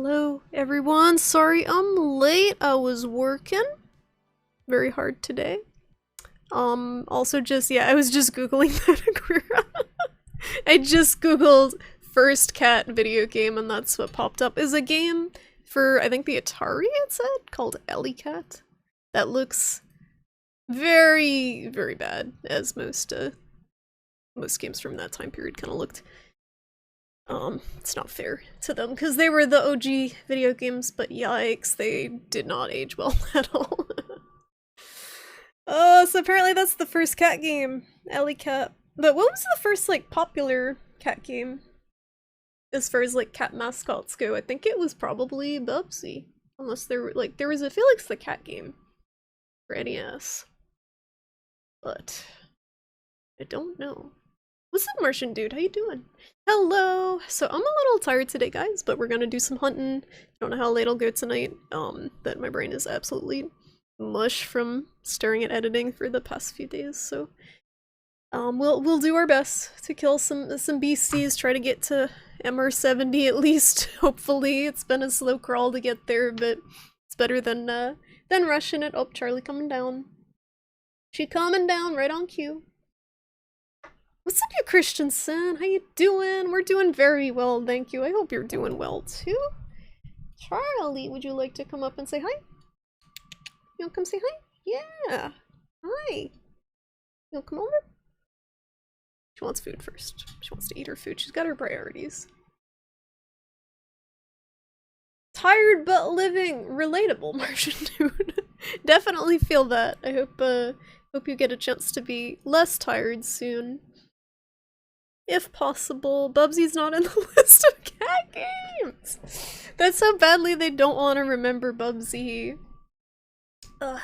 Hello, everyone. Sorry I'm late. I was working very hard today. Also I was just googling that. I just googled first cat video game and that's what popped up. Is a game for, I think the Atari it said, called Ellie Cat. That looks very, very bad, as most games from that time period kind of looked. It's not fair to them because they were the OG video games, but yikes, they did not age well at all. Oh, so apparently that's the first cat game, Ellie Cat. But what was the first, like, popular cat game? As far as, like, cat mascots go, I think it was probably Bubsy. Unless there were, like, there was a Felix the Cat game for NES. But I don't know. What's up, Martian dude? How you doing? Hello! So I'm a little tired today, guys, but we're gonna do some hunting. I don't know how late I'll go tonight. That my brain is absolutely mush from staring at editing for the past few days, so we'll do our best to kill some beasties, try to get to MR70 at least, hopefully. It's been a slow crawl to get there, but it's better than rushing it. Oh, Charlie coming down. She coming down right on cue. What's up, you Christensen? How you doing? We're doing very well, thank you. I hope you're doing well, too. Charlie, would you like to come up and say hi? You wanna come say hi? Yeah. Hi. You wanna come over? She wants food first. She wants to eat her food. She's got her priorities. Tired but living. Relatable, Martian dude. Definitely feel that. I hope you get a chance to be less tired soon. If possible. Bubsy's not in the list of cat games! That's how badly they don't want to remember Bubsy. Ugh.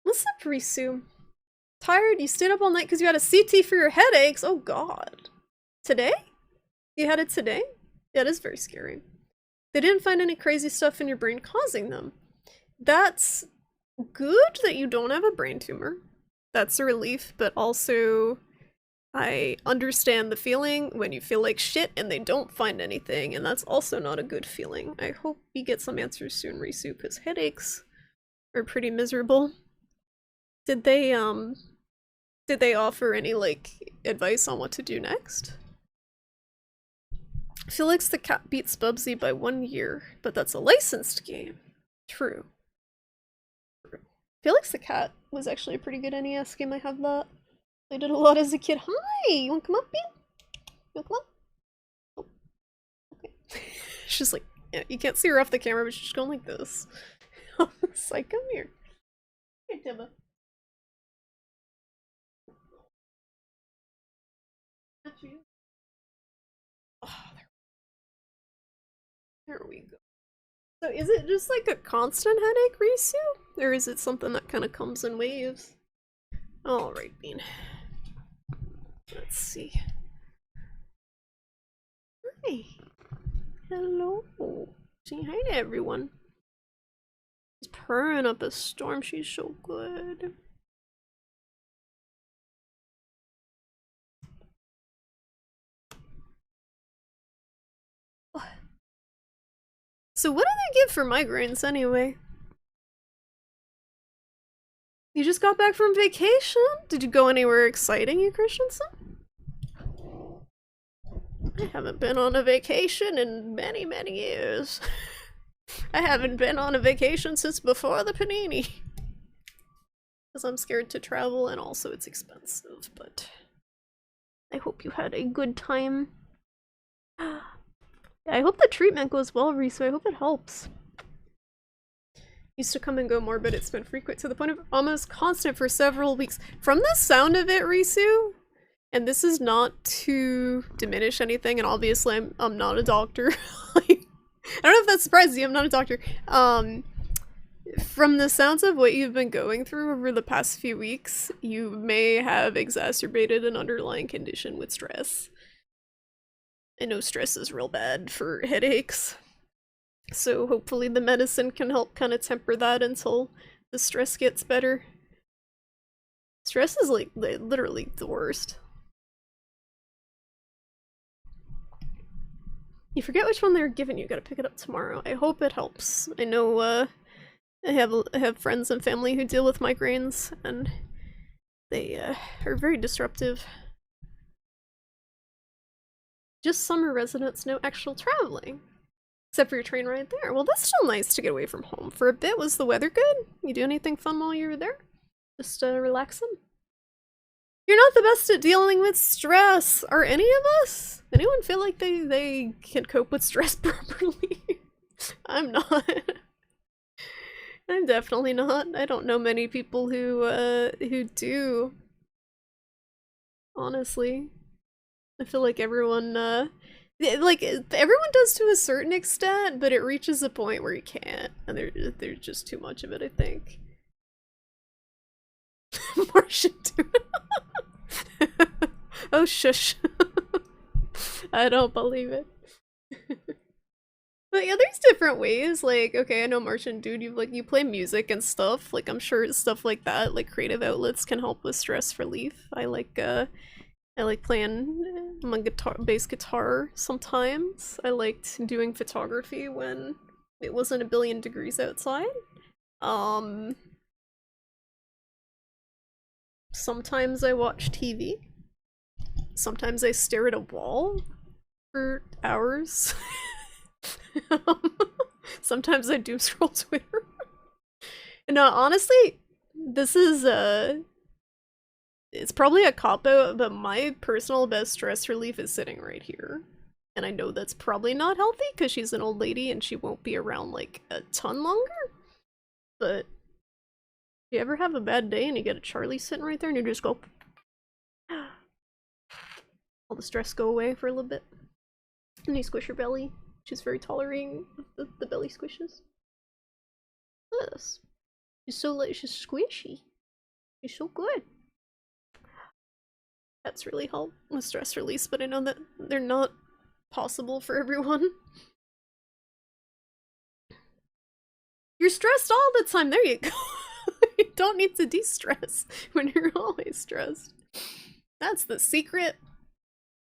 What's up, Risu? Tired? You stayed up all night because you had a CT for your headaches? Oh god. Today? You had it today? Yeah, it is very scary. They didn't find any crazy stuff in your brain causing them. That's good that you don't have a brain tumor. That's a relief, but also I understand the feeling when you feel like shit and they don't find anything, and that's also not a good feeling. I hope you get some answers soon, Risu, because headaches are pretty miserable. Did they offer any, like, advice on what to do next? Felix the Cat beats Bubsy by 1 year, but that's a licensed game. True. Felix the Cat was actually a pretty good NES game. I have that. I did a lot as a kid. Hi! You wanna come up, Bean? You wanna come up? Oh. Okay. She's like, yeah, you can't see her off the camera, but she's going like this. It's like, come here. Here, Timba. Oh, there we go. So is it just like a constant headache, Risu? Or is it something that kind of comes in waves? Alright, Bean. Let's see. Hi. Hello. Say hi to everyone. She's purring up a storm. She's so good. So what do they give for migraines anyway? You just got back from vacation? Did you go anywhere exciting, you Christensen? I haven't been on a vacation in many, many years. I haven't been on a vacation since before the panini. Because I'm scared to travel and also it's expensive, but I hope you had a good time. I hope the treatment goes well, Risu. I hope it helps. Used to come and go more, but it's been frequent to the point of almost constant for several weeks. From the sound of it, Risu, and this is not to diminish anything, and obviously I'm not a doctor. I don't know if that surprises you, I'm not a doctor. From the sounds of what you've been going through over the past few weeks, you may have exacerbated an underlying condition with stress. I know stress is real bad for headaches. So hopefully the medicine can help kind of temper that until the stress gets better. Stress is like literally the worst. You forget which one they're giving you, gotta pick it up tomorrow. I hope it helps. I know, I have friends and family who deal with migraines, and they, are very disruptive. Just summer residence, no actual traveling. Except for your train ride there. Well, that's still nice to get away from home. For a bit, was the weather good? You do anything fun while you were there? Just, relaxing? You're not the best at dealing with stress! Are any of us? Anyone feel like they can cope with stress properly? I'm not. I'm definitely not. I don't know many people who do. Honestly. I feel like everyone, like, everyone does to a certain extent, but it reaches a point where you can't, and there's just too much of it, I think. Martian dude. Oh, shush. I don't believe it. But yeah, there's different ways, like, okay, I know Martian dude, you play music and stuff, like, I'm sure stuff like that, like, creative outlets can help with stress relief. I like playing my bass guitar sometimes. I liked doing photography when it wasn't a billion degrees outside. Sometimes I watch TV. Sometimes I stare at a wall for hours. Sometimes I doom scroll Twitter. No, honestly, this is it's probably a cop-out, but my personal best stress relief is sitting right here. And I know that's probably not healthy because she's an old lady and she won't be around like a ton longer. But if you ever have a bad day and you get a Charlie sitting right there and you just go all the stress go away for a little bit. And you squish her belly. She's very tolerating of the belly squishes. Look at this. She's squishy. She's so good. That's really help with stress release, but I know that they're not possible for everyone. You're stressed all the time. There you go. You don't need to de-stress when you're always stressed. That's the secret.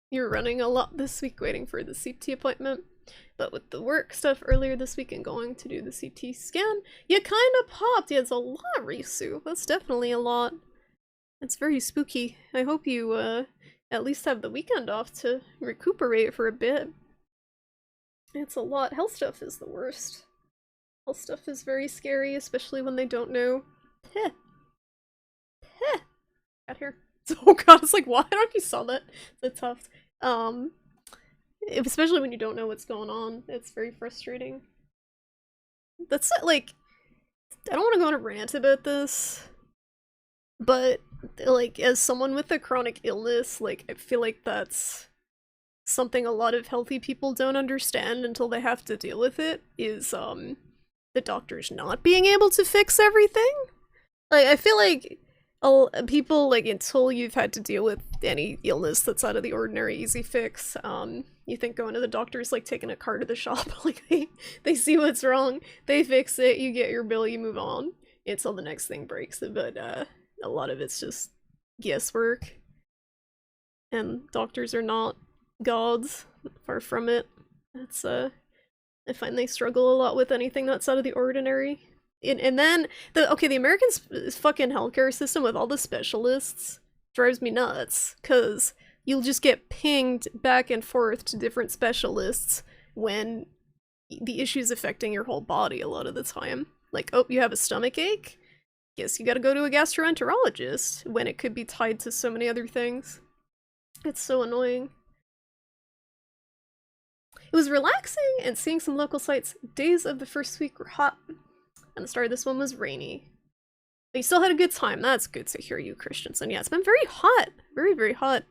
You're running a lot this week waiting for the CT appointment. But with the work stuff earlier this week and going to do the CT scan, you kind of popped. Yeah, it's a lot, Risu. That's definitely a lot. It's very spooky. I hope you at least have the weekend off to recuperate for a bit. It's a lot. Health stuff is the worst. Health stuff is very scary, especially when they don't know. Heh. Heh. Out here. Oh god, it's like, why don't you saw that? It's tough. Especially when you don't know what's going on. It's very frustrating. That's like, I don't want to go on a rant about this, but like, as someone with a chronic illness, like, I feel like that's something a lot of healthy people don't understand until they have to deal with it, is the doctors not being able to fix everything. Like, I feel like people, like, until you've had to deal with any illness that's out of the ordinary easy fix, you think going to the doctor is like taking a car to the shop. Like, they see what's wrong, they fix it, you get your bill, you move on until the next thing breaks. But a lot of it's just guesswork, and doctors are not gods, far from it. It's I find they struggle a lot with anything that's out of the ordinary. And then the American fucking healthcare system with all the specialists drives me nuts, because you'll just get pinged back and forth to different specialists when the issue's affecting your whole body a lot of the time. Like, oh, you have a stomach ache? Guess you gotta go to a gastroenterologist, when it could be tied to so many other things. It's so annoying. It was relaxing and seeing some local sights. Days of the first week were hot, and the start of this one was rainy. But you still had a good time. That's good to hear, you Christians. And yeah, it's been very hot. Very, very hot.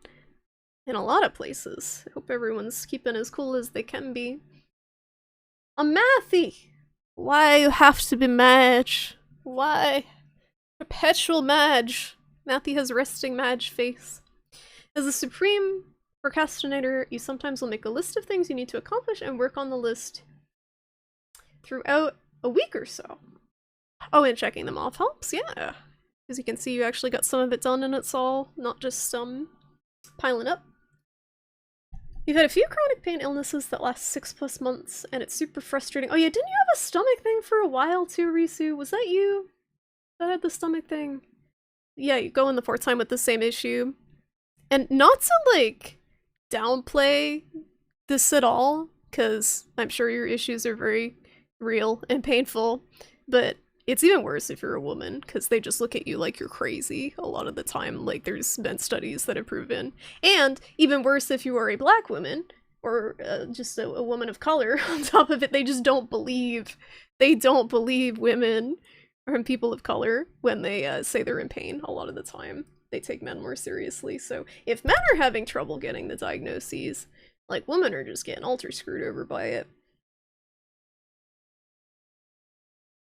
In a lot of places. I hope everyone's keeping as cool as they can be. A Mathy! Why you have to be Madge? Why? Perpetual Madge. Mathy has resting Madge face. As a supreme procrastinator, you sometimes will make a list of things you need to accomplish and work on the list throughout a week or so. Oh, and checking them off helps, yeah. Because you can see you actually got some of it done and it's all not just piling up. You've had a few chronic pain illnesses that last 6+ months, and it's super frustrating. Oh yeah, didn't you have a stomach thing for a while too, Risu? Was that you that had the stomach thing? Yeah, you go in the 4th time with the same issue. And not to, like, downplay this at all, because I'm sure your issues are very real and painful, but it's even worse if you're a woman, because they just look at you like you're crazy a lot of the time. Like, there's been studies that have proven. And even worse if you are a black woman, or just a woman of color. On top of it, they just don't believe. They don't believe women or people of color when they say they're in pain a lot of the time. They take men more seriously. So if men are having trouble getting the diagnoses, like, women are just getting ultra screwed over by it.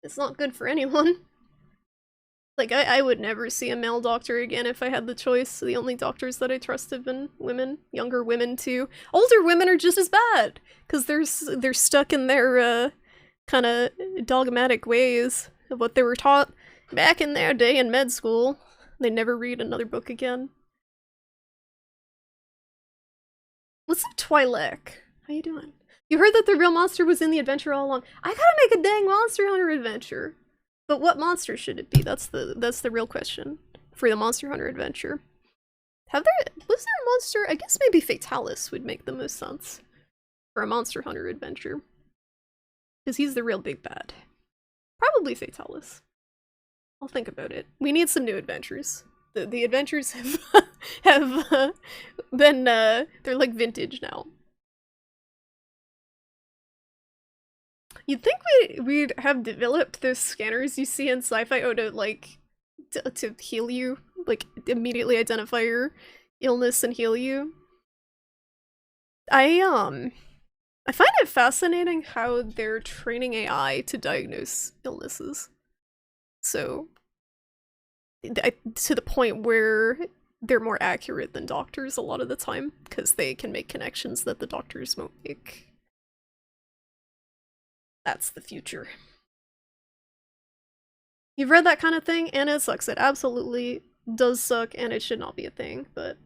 It's not good for anyone. Like, I would never see a male doctor again if I had the choice. The only doctors that I trust have been women, younger women too. Older women are just as bad, because they're stuck in their kind of dogmatic ways of what they were taught back in their day in med school. They never read another book again. What's up, Twi'lek? How you doing? You heard that the real monster was in the adventure all along. I gotta make a dang Monster Hunter adventure. But what monster should it be? That's the real question for the Monster Hunter adventure. Was there a monster? I guess maybe Fatalis would make the most sense for a Monster Hunter adventure. Because he's the real big bad. Probably Fatalis. I'll think about it. We need some new adventures. The adventures have been they're like vintage now. You'd think we'd have developed those scanners you see in Sci-Fi to like to heal you, like immediately identify your illness and heal you. I find it fascinating how they're training AI to diagnose illnesses. So to the point where they're more accurate than doctors a lot of the time, because they can make connections that the doctors won't make. That's the future. You've read that kind of thing, and it sucks. It absolutely does suck, and it should not be a thing, but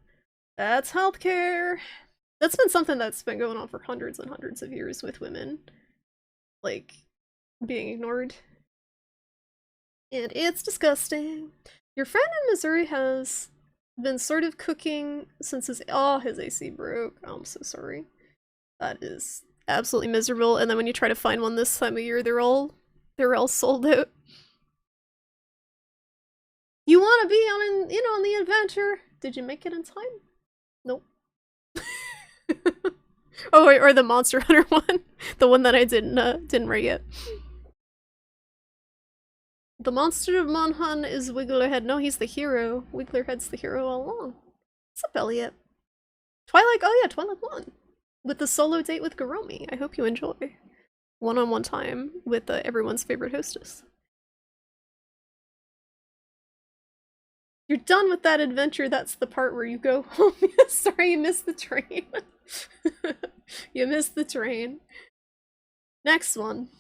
that's healthcare. That's been something that's been going on for hundreds and hundreds of years with women, like, being ignored. And it's disgusting. Your friend in Missouri has been sort of cooking since his AC broke. Oh, I'm so sorry. That is absolutely miserable. And then when you try to find one this time of year, they're all sold out. You want to be on the adventure? Did you make it in time? Nope. Oh, or the Monster Hunter one, the one that I didn't write yet. The monster of Monhun is Wigglerhead. No, he's the hero. Wigglerhead's the hero all along. What's up, Elliot? Twilight. Oh yeah, Twilight 1. With the solo date with Garomi. I hope you enjoy. One-on-one time with everyone's favorite hostess. You're done with that adventure. That's the part where you go home. Sorry, you missed the train. You missed the train. Next one.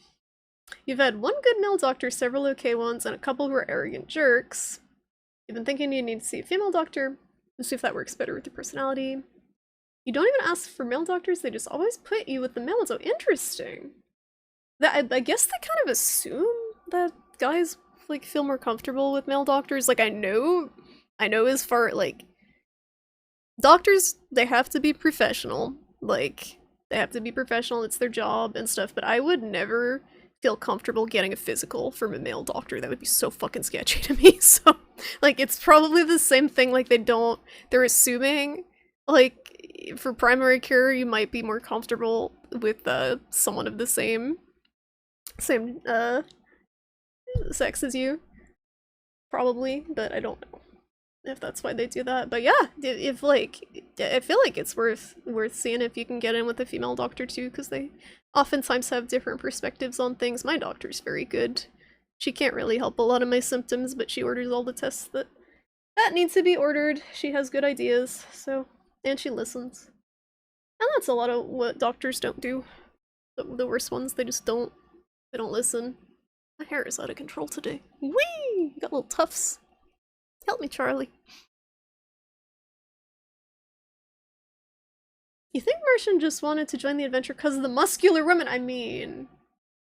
You've had one good male doctor, several okay ones, and a couple who are arrogant jerks. You've been thinking you need to see a female doctor to see if that works better with your personality. You don't even ask for male doctors, they just always put you with the male. So interesting. I guess they kind of assume that guys like feel more comfortable with male doctors. Like I know as far like doctors, they have to be professional. Like they have to be professional, it's their job and stuff, but I would never feel comfortable getting a physical from a male doctor. That would be so fucking sketchy to me. So like it's probably the same thing, like they're assuming like for primary care you might be more comfortable with someone of the same sex as you, probably, but I don't know if that's why they do that. But yeah, if like I feel like it's worth seeing if you can get in with a female doctor too, because they oftentimes have different perspectives on things. My doctor's very good. She can't really help a lot of my symptoms, but she orders all the tests that need to be ordered. She has good ideas, so, and she listens. And that's a lot of what doctors don't do. The worst ones, they don't listen. My hair is out of control today. Whee! Got little tufts. Help me, Charlie. You think Martian just wanted to join the adventure because of the muscular women? I mean,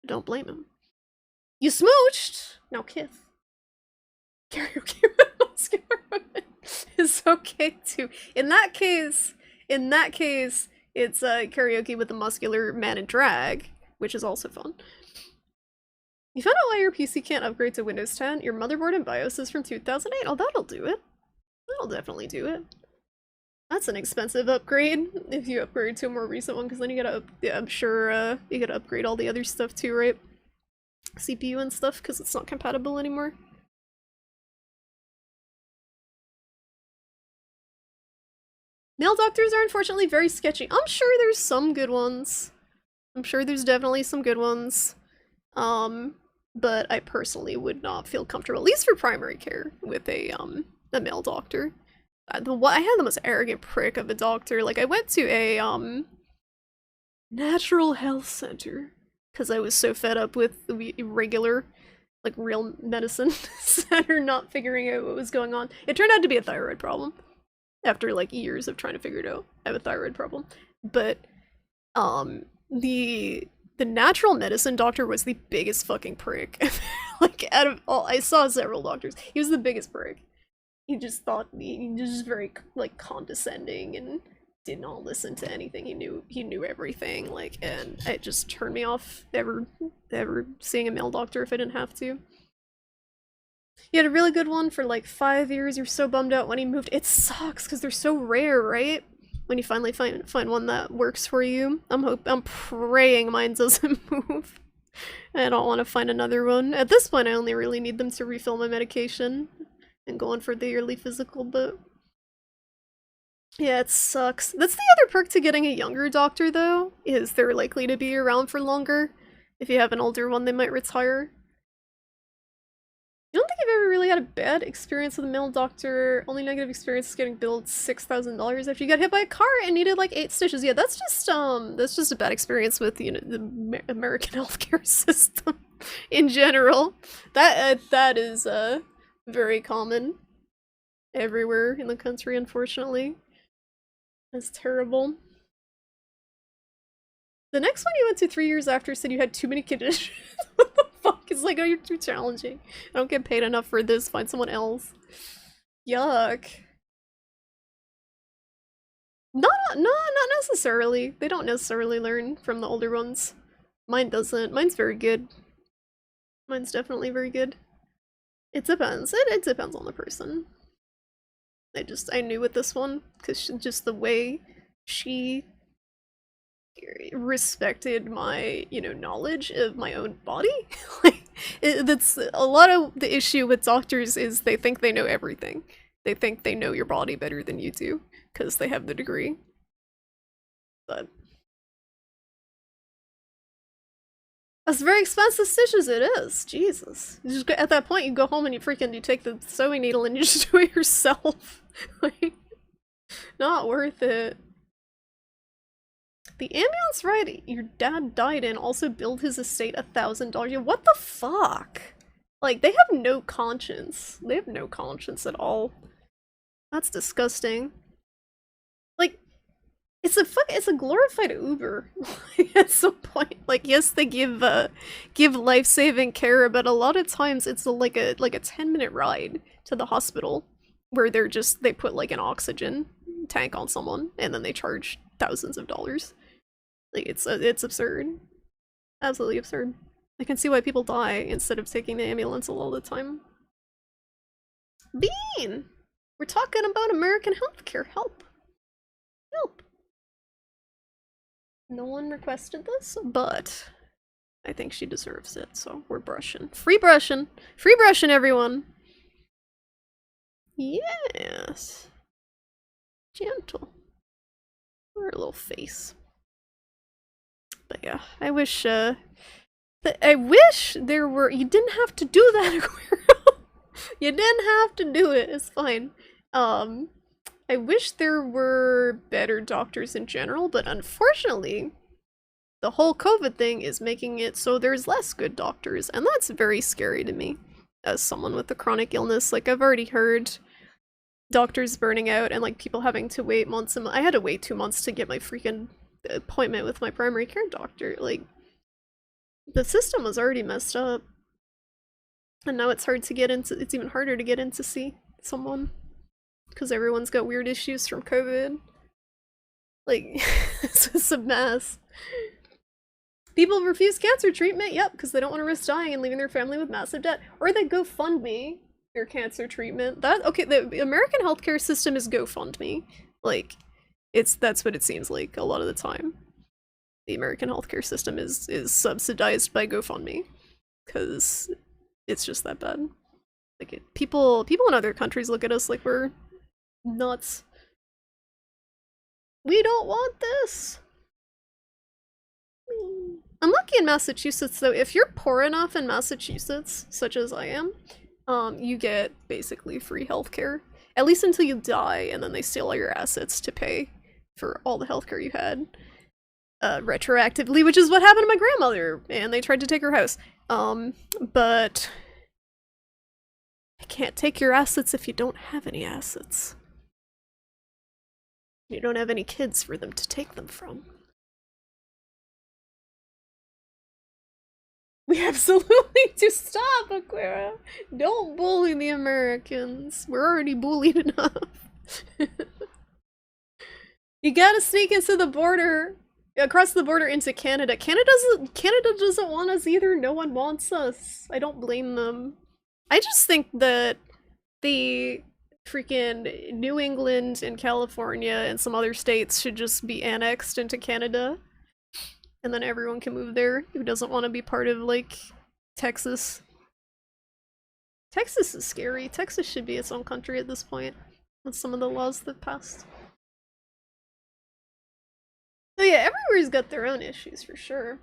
don't blame him. You smooched! Now kiss. Karaoke with muscular women is okay too. In that case, it's karaoke with a muscular man in drag, which is also fun. You found out why your PC can't upgrade to Windows 10? Your motherboard and BIOS is from 2008? Oh, that'll do it. That'll definitely do it. That's an expensive upgrade if you upgrade to a more recent one, because then you gotta, yeah, I'm sure you gotta upgrade all the other stuff too, right? CPU and stuff, because it's not compatible anymore. Male doctors are unfortunately very sketchy. I'm sure there's some good ones. I'm sure there's definitely some good ones. But I personally would not feel comfortable, at least for primary care, with a male doctor. I had the most arrogant prick of a doctor. Like, I went to a, natural health center, because I was so fed up with the regular, like, real medicine center not figuring out what was going on. It turned out to be a thyroid problem. After, like, years of trying to figure it out. I have a thyroid problem. But, the natural medicine doctor was the biggest fucking prick. Like, out of all, I saw several doctors. He was the biggest prick. He just thought he was just very, like, condescending and did not listen to anything. He knew everything, like, and it just turned me off ever seeing a male doctor if I didn't have to. You had a really good one for like 5 years. You're so bummed out when he moved. It sucks because they're so rare, right? When you finally find one that works for you. I'm praying mine doesn't move. I don't want to find another one. At this point, I only really need them to refill my medication and go on for the yearly physical, but yeah, it sucks. That's the other perk to getting a younger doctor, though, is they're likely to be around for longer. If you have an older one, they might retire. You don't think I've ever really had a bad experience with a male doctor? Only negative experience is getting billed $6,000 after you got hit by a car and needed like 8 stitches. Yeah, that's just a bad experience with, you know, the American healthcare system in general. That is very common everywhere in the country, unfortunately. That's terrible. The next one you went to 3 years after said you had too many conditions. What the fuck? It's like, oh, you're too challenging. I don't get paid enough for this. Find someone else. Yuck. No, not necessarily. They don't necessarily learn from the older ones. Mine doesn't. Mine's very good. Mine's definitely very good. It depends. It depends on the person. I knew with this one, because just the way she respected my, you know, knowledge of my own body. Like, that's a lot of the issue with doctors is they think they know everything. They think they know your body better than you do, because they have the degree. But that's very expensive stitches, it is. Jesus. You just, at that point, you go home and you take the sewing needle and you just do it yourself. Like, not worth it. The ambulance ride your dad died in also billed his estate $1,000. What the fuck? Like, they have no conscience. They have no conscience at all. That's disgusting. Like, it's a glorified Uber. At some point, like, yes, they give life-saving care, but a lot of times it's like a 10-minute ride to the hospital where they put like an oxygen tank on someone and then they charge thousands of dollars. Like, it's absurd. Absolutely absurd. I can see why people die instead of taking the ambulance all the time. Bean! We're talking about American healthcare. Help. Help. No one requested this, but I think she deserves it, so we're brushing. Free brushing! Free brushing, everyone! Yes! Gentle. Her little face. But yeah, I wish there were- you didn't have to do that, Aquarium! You didn't have to do it, it's fine. I wish there were better doctors in general, but unfortunately, the whole COVID thing is making it so there's less good doctors, and that's very scary to me, as someone with a chronic illness. Like, I've already heard doctors burning out and like people having to wait months and I had to wait 2 months to get my freaking appointment with my primary care doctor. Like, the system was already messed up. And now it's hard to get into, it's even harder to get in to see someone. Because everyone's got weird issues from COVID. Like, it's just a mess. People refuse cancer treatment, yep, because they don't want to risk dying and leaving their family with massive debt. Or they GoFundMe their cancer treatment. Okay, the American healthcare system is GoFundMe. Like, that's what it seems like a lot of the time. The American healthcare system is subsidized by GoFundMe. Because it's just that bad. Like, people in other countries look at us like we're nuts. We don't want this! I'm lucky in Massachusetts, though. If you're poor enough in Massachusetts, such as I am, you get basically free healthcare. At least until you die, and then they steal all your assets to pay for all the healthcare you had. Retroactively, which is what happened to my grandmother, and they tried to take her house. But I can't take your assets if you don't have any assets. You don't have any kids for them to take them from. We absolutely do. Stop, Aquara! Don't bully the Americans. We're already bullied enough. You gotta sneak into the border, across the border into Canada. Canada doesn't want us either. No one wants us. I don't blame them. I just think that the freaking New England and California and some other states should just be annexed into Canada. And then everyone can move there who doesn't want to be part of, like, Texas. Texas is scary. Texas should be its own country at this point, with some of the laws that passed. So yeah, everywhere's got their own issues, for sure.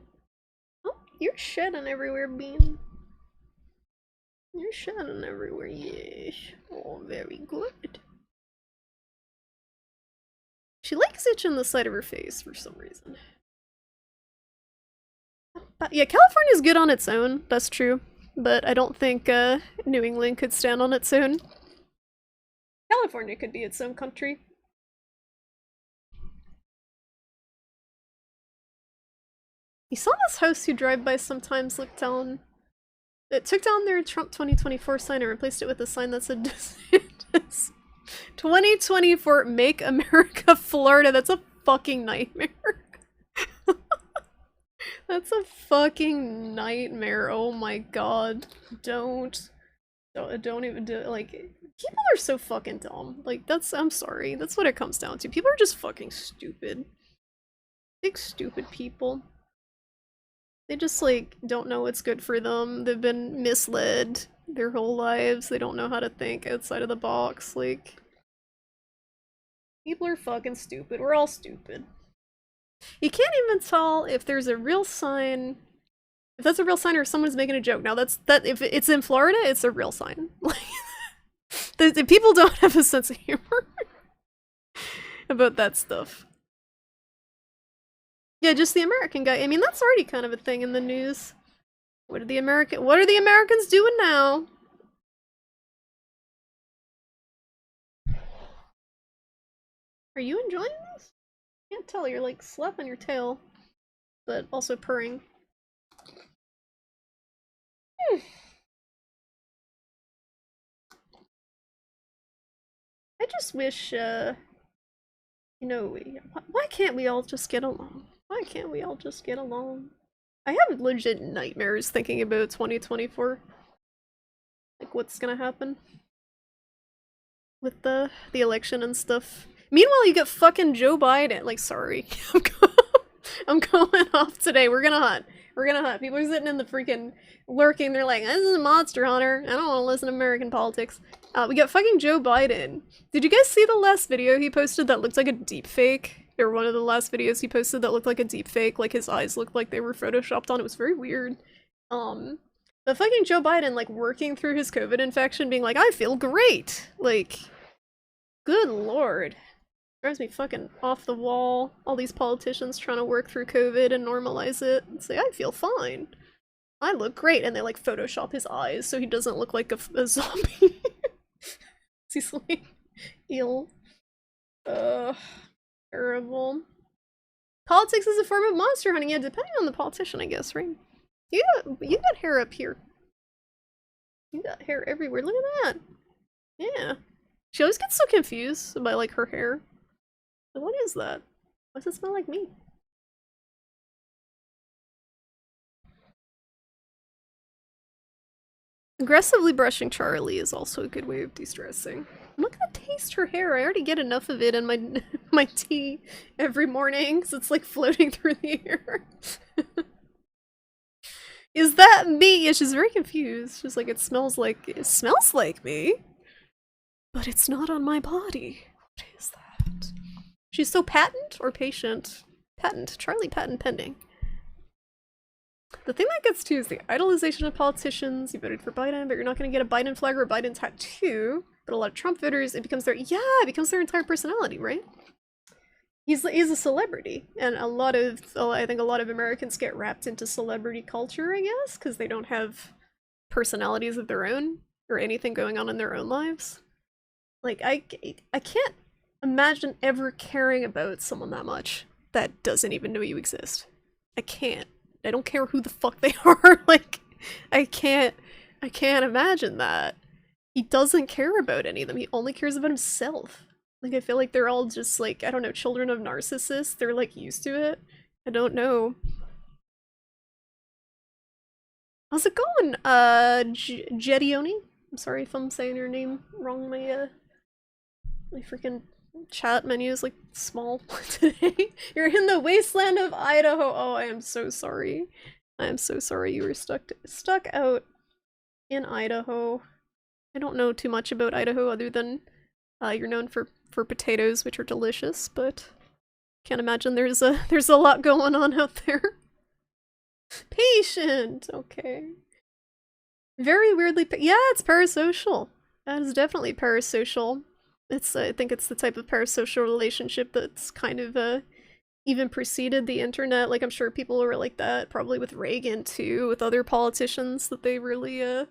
Oh, you're shedding everywhere, Bean. You're shedding everywhere, yes. Oh, very good. She likes itching the side of her face for some reason. Yeah, California's good on its own, that's true. But I don't think New England could stand on its own. California could be its own country. You saw this house you drive by sometimes look down. It took down their Trump 2024 sign and replaced it with a sign that said 2024 Make America Florida. That's a fucking nightmare. That's a fucking nightmare. Oh my god. Don't even do it. Like, people are so fucking dumb. Like, I'm sorry. That's what it comes down to. People are just fucking stupid. Big stupid people. They just, like, don't know what's good for them. They've been misled their whole lives. They don't know how to think outside of the box. Like, people are fucking stupid. We're all stupid. You can't even tell if there's a real sign, if that's a real sign or if someone's making a joke. Now if it's in Florida, it's a real sign. Like, the people don't have a sense of humor about that stuff. Yeah, just the American guy. I mean, that's already kind of a thing in the news. What are the Americans doing now? Are you enjoying this? Can't tell, you're like slapping your tail, but also purring. I just wish, you know, why can't we all just get along? Why can't we all just get along? I have legit nightmares thinking about 2024. Like, what's gonna happen with the election and stuff. Meanwhile, you get fucking Joe Biden. Like, sorry. I'm going off today. We're gonna hunt. We're gonna hunt. People are sitting in the freaking lurking. They're like, this is a monster hunter. I don't want to listen to American politics. We got fucking Joe Biden. Did you guys see the last video he posted that looked like a deep fake? Or one of the last videos he posted that looked like a deep fake. Like, his eyes looked like they were photoshopped on. It was very weird. But fucking Joe Biden, like, working through his COVID infection, being like, I feel great! Like, good lord. Drives me fucking off the wall. All these politicians trying to work through COVID and normalize it and say, I feel fine. I look great. And they, like, Photoshop his eyes so he doesn't look like a zombie. Seriously. Eel. Terrible. Politics is a form of monster hunting, yeah, depending on the politician, I guess, right? You got hair up here. You got hair everywhere. Look at that. Yeah. She always gets so confused by, like, her hair. What is that? Why does it smell like me? Aggressively brushing Charlie is also a good way of de-stressing. I'm not gonna taste her hair. I already get enough of it in my my tea every morning, so it's like floating through the air. Is that me? Yeah, she's very confused. She's like, it smells like me, but it's not on my body. What is that? She's so patent or patient? Patent. Charlie patent pending. The thing that gets to is the idolization of politicians. You voted for Biden, but you're not going to get a Biden flag or a Biden tattoo. But a lot of Trump voters, it becomes their entire personality, right? He's a celebrity, and I think a lot of Americans get wrapped into celebrity culture, I guess, because they don't have personalities of their own or anything going on in their own lives. Like, I can't imagine ever caring about someone that much that doesn't even know you exist. I can't. I don't care who the fuck they are. Like, I can't imagine that. He doesn't care about any of them. He only cares about himself. Like, I feel like they're all just, like, I don't know, children of narcissists. They're, like, used to it. I don't know. How's it going, Jedioni? I'm sorry if I'm saying your name wrong. My freaking chat menu is, like, small today. You're in the wasteland of Idaho. Oh, I am so sorry. I am so sorry you were stuck out in Idaho. I don't know too much about Idaho other than you're known for potatoes, which are delicious, but can't imagine there's a lot going on out there. Patient! Okay. Very weirdly yeah, it's parasocial. That is definitely parasocial. I think it's the type of parasocial relationship that's kind of even preceded the internet. Like, I'm sure people were like that, probably with Reagan too, with other politicians that they really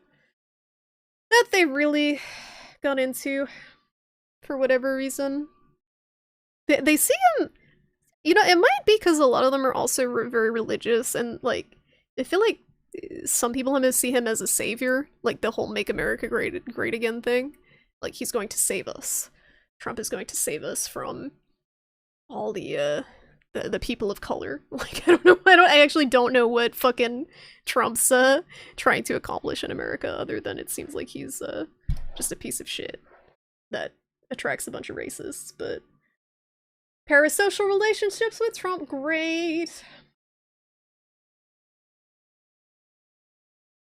got into for whatever reason. They see him, you know, it might be because a lot of them are also very religious, and like, I feel like some people see him as a savior, like the whole "Make America Great Again" thing. Like, he's going to save us. Trump is going to save us from all the people of color. Like, I actually don't know what fucking Trump's trying to accomplish in America, other than it seems like he's just a piece of shit that attracts a bunch of racists. But parasocial relationships with Trump, great.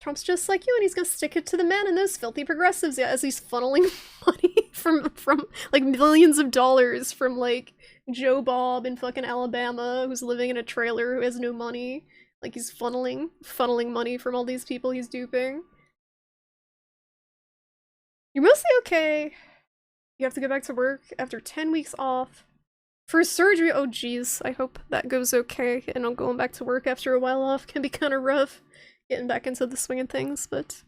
Trump's just like you, and he's gonna stick it to the man and those filthy progressives, yeah, as he's funneling money from like millions of dollars from like Joe Bob in fucking Alabama, who's living in a trailer, who has no money. Like, he's funneling money from all these people he's duping. You're mostly okay. You have to go back to work after 10 weeks off for surgery. Oh geez, I hope that goes okay. And I'm going back to work after a while off can be kind of rough, getting back into the swing of things. But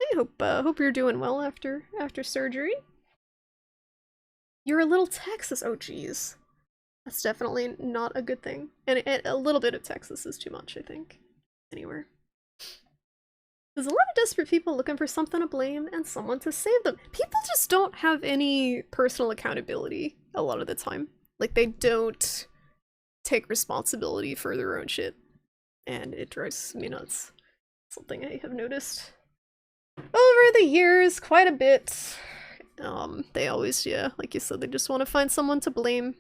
I hope you're doing well after surgery. You're a little Texas. Oh geez, that's definitely not a good thing. And a little bit of Texas is too much, I think. Anywhere. There's a lot of desperate people looking for something to blame and someone to save them. People just don't have any personal accountability a lot of the time. Like, they don't take responsibility for their own shit. And it drives me nuts. Something I have noticed over the years quite a bit. They always, yeah, like you said, they just want to find someone to blame.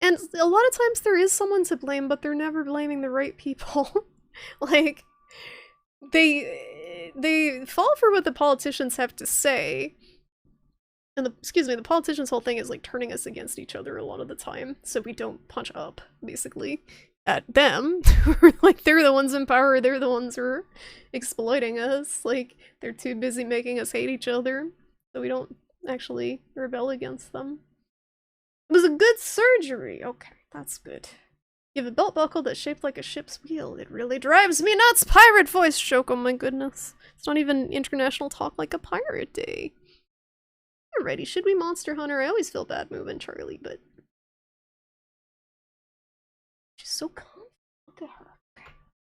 And a lot of times there is someone to blame, but they're never blaming the right people. Like, they fall for what the politicians have to say. And the politicians' whole thing is like turning us against each other a lot of the time, so we don't punch up, basically, at them. Like, they're the ones in power, they're the ones who are exploiting us. Like, they're too busy making us hate each other, so we don't actually rebel against them. It was a good surgery. Okay, that's good. You have a belt buckle that's shaped like a ship's wheel. It really drives me nuts. Pirate voice joke. Oh my goodness. It's not even International Talk Like a Pirate Day. Alrighty, should we Monster Hunter? I always feel bad moving Charlie, but she's so calm. Look at her.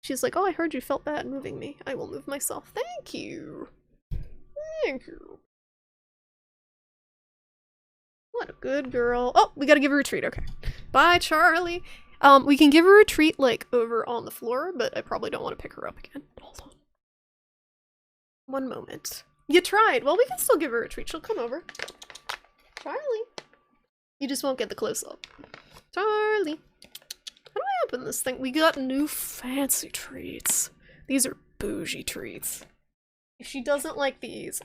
She's like, oh, I heard you felt bad moving me. I will move myself. Thank you. Thank you. What a good girl. Oh, we gotta give her a treat. Okay. Bye, Charlie. We can give her a treat, like, over on the floor, but I probably don't want to pick her up again. Hold on. One moment. You tried. Well, we can still give her a treat. She'll come over. Charlie. You just won't get the close-up. Charlie. How do I open this thing? We got new fancy treats. These are bougie treats. If she doesn't like these,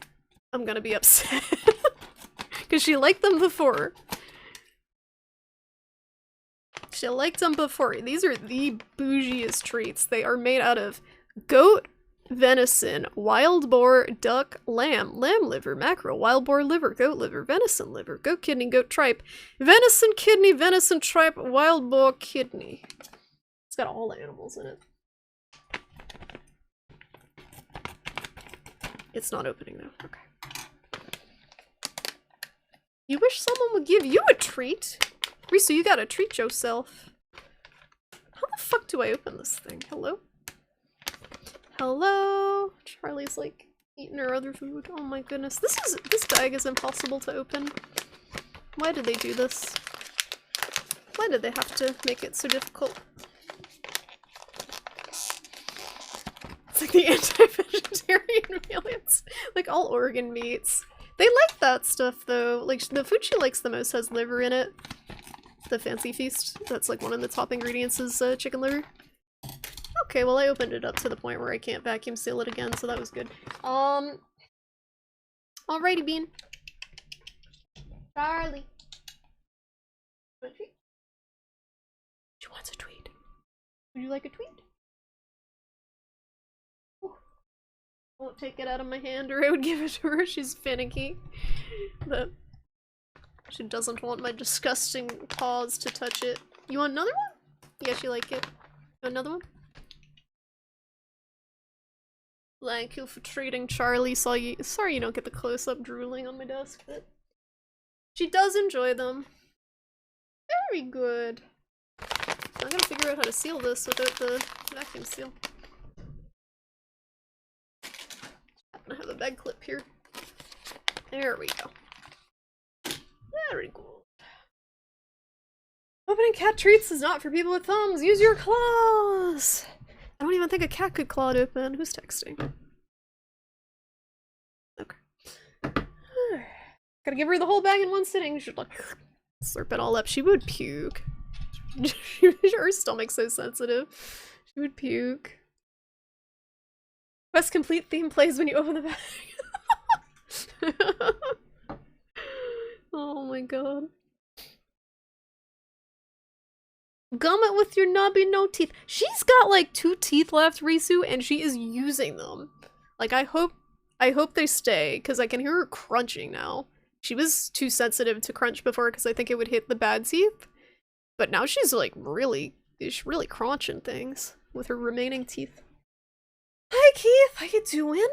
I'm gonna be upset. Because she liked them before. She liked them before. These are the bougiest treats. They are made out of goat, venison, wild boar, duck, lamb, lamb liver, mackerel, wild boar liver, goat liver, goat kidney, goat tripe, venison kidney, venison tripe, wild boar kidney. It's got all the animals in it. It's not opening though. Okay. You wish someone would give you a treat? Risu, you gotta treat yourself. How the fuck do I open this thing? Hello? Hello? Charlie's like eating her other food. Oh my goodness. This bag is impossible to open. Why did they do this? Why did they have to make it so difficult? It's like the anti-vegetarian aliens. Like all organ meats. They like that stuff though. Like the food she likes the most has liver in it. The fancy feast. That's like one of the top ingredients is chicken liver. Okay, well I opened it up to the point where I can't vacuum seal it again, so that was good. Alrighty, Bean. Charlie. She wants a tweet. Would you like a tweet? I won't take it out of my hand or I would give it to her. She's finicky. But she doesn't want my disgusting paws to touch it. You want another one? Yes, you like it. Another one? Thank you for treating Charlie. Sorry you don't get the close-up drooling on my desk, but she does enjoy them. Very good. I'm gonna figure out how to seal this without the vacuum seal. I have a bag clip here. There we go. Very cool. Opening cat treats is not for people with thumbs. Use your claws! I don't even think a cat could claw it open. Who's texting? Okay. Gotta give her the whole bag in one sitting. She'd like slurp it all up. She would puke. Her stomach's so sensitive. She would puke. Quest complete theme plays when you open the bag. Oh my god. Gum it with your knobby no teeth. She's got like 2 teeth left, Risu, and she is using them. Like I hope they stay, because I can hear her crunching now. She was too sensitive to crunch before because I think it would hit the bad teeth. But now she's like really crunching things with her remaining teeth. Hi Keith, how you doing?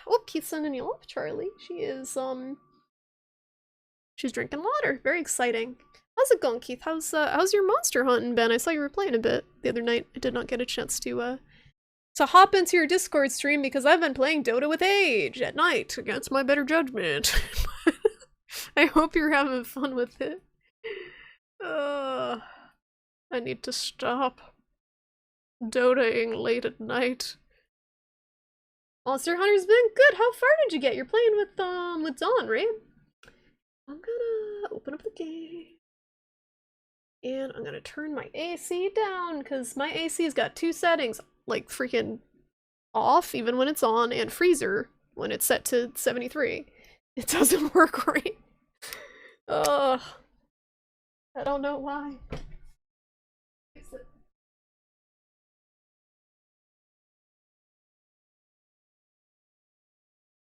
Oh, Keith's sending you off, Charlie. She is, she's drinking water. Very exciting. How's it going, Keith? How's your monster hunting been? I saw you were playing a bit the other night. I did not get a chance to hop into your Discord stream because I've been playing Dota with Age at night against my better judgment. I hope you're having fun with it. I need to stop Dotaing late at night. Monster Hunter's been good. How far did you get? You're playing with Dawn, right? I'm gonna open up the game. And I'm gonna turn my AC down, because my AC's got 2 settings, like freaking off even when it's on, and freezer when it's set to 73. It doesn't work right. Ugh. I don't know why. Fix it.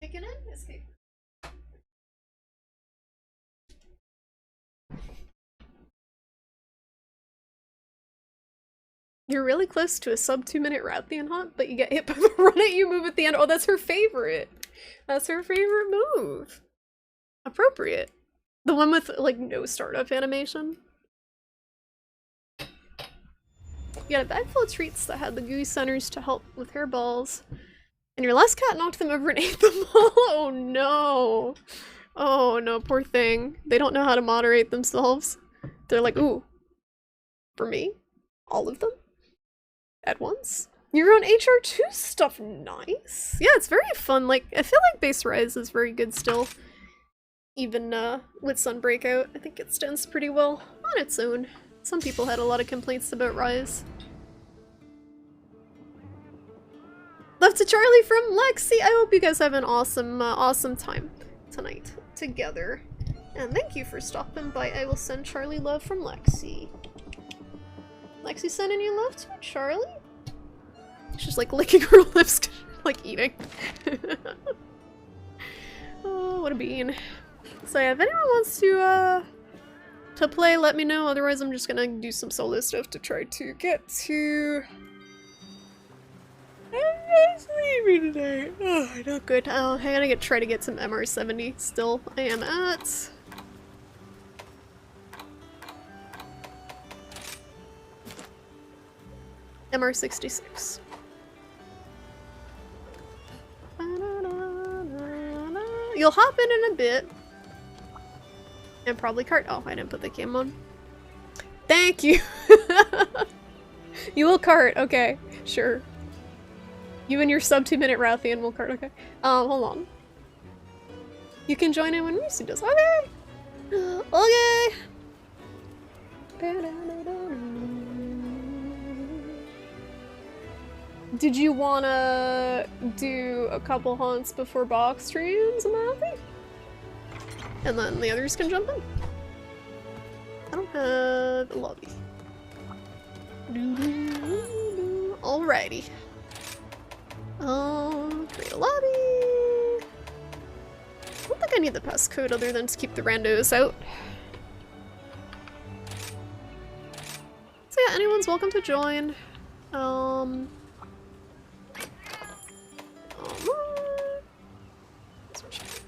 Taken in? Escape. You're really close to a sub 2-minute Rathian hunt, but you get hit by the run at you move at the end. Oh, that's her favorite. That's her favorite move. appropriate. The one with, like, no startup animation. You got a bag full of treats that had the gooey centers to help with hairballs. And your last cat knocked them over and ate them all. Oh no. Oh no, poor thing. They don't know how to moderate themselves. They're like, ooh. For me? All of them? At once? Your own HR2 stuff, nice. Yeah, it's very fun. Like, I feel like base Rise is very good still. Even with Sunbreak out, I think it stands pretty well on its own. Some people had a lot of complaints about Rise. Love to Charlie from Lexi. I hope you guys have an awesome, awesome time tonight together. And thank you for stopping by. I will send Charlie love from Lexi. Lexi sending you love too, Charlie? She's like licking her lips, like eating. Oh, what a bean. So yeah, if anyone wants to play, let me know. Otherwise, I'm just gonna do some solo stuff to try to get to. I'm sleepy today. Oh, not good. Oh, I gotta try to get some MR70 still. I am at. MR66. You'll hop in a bit. And probably cart. Oh, I didn't put the cam on. Thank you! You will cart, okay. Sure. You and your sub 2-minute Rathian will cart, okay. Hold on. You can join in when Risu does. Okay! Okay! Did you wanna do a couple haunts before box streams, Matthew? And then the others can jump in. I don't have a lobby. Alrighty. Create a lobby. I don't think I need the passcode other than to keep the randos out. So yeah, anyone's welcome to join.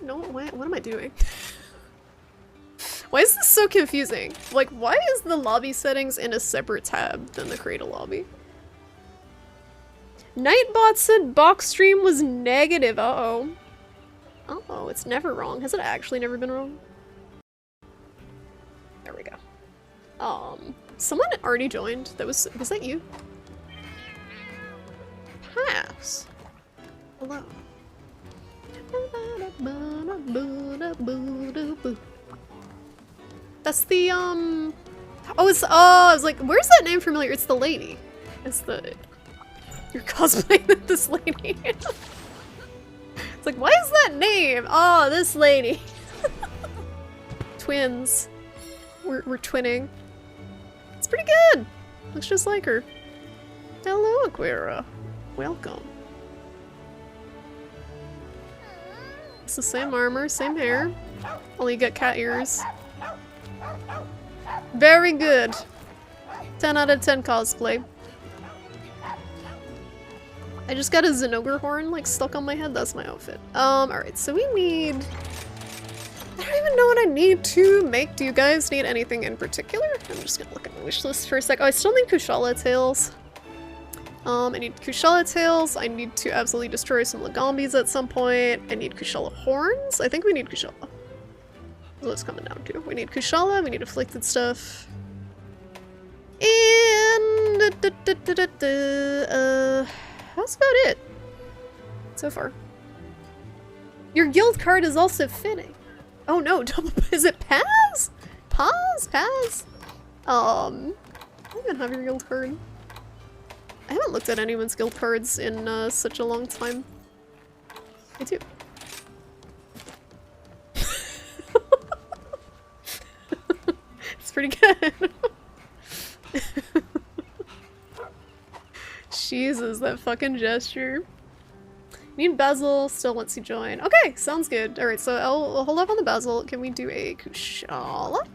No, what am I doing? Why is this so confusing? Like, why is the lobby settings in a separate tab than the create a lobby? Nightbot said box stream was negative. Uh-oh. Uh-oh, it's never wrong. Has it actually never been wrong? There we go. Someone already joined. Was that you? Pass. Hello. That's the, oh, I was like, where's that name familiar? It's the lady. It's the, you're cosplaying this lady. It's like, why is that name? Oh, this lady. Twins. We're twinning. It's pretty good. Looks just like her. Hello, Aquira. Welcome. It's the same armor, same hair. Only you got cat ears. Very good. 10 out of 10 cosplay. I just got a Zinogre horn like stuck on my head. That's my outfit. Alright, so we need... I don't even know what I need to make. Do you guys need anything in particular? I'm just gonna look at the wish list for a sec. Oh, I still need Kushala tails. I need Kushala tails. I need to absolutely destroy some Legombies at some point. I need Kushala horns. I think we need Kushala. That's what it's coming down to. We need Kushala, we need afflicted stuff. And that's about it. So far. Your guild card is also fitting. Oh no, is it Paz? Paz? I don't have your guild card. I haven't looked at anyone's guild cards in such a long time. Me too. It's pretty good. Jesus, that fucking gesture. Need Basil, still wants to join. Okay, sounds good. Alright, so I'll hold off on the Basil. Can we do a Kushala?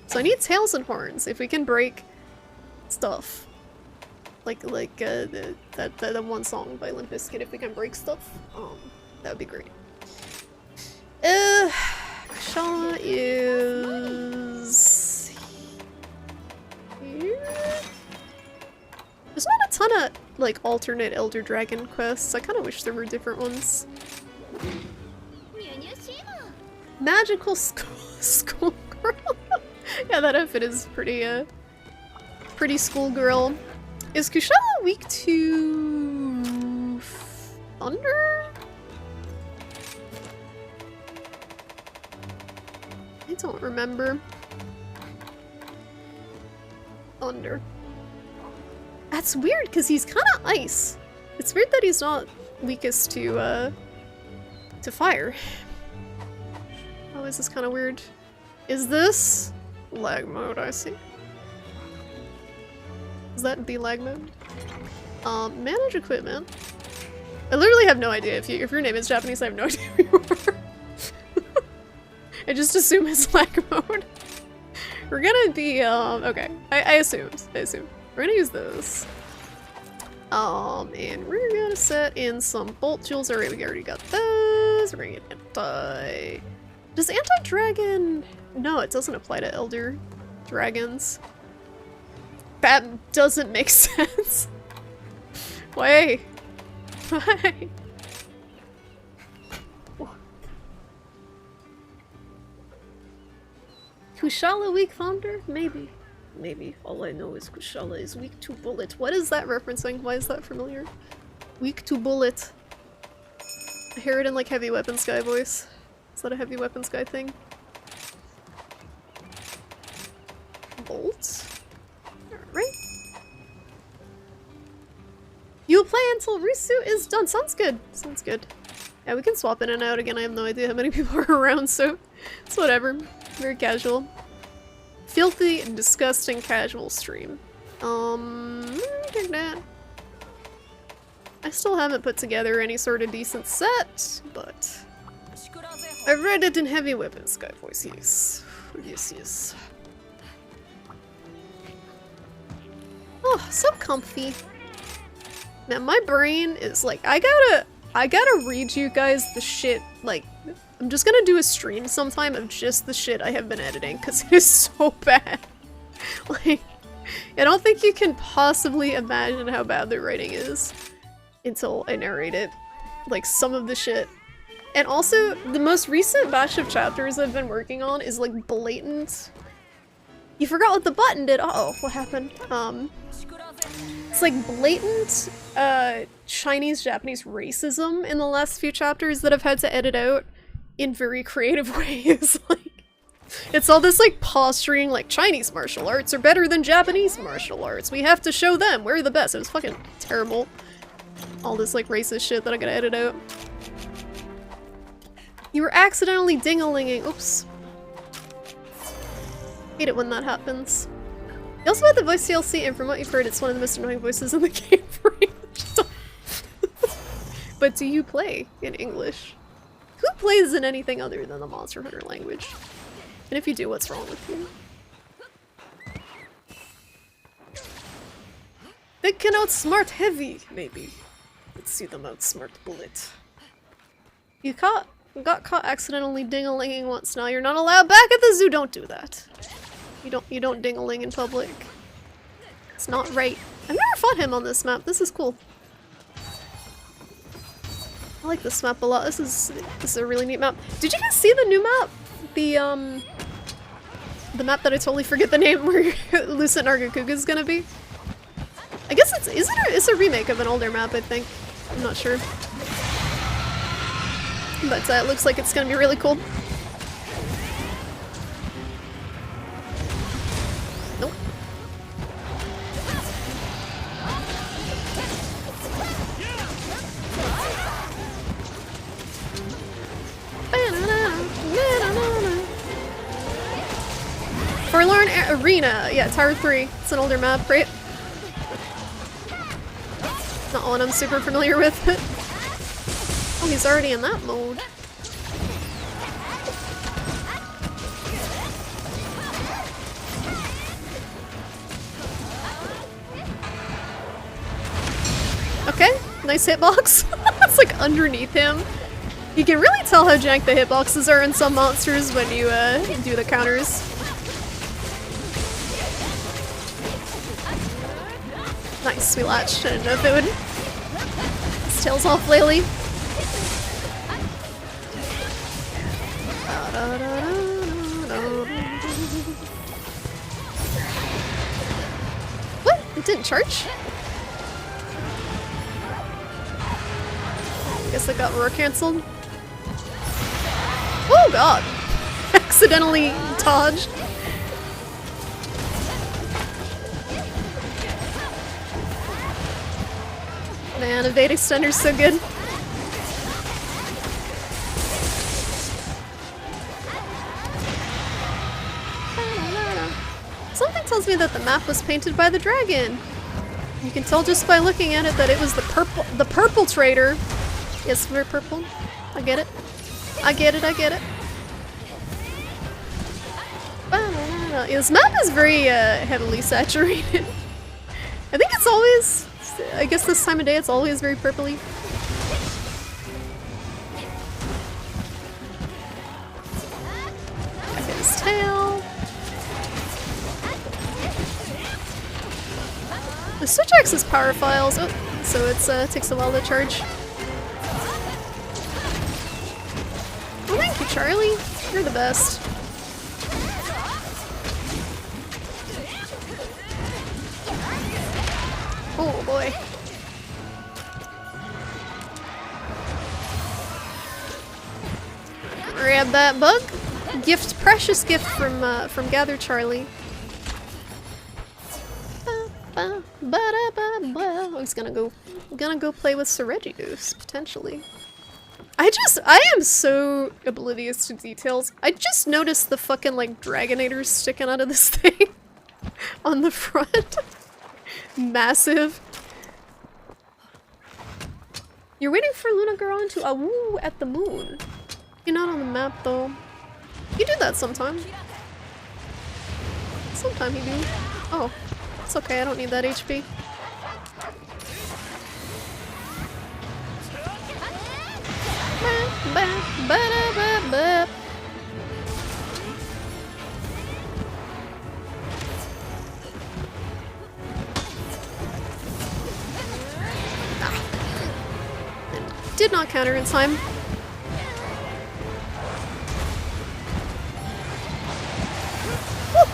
So I need tails and horns if we can break stuff. that one song by Limp Bizkit, If We Can Break Stuff. That would be great. Kushala is here. There's not a ton of like alternate Elder Dragon quests. I kind of wish there were different ones. Magical schoolgirl. Yeah, that outfit is pretty schoolgirl. Is Kushala weak to thunder? I don't remember. Thunder. That's weird because he's kind of ice. It's weird that he's not weakest to fire. Oh, this is kind of weird. Is this lag mode? I see. Is that the lag mode? Manage equipment. I literally have no idea if your name is Japanese. I have no idea who you are. I just assume it's lag mode. We're gonna be okay. I assumed. We're gonna use this. And we're gonna set in some bolt jewels. Alright, we already got those. We're gonna get anti. Does anti-dragon? No, it doesn't apply to elder dragons. That doesn't make sense. Why? Why? Kushala weak thunder? Maybe. Maybe. All I know is Kushala is weak to bullet. What is that referencing? Why is that familiar? Weak to bullet. I hear it in like heavy weapons guy voice. Is that a heavy weapons guy thing? Bolts? Alright. You'll play until Risu is done. Sounds good. Sounds good. Yeah, we can swap in and out again. I have no idea how many people are around, so it's whatever. Very casual. Filthy, disgusting casual stream. Take that. I still haven't put together any sort of decent set, but I've read it in heavy weapons guy voice, yes. Yes. Oh, so comfy. Now my brain is like, I gotta read you guys the shit, like, I'm just gonna do a stream sometime of just the shit I have been editing, because it is so bad. Like, I don't think you can possibly imagine how bad the writing is until I narrate it. Like, some of the shit. And also, the most recent batch of chapters I've been working on is like blatant. You forgot what the button did. Uh-oh, what happened? It's like blatant Chinese-Japanese racism in the last few chapters that I've had to edit out in very creative ways. Like, it's all this like posturing, like Chinese martial arts are better than Japanese martial arts. We have to show them we're the best. It was fucking terrible. All this like racist shit that I gotta edit out. You were accidentally ding-a-linging. Oops. Hate it when that happens. You also had the voice DLC, and from what you've heard, it's one of the most annoying voices in the game for English. But do you play in English? Who plays in anything other than the Monster Hunter language? And if you do, what's wrong with you? They can outsmart heavy, maybe. Let's see them outsmart bullet. You got caught accidentally ding-a-linging once. Now you're not allowed back at the zoo. Don't do that. You don't ding-a-ling in public. It's not right. I've never fought him on this map. This is cool. I like this map a lot. This is a really neat map. Did you guys see the new map? The map that I totally forget the name where Lucent Nargacuga is gonna be? I guess it's a remake of an older map, I think. I'm not sure. But it looks like it's gonna be really cool. Nope. Forlorn Arena! Yeah, Tower 3. It's an older map, right? Not one I'm super familiar with. Oh, he's already in that mode. Okay, nice hitbox. It's like underneath him. You can really tell how jank the hitboxes are in some monsters when you do the counters. Nice, we latched. I didn't know if it would. His tail's all flaily. What? It didn't charge? Guess I got roar cancelled. Oh god! Accidentally dodged. Man, evade extender's so good. Something tells me that the map was painted by the dragon. You can tell just by looking at it that it was the purple trader. Yes, we're purple. I get it. I get it, I get it. Yeah, this map is very heavily saturated. I think it's always, I guess this time of day it's always very purpley. I hit his tail. The Switch access power files, oh, so it takes a while to charge. Oh, thank you, Charlie. You're the best. Oh boy. Grab that bug. Gift, precious gift from Gather Charlie. I was gonna go play with Regigoose, potentially. I am so oblivious to details. I just noticed the fucking like Dragonators sticking out of this thing on the front. Massive. You're waiting for Lunagaron to awoo at the moon. You're not on the map though. You do that sometime. Sometime you do. Oh, it's okay, I don't need that HP. Did not counter in time. Woo.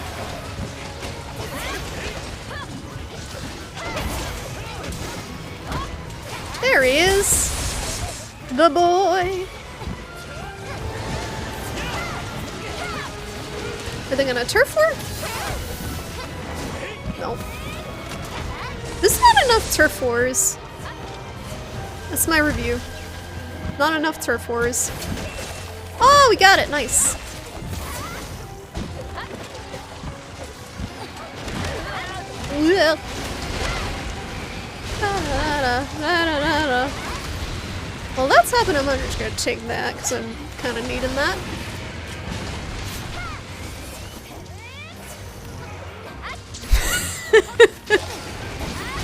There he is! The boy! Are they gonna turf war? No. There's not enough turf wars. That's my review. Not enough turf wars. Oh, we got it! Nice. Yeah. Well, that's happening. I'm just gonna take that because I'm kind of needing that.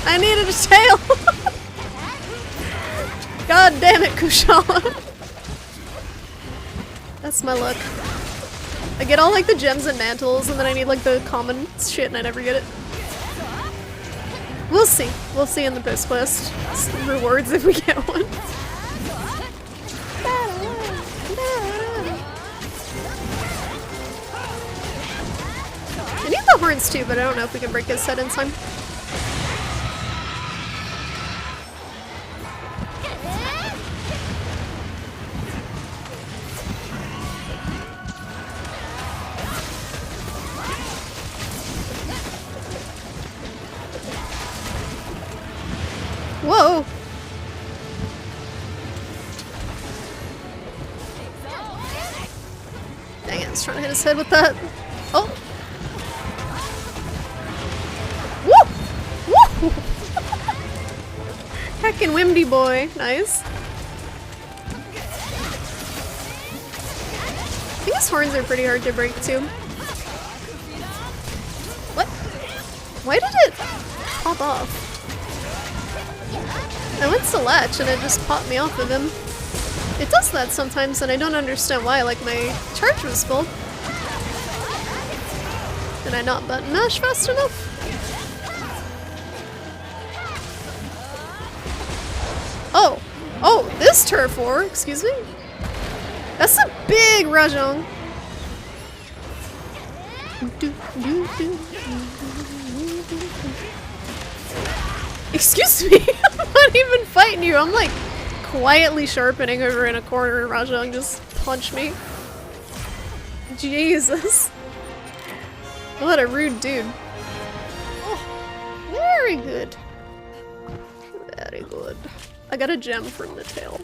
I needed a tail! God damn it, Kushala! That's my luck. I get all like the gems and mantles and then I need like the common shit and I never get it. We'll see. We'll see in the post quest rewards if we get one. I need the horns too, but I don't know if we can break his head in time. Whoa! Dang it, I was trying to hit his head with that. Oh! Woo! Woo! Heckin' Wimdy boy. Nice. I think his horns are pretty hard to break too. What? Why did it pop off? I went to latch and it just popped me off of him. It does that sometimes and I don't understand why, like my charge was full. Did I not button mash fast enough? Oh! Oh, this turf war, excuse me? That's a big Rajong! Excuse me, I'm not even fighting you. I'm like quietly sharpening over in a corner and Rajang just punched me. Jesus. What a rude dude. Oh, very good. Very good. I got a gem from the tail.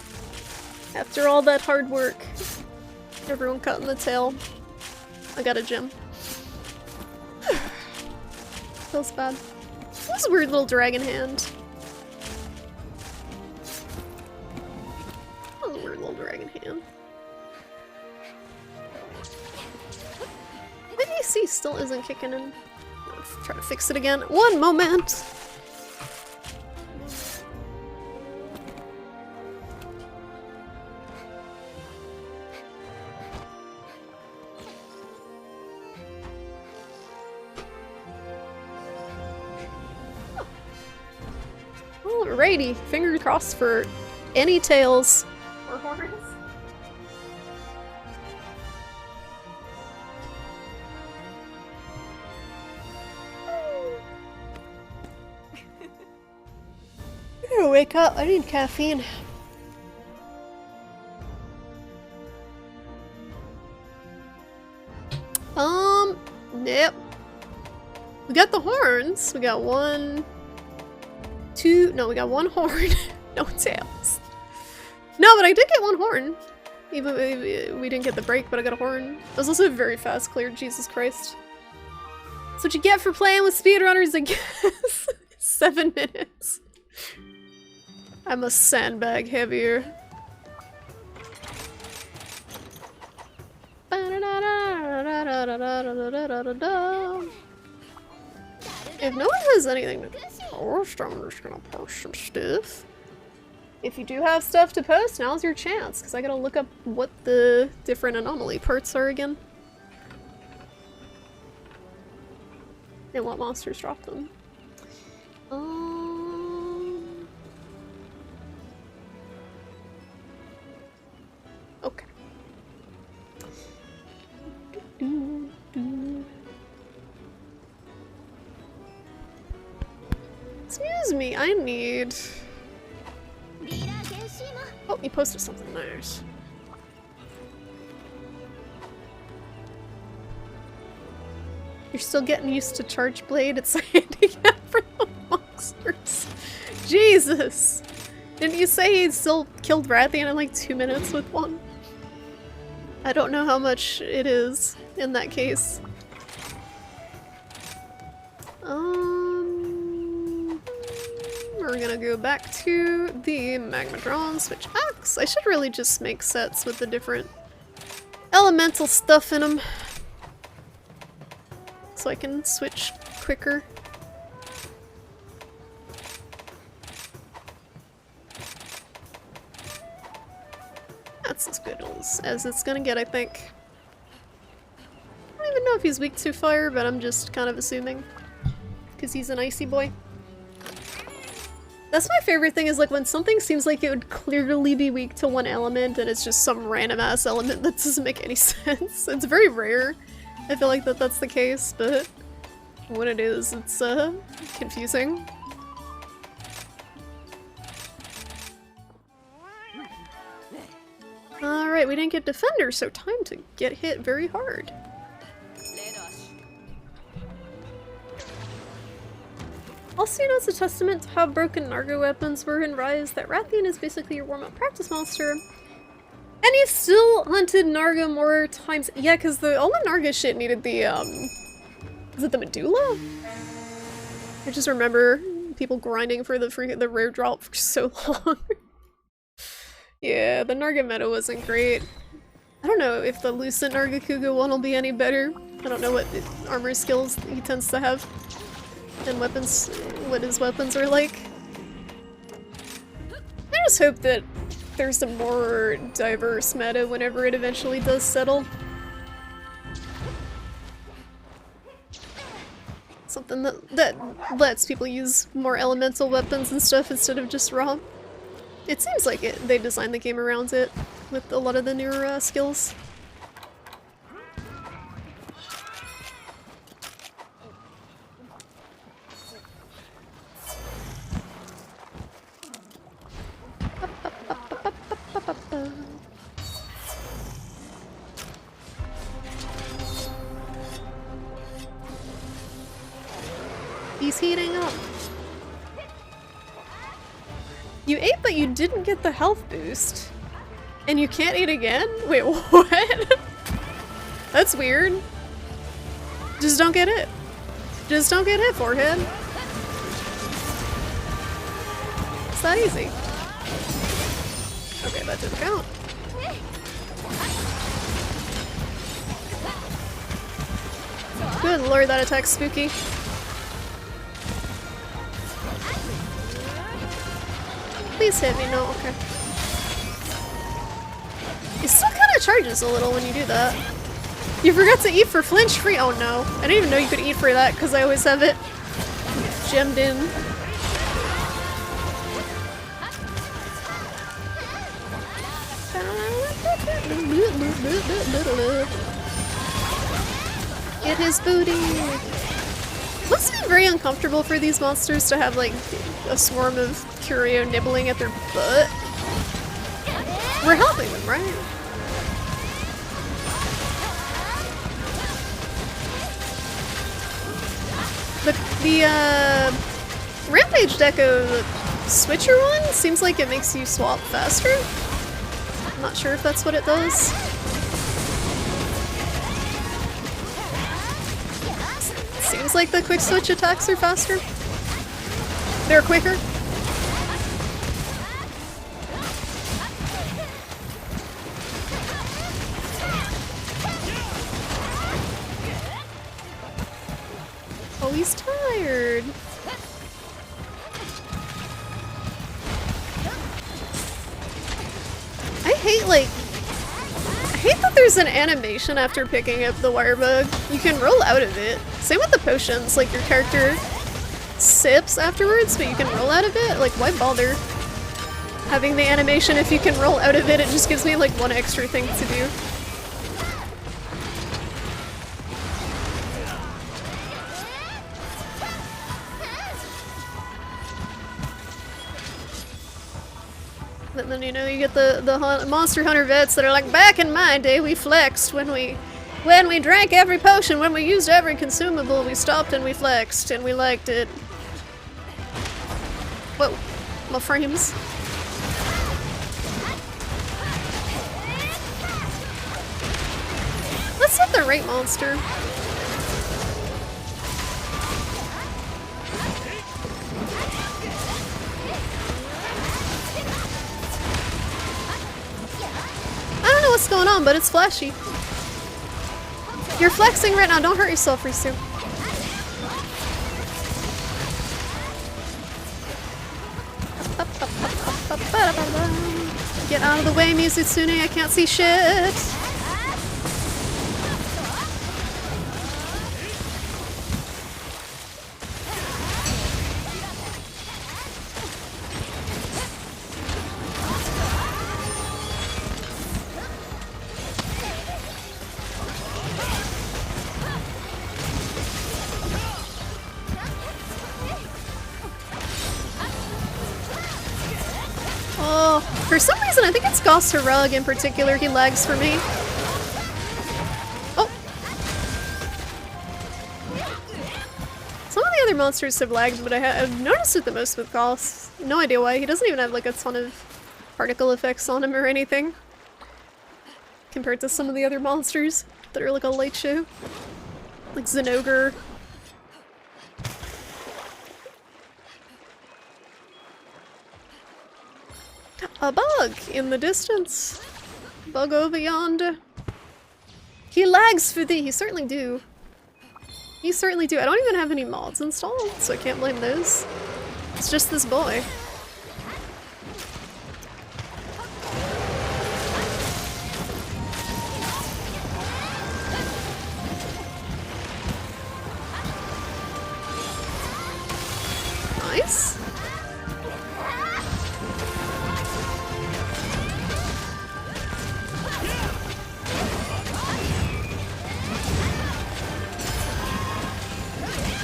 After all that hard work, everyone cutting the tail, I got a gem. Feels bad. This is a weird little dragon hand. That was a weird little dragon hand. My AC still isn't kicking in. Let's try to fix it again. One moment! Alrighty, fingers crossed for any tails or horns. I gotta wake up, I need caffeine. Yep. We got the horns. We got one, two, no, we got one horn, no tails. No, but I did get one horn. Even we didn't get the break, but I got a horn. It was also very fast cleared, Jesus Christ. That's what you get for playing with speedrunners, I guess. 7 minutes. I must sandbag heavier. If no one has anything to post, I'm just gonna post some stuff. If you do have stuff to post, now's your chance, because I gotta look up what the different anomaly parts are again. And what monsters drop them. Okay. Excuse me, I need... Oh, you posted something nice. You're still getting used to Charge Blade? It's a handicap for the monsters. Jesus! Didn't you say he still killed Rathian in like 2 minutes with one? I don't know how much it is in that case. We're gonna go back to the Magmadron Switch Axe. I should really just make sets with the different elemental stuff in them, so I can switch quicker. That's as good as it's gonna get, I think. I don't even know if he's weak to fire, but I'm just kind of assuming, because he's an icy boy. That's my favorite thing, is like when something seems like it would clearly be weak to one element and it's just some random ass element that doesn't make any sense. It's very rare. I feel like that's the case, but when it is, it's confusing. Alright, we didn't get Defender, so time to get hit very hard. Also, you know, it's a testament to how broken Nargo weapons were in Rise that Rathian is basically your warm-up practice monster. And you still hunted Narga more times. Yeah, because all the Narga shit needed the, is it the medulla? I just remember people grinding for the rare drop for so long. Yeah, the Narga meta wasn't great. I don't know if the Lucent Narga Kuga one will be any better. I don't know what armor skills he tends to have. And weapons, what his weapons are like. just hope that there's a more diverse meta whenever it eventually does settle. Something that lets people use more elemental weapons and stuff instead of just raw. It seems like they designed the game around it with a lot of the newer skills. He's heating up. You ate, but you didn't get the health boost. And you can't eat again? Wait, what? That's weird. Just don't get hit. Just don't get hit, forehead. It's that easy. Okay, that didn't count. Good lord, that attack's spooky. Please hit me, no, okay. It still kind of charges a little when you do that. You forgot to eat for flinch free? Oh no. I didn't even know you could eat for that because I always have it gemmed in. Get his booty! Must be very uncomfortable for these monsters to have like a swarm of Curio nibbling at their butt. We're helping them, right? The Rampage Deco switcher one seems like it makes you swap faster. I'm not sure if that's what it does. Seems like the quick switch attacks are faster. They're quicker. Oh, he's tired. I hate that there's an animation after picking up the wire bug. You can roll out of it. Same with the potions, like your character sips afterwards, but you can roll out of it. Like, why bother having the animation if you can roll out of it? It just gives me like one extra thing to do. And then, you know, you get the Monster Hunter vets that are like, back in my day we flexed when we drank every potion, when we used every consumable, we stopped and we flexed and we liked it. Whoa, my frames. Let's hit the right monster. I don't know what's going on, but it's flashy. You're flexing right now, don't hurt yourself, Risu. Get out of the way, Mizutsune, I can't see shit. Oh, for some reason, I think it's Goss Rug in particular, he lags for me. Oh! Some of the other monsters have lagged, but I've noticed it the most with Goss. No idea why, he doesn't even have like a ton of particle effects on him or anything. Compared to some of the other monsters that are like a light show. Like Zinogre. A bug in the distance. Bug over yonder. He lags for thee. He certainly do. He certainly do. I don't even have any mods installed, so I can't blame those. It's just this boy. Nice.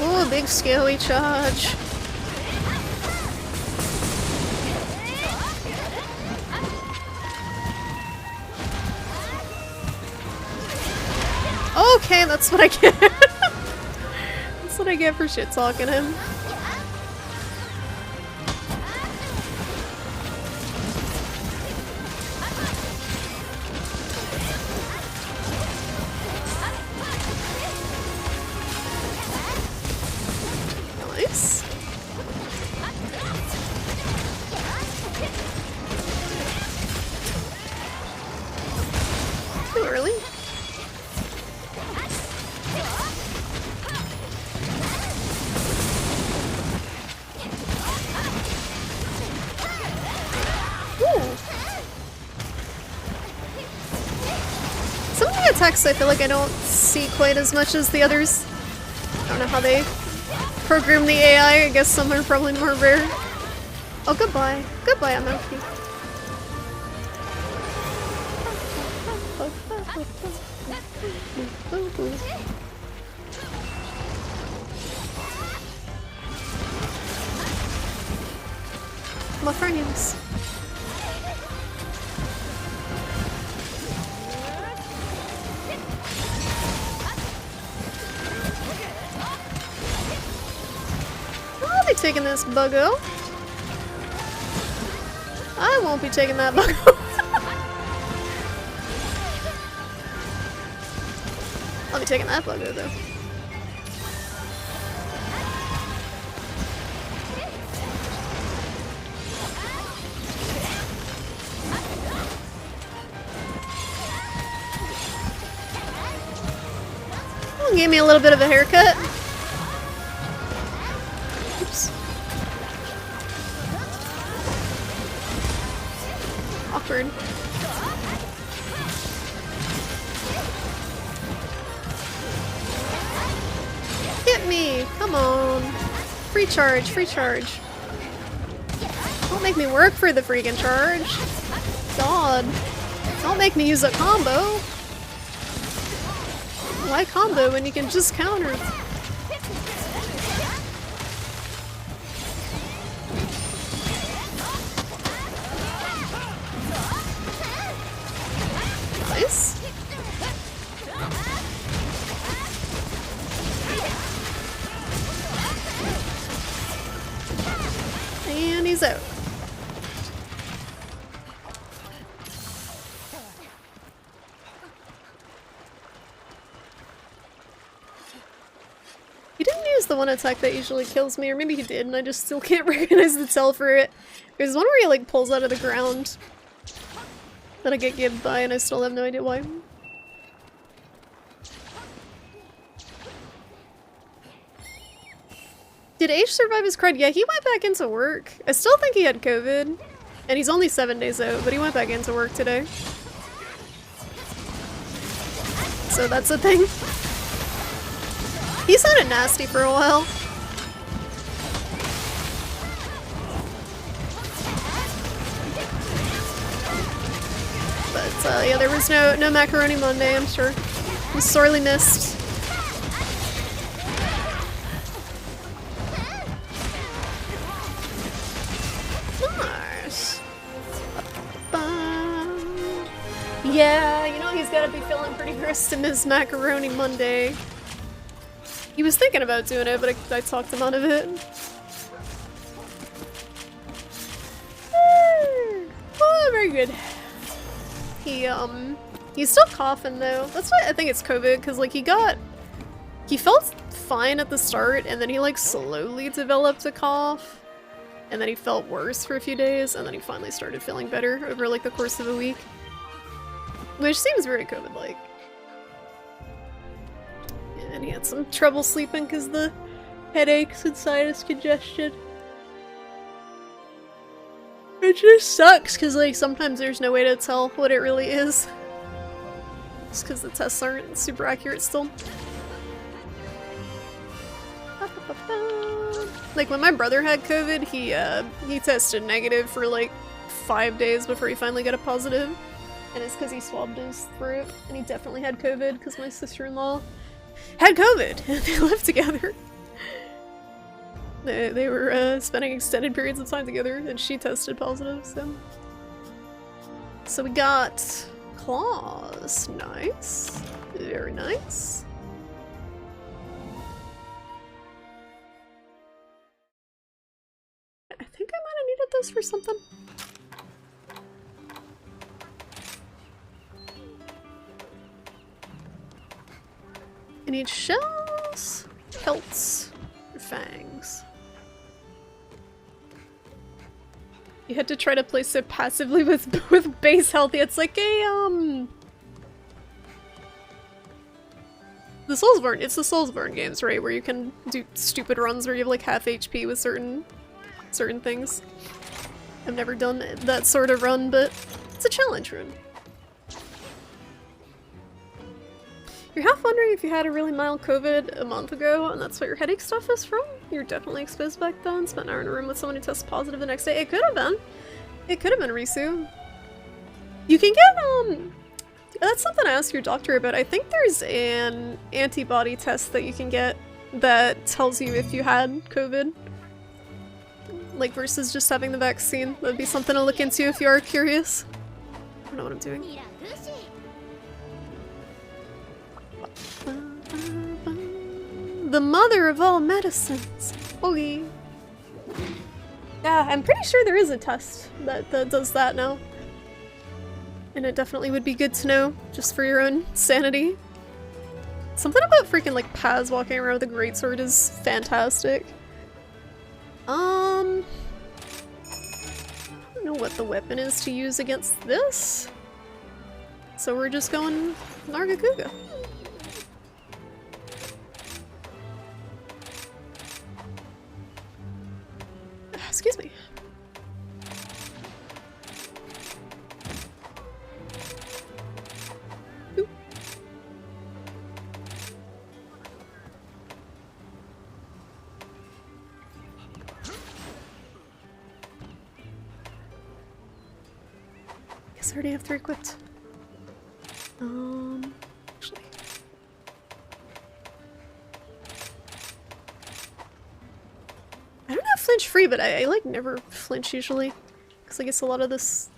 Ooh, big scaly charge. Okay, that's what I get. That's what I get for shit talking him. Nice. Too early. Some of the attacks I feel like I don't see quite as much as the others. I don't know how they program the AI. I guess some are probably more rare. Oh, goodbye. Goodbye, Amoki. My friends. I'll be taking this buggo. I won't be taking that buggo. I'll be taking that buggo though. Gave me a little bit of a haircut. Oops. Awkward. Hit me! Come on. Free charge, free charge. Don't make me work for the freaking charge. God. Don't make me use a combo. Why combo when you can just counter? Nice. And he's out. He didn't use the one attack that usually kills me, or maybe he did and I just still can't recognize the tell for it. There's one where he like pulls out of the ground that I get gibbed by and I still have no idea why. Did H survive his crud? Yeah, he went back into work. I still think he had COVID. And he's only 7 days out, but he went back into work today. So that's a thing. He sounded nasty for a while. But yeah, there was no Macaroni Monday, I'm sure. He was sorely missed. Nice. Yeah, you know he's gotta be feeling pretty pissed to miss Macaroni Monday. He was thinking about doing it, but I talked him out of it. Oh, very good. He's still coughing though. That's why I think it's COVID, because like he felt fine at the start, and then he like slowly developed a cough, and then he felt worse for a few days, and then he finally started feeling better over like the course of a week. Which seems very COVID-like. And he had some trouble sleeping because the headaches and sinus congestion. It just sucks because like sometimes there's no way to tell what it really is. Just because the tests aren't super accurate still. Like when my brother had COVID, he tested negative for like 5 days before he finally got a positive. And it's because he swabbed his throat, and he definitely had COVID because my sister-in-law had COVID and they lived together. They were spending extended periods of time together, and she tested positive, so. So we got claws. Nice. Very nice. I think I might have needed this for something. I need shells, pelts, or fangs. You had to try to play so passively with base healthy. It's like a the Soulsborne. It's the Soulsborne games, right? Where you can do stupid runs where you have like half HP with certain things. I've never done that sort of run, but it's a challenge run. You're half wondering if you had a really mild COVID a month ago and that's what your headache stuff is from? You're definitely exposed back then, spent an hour in a room with someone who tested positive the next day. It could have been. It could have been Risu. You can get, that's something I asked your doctor about. I think there's an antibody test that you can get that tells you if you had COVID. Like versus just having the vaccine. That'd be something to look into if you are curious. I don't know what I'm doing. The mother of all medicines. Holy. Yeah, I'm pretty sure there is a test that does that now. And it definitely would be good to know, just for your own sanity. Something about freaking like Paz walking around with a greatsword is fantastic. I don't know what the weapon is to use against this. So we're just going Nargacuga. Excuse me. Ooh. Guess I already have 3 equipped. Actually. I don't have flinch free, but I like never flinch usually. Because I guess a lot of this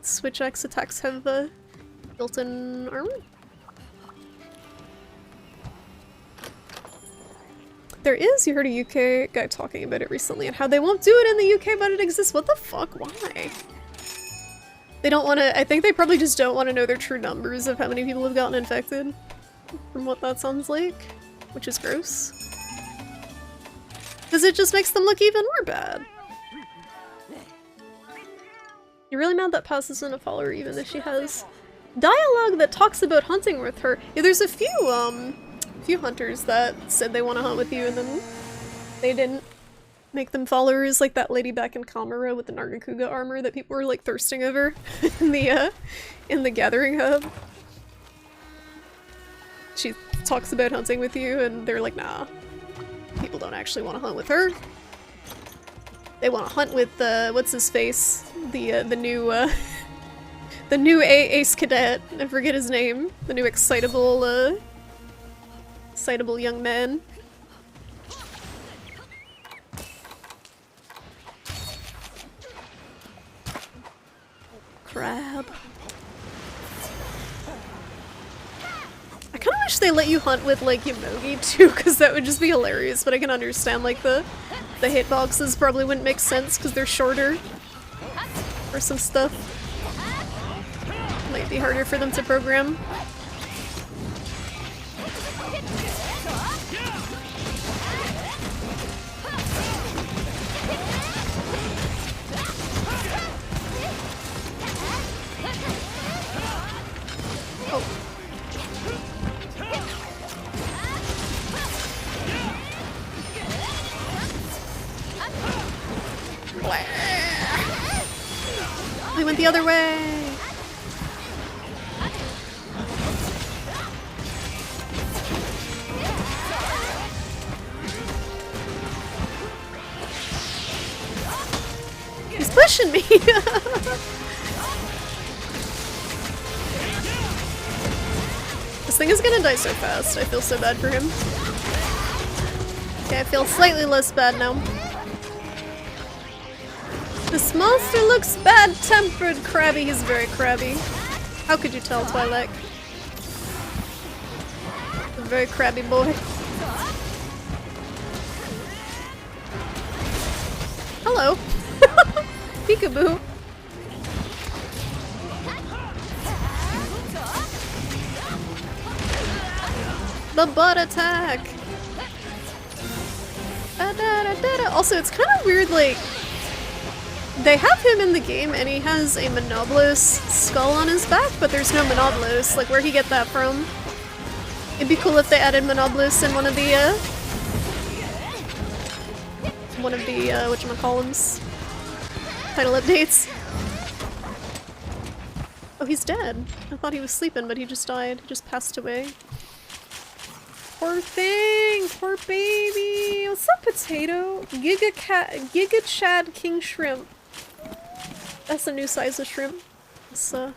Switch X attacks have built-in armor. There is, you heard a UK guy talking about it recently and how they won't do it in the UK, but it exists. What the fuck? Why? They don't want to, I think they probably just don't want to know their true numbers of how many people have gotten infected. From what that sounds like. Which is gross. Because it just makes them look even more bad. You're really mad that Paz isn't a follower even if she has dialogue that talks about hunting with her. Yeah, there's a few hunters that said they want to hunt with you and then they didn't make them followers, like that lady back in Kamara with the Nargacuga armor that people were like thirsting over in the gathering hub. She talks about hunting with you and they're like, nah. People don't actually want to hunt with her. They want to hunt with what's his face? The new ace cadet. I forget his name. The new excitable young man. Crab. I kind of wish they let you hunt with like Yomogi too, because that would just be hilarious. But I can understand like the hitboxes probably wouldn't make sense because they're shorter or some stuff. Might be harder for them to program. We went the other way! pushing me! This thing is gonna die so fast. I feel so bad for him. Okay, I feel slightly less bad now. This monster looks bad-tempered, crabby. He's very crabby. How could you tell, Twilight? A very crabby boy. Hello. Peekaboo. The butt attack. Also, it's kind of weird, like, they have him in the game and he has a Monoblos skull on his back, but there's no Monoblos. Like, where'd he get that from? It'd be cool if they added Monoblos in one of the whatchamacallums title updates. Oh, he's dead. I thought he was sleeping, but he just died. He just passed away. Poor thing! Poor baby! What's up, potato? Giga Chad King Shrimp. That's a new size of shrimp. It's a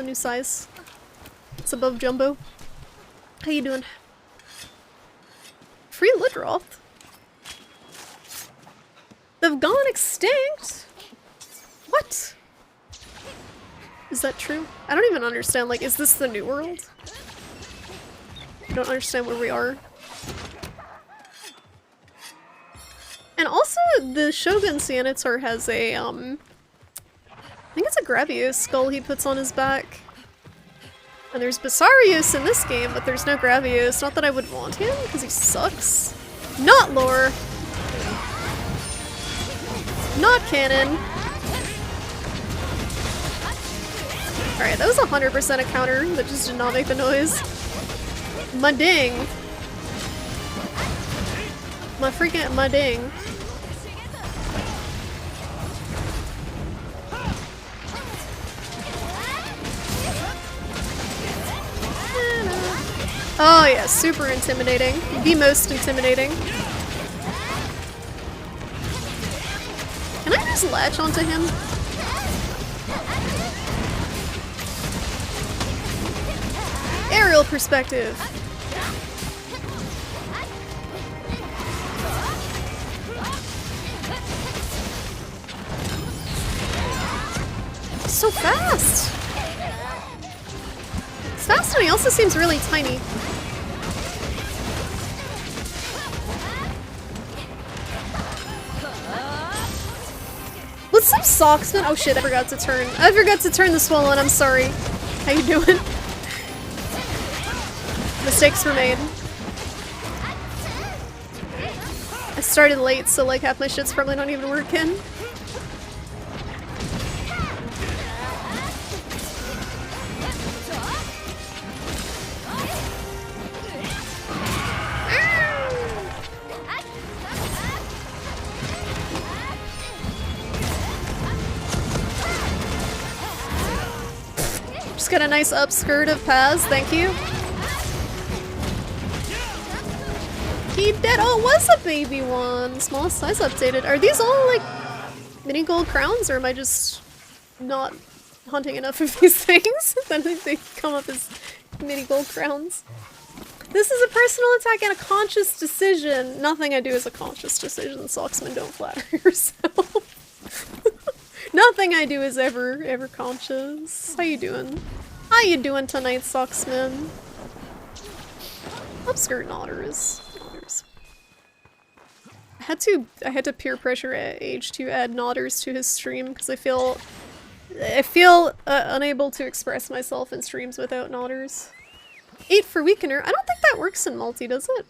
new size. It's above jumbo. How you doing? Free Ludroth? They've gone extinct? What? Is that true? I don't even understand, like, is this the new world? I don't understand where we are. And also, the Shogun Senator has a, I think it's a Gravios skull he puts on his back. And there's Basarios in this game, but there's no Gravios. Not that I would want him, because he sucks. Not lore! Not canon! Alright, that was 100% a counter that just did not make the noise. My ding! My ding. Oh yeah, super intimidating. The most intimidating. Can I just latch onto him? Aerial perspective. So fast! It's fast and he also seems really tiny. What's up, Socksman? Oh shit, I forgot to turn. I forgot to turn the swollen, I'm sorry. How you doing? Mistakes were made. I started late, so like half my shit's probably not even working. Just got a nice upskirt of Paz, thank you. He did. Oh, it was a baby one. Small size updated. Are these all like mini gold crowns, or am I just not hunting enough of these things? Then they come up as mini gold crowns. This is a personal attack and a conscious decision. Nothing I do is a conscious decision. Socksman, don't flatter yourself. Nothing I do is ever conscious. How you doing? How you doing tonight, Socksman? Upskirt otters. I had to peer pressure at Age to add Nodders to his stream because I feel unable to express myself in streams without Nodders. 8 for Weakener. I don't think that works in multi, does it?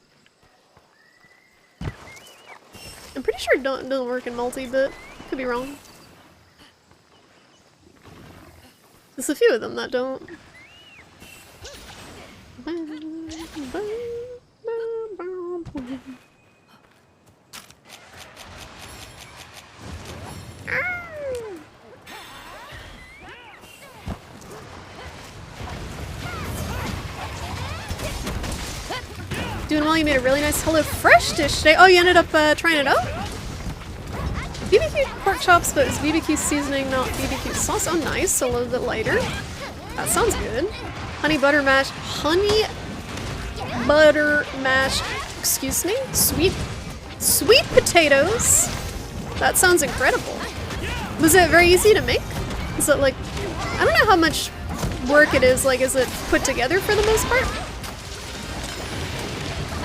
I'm pretty sure it doesn't work in multi, but could be wrong. There's a few of them that don't. Doing well, you made a really nice HelloFresh dish today. Oh, you ended up trying it out? BBQ pork chops, but it's BBQ seasoning, not BBQ sauce. Oh, nice. A little bit lighter. That sounds good. Honey butter mash. Honey butter mash. Excuse me? Sweet potatoes. That sounds incredible. Was it very easy to make? Is it like, I don't know how much work it is. Like, is it put together for the most part?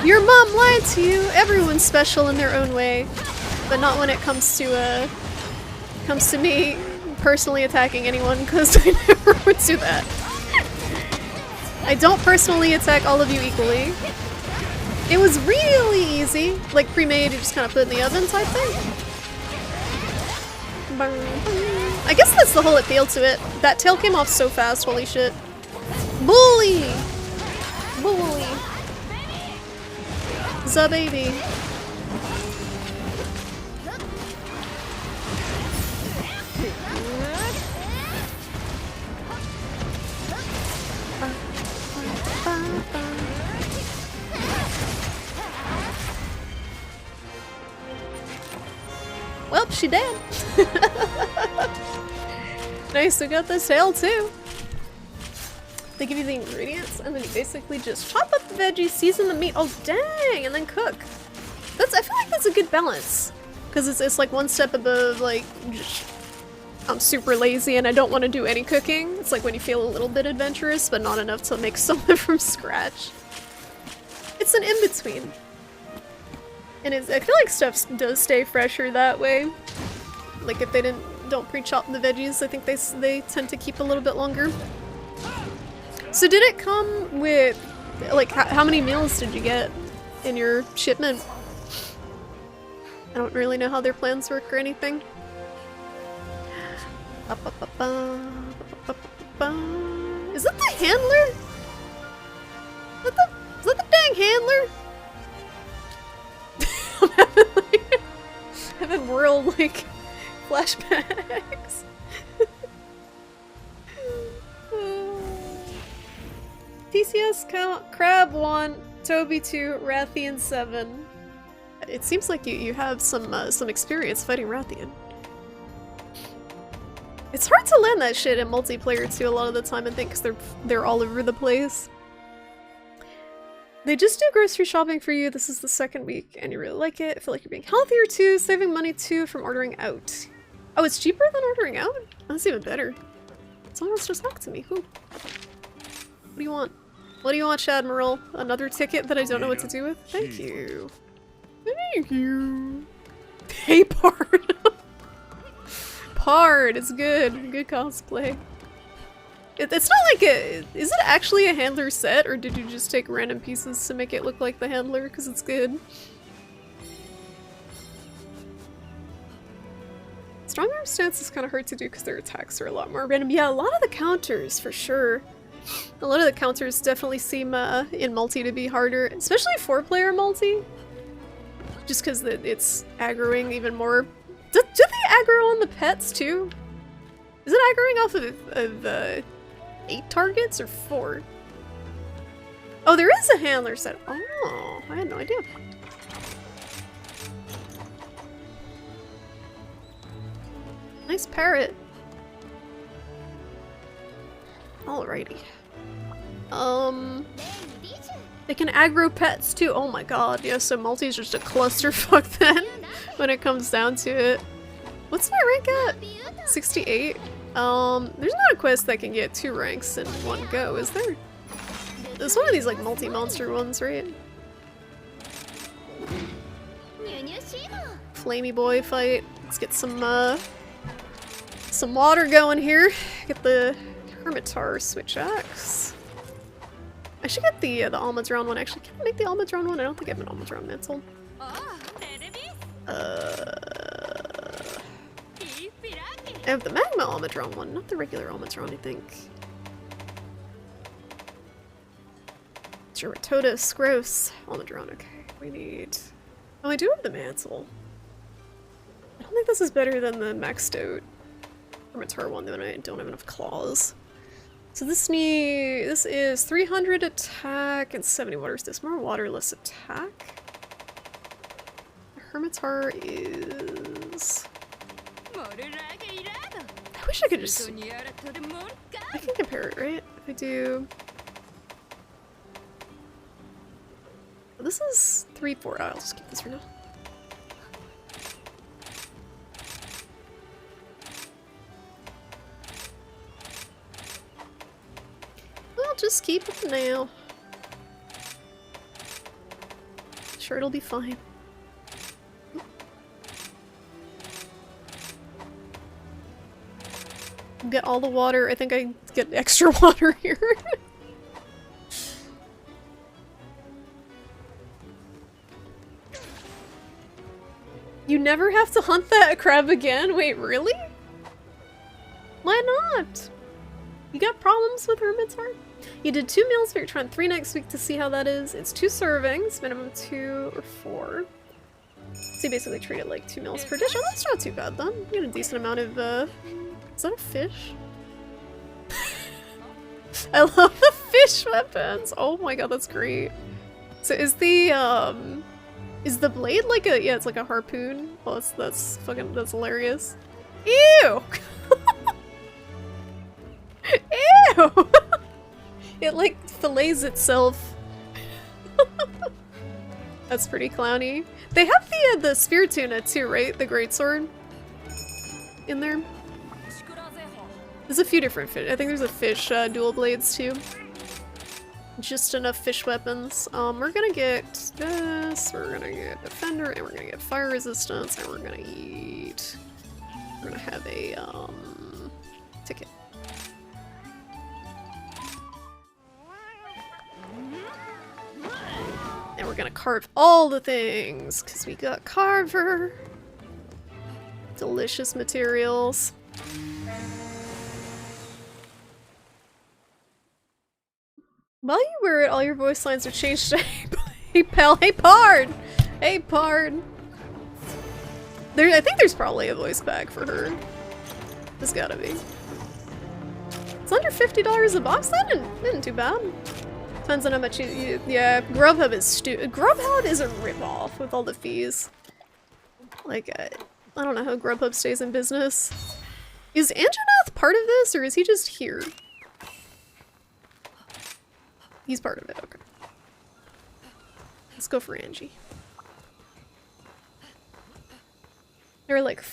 Your mom lied to you. Everyone's special in their own way, but not when it comes to me personally attacking anyone, because I never would do that. I don't personally attack all of you equally. It was really easy, like pre-made, you just kind of put in the oven type thing. I guess that's the whole appeal to it. That tail came off so fast, holy shit. Bully! Bully! The baby. Well, she dead. Nice, we got this tail too. They give you the ingredients and then you basically just chop up the veggies, season the meat, oh dang, and then cook. I feel like that's a good balance. Because it's like one step above like, I'm super lazy and I don't want to do any cooking. It's like when you feel a little bit adventurous but not enough to make something from scratch. It's an in-between. And I feel like stuff does stay fresher that way. Like if they don't pre-chop the veggies, I think they tend to keep a little bit longer. So did it come with, like, how many meals did you get in your shipment? I don't really know how their plans work or anything. Is that the handler? Is that the dang handler? I'm having world, like, flashbacks. TCS Crab 1, Toby 2, Rathian 7. It seems like you have some experience fighting Rathian. It's hard to land that shit in multiplayer too a lot of the time, I think, because they're all over the place. They just do grocery shopping for you. This is the second week and you really like it. I feel like you're being healthier too, saving money too from ordering out. Oh, it's cheaper than ordering out? That's even better. Someone else just talked to me. Who? What do you want? What do you want, Shadmiral? Another ticket that I don't know what to do with? Thank you. Thank you. Hey, Pard. Pard, it's good. Good cosplay. It's not like is it actually a handler set, or did you just take random pieces to make it look like the handler? Because it's good. Strong arm stance is kind of hard to do because their attacks are a lot more random. Yeah, a lot of the counters, for sure. A lot of the counters definitely seem in multi to be harder, especially 4-player multi. Just because it's aggroing even more. Do they aggro on the pets too? Is it aggroing off of 8 targets or 4? Oh, there is a handler set. Oh, I had no idea. Nice parrot. Alrighty. They can aggro pets too. Oh my god, yeah, so multi's just a clusterfuck then when it comes down to it. What's my rank at? 68? There's not a quest that can get 2 ranks in one go, is there? There's one of these like multi-monster ones, right? Flamey boy fight. Let's get some water going here. Get the Hermitar switch axe. I should get the Almudron one actually. Can I make the Almudron one? I don't think I have an Almudron mantle. I have the Magma Almudron one, not the regular Almudron, I think. Geratotus, gross. Almudron, okay. We need... Oh, I do have the mantle. I don't think this is better than the maxed out Hermitar one, then I don't have enough claws. So this is 300 attack and 70 water resist. More water, less attack. The Hermitar is I wish I could just... I can compare it, right? If I do... This is 3-4. I'll just keep this for now. I'll just keep it for now. Sure, it'll be fine. Get all the water. I think I get extra water here. You never have to hunt that crab again? Wait, really? Why not? You got problems with Hermit's Heart? You did 2 meals, but you're trying 3 next week to see how that is. It's 2 servings, minimum 2 or 4. So you basically treat it like 2 meals per dish. Oh, that's not too bad then. You get a decent amount of, is that a fish? I love the fish weapons! Oh my god, that's great. So is the blade like a, yeah, it's like a harpoon? Oh, that's fucking, that's hilarious. Ew! Ew! It like fillets itself. That's pretty clowny. They have the spear tuna too, right? The greatsword in there. There's a few different fish. I think there's a fish dual blades too. Just enough fish weapons. We're gonna get this, we're gonna get defender, and we're gonna get fire resistance, and we're gonna eat. We're gonna have a ticket. And we're gonna carve all the things, because we got carver. Delicious materials. While you wear it, all your voice lines are changed to hey pal, hey pard! Hey pard! I think there's probably a voice pack for her. There's gotta be. It's under $50 a box? That isn't too bad. Depends on how much you yeah, Grubhub is Grubhub is a ripoff with all the fees. Like, I don't know how Grubhub stays in business. Is Anjanath part of this, or is he just here? He's part of it, okay. Let's go for Angie. There are like,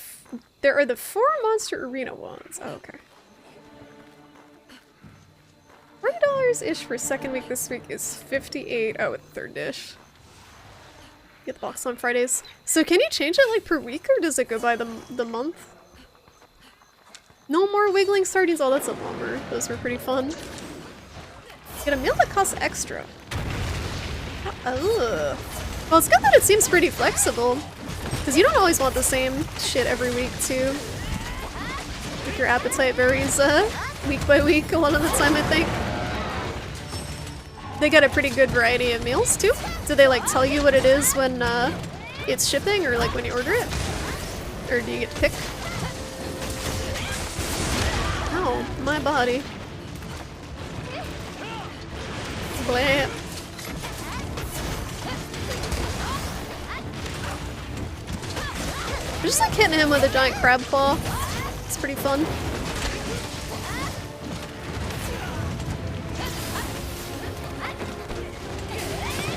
there are the 4 Monster Arena ones. Oh, okay. $40-ish for second week this week is $58. Oh, with third dish. Get the box on Fridays. So can you change it like per week, or does it go by the month? No more wiggling sardines. Oh, that's a bummer. Those were pretty fun. Get a meal that costs extra. Oh. Well, it's good that it seems pretty flexible. Because you don't always want the same shit every week, too. Like your appetite varies week by week a lot of the time, I think. They got a pretty good variety of meals, too. Do they, like, tell you what it is when it's shipping, or, like, when you order it? Or do you get to pick? Oh, my body. Blam. I'm just like hitting him with a giant crab claw. It's pretty fun.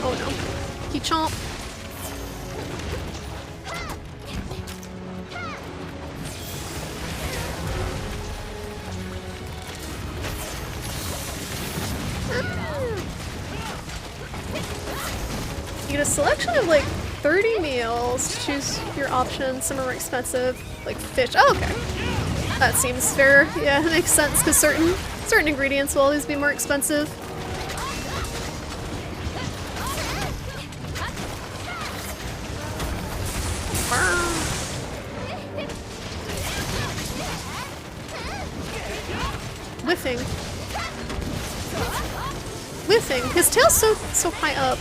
Oh no. He chomp. You get a selection of like 30 meals, choose your options, some are more expensive, like fish. Oh, okay. That seems fair. Yeah, it makes sense because certain ingredients will always be more expensive. Whiffing. Whiffing. His tail's so high up.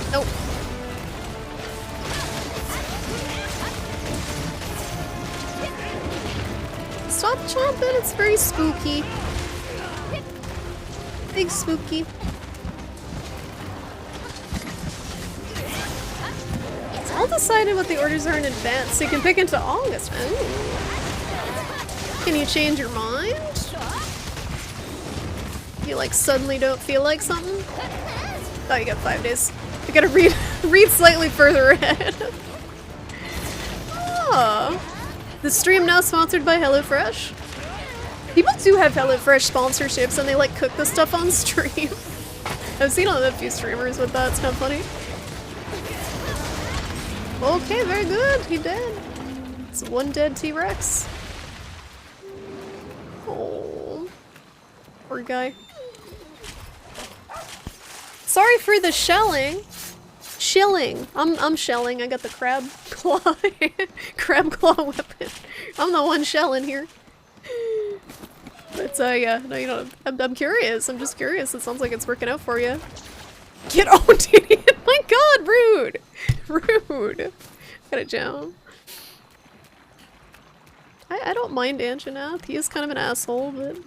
Nope. Stop chomping, it's very spooky. Big spooky. decided what the orders are in advance, so you can pick into August. Ooh. Can you change your mind? You like suddenly don't feel like something? Oh, you got 5 days. You gotta read slightly further ahead. Oh. The stream now sponsored by HelloFresh. People do have HelloFresh sponsorships and they like cook the stuff on stream. I've seen a few streamers with that, it's kind of funny. Okay, very good, he dead. It's one dead T-Rex. Oh, poor guy. Sorry for the shelling. Shilling. I'm shelling. I got the crab claw. Crab claw weapon. I'm the one shelling here. But yeah, no, you know, I'm curious. I'm just curious. It sounds like it's working out for you. Get owned, idiot! My god, rude! Rude. Got it down. I don't mind Anjanath. He is kind of an asshole, but...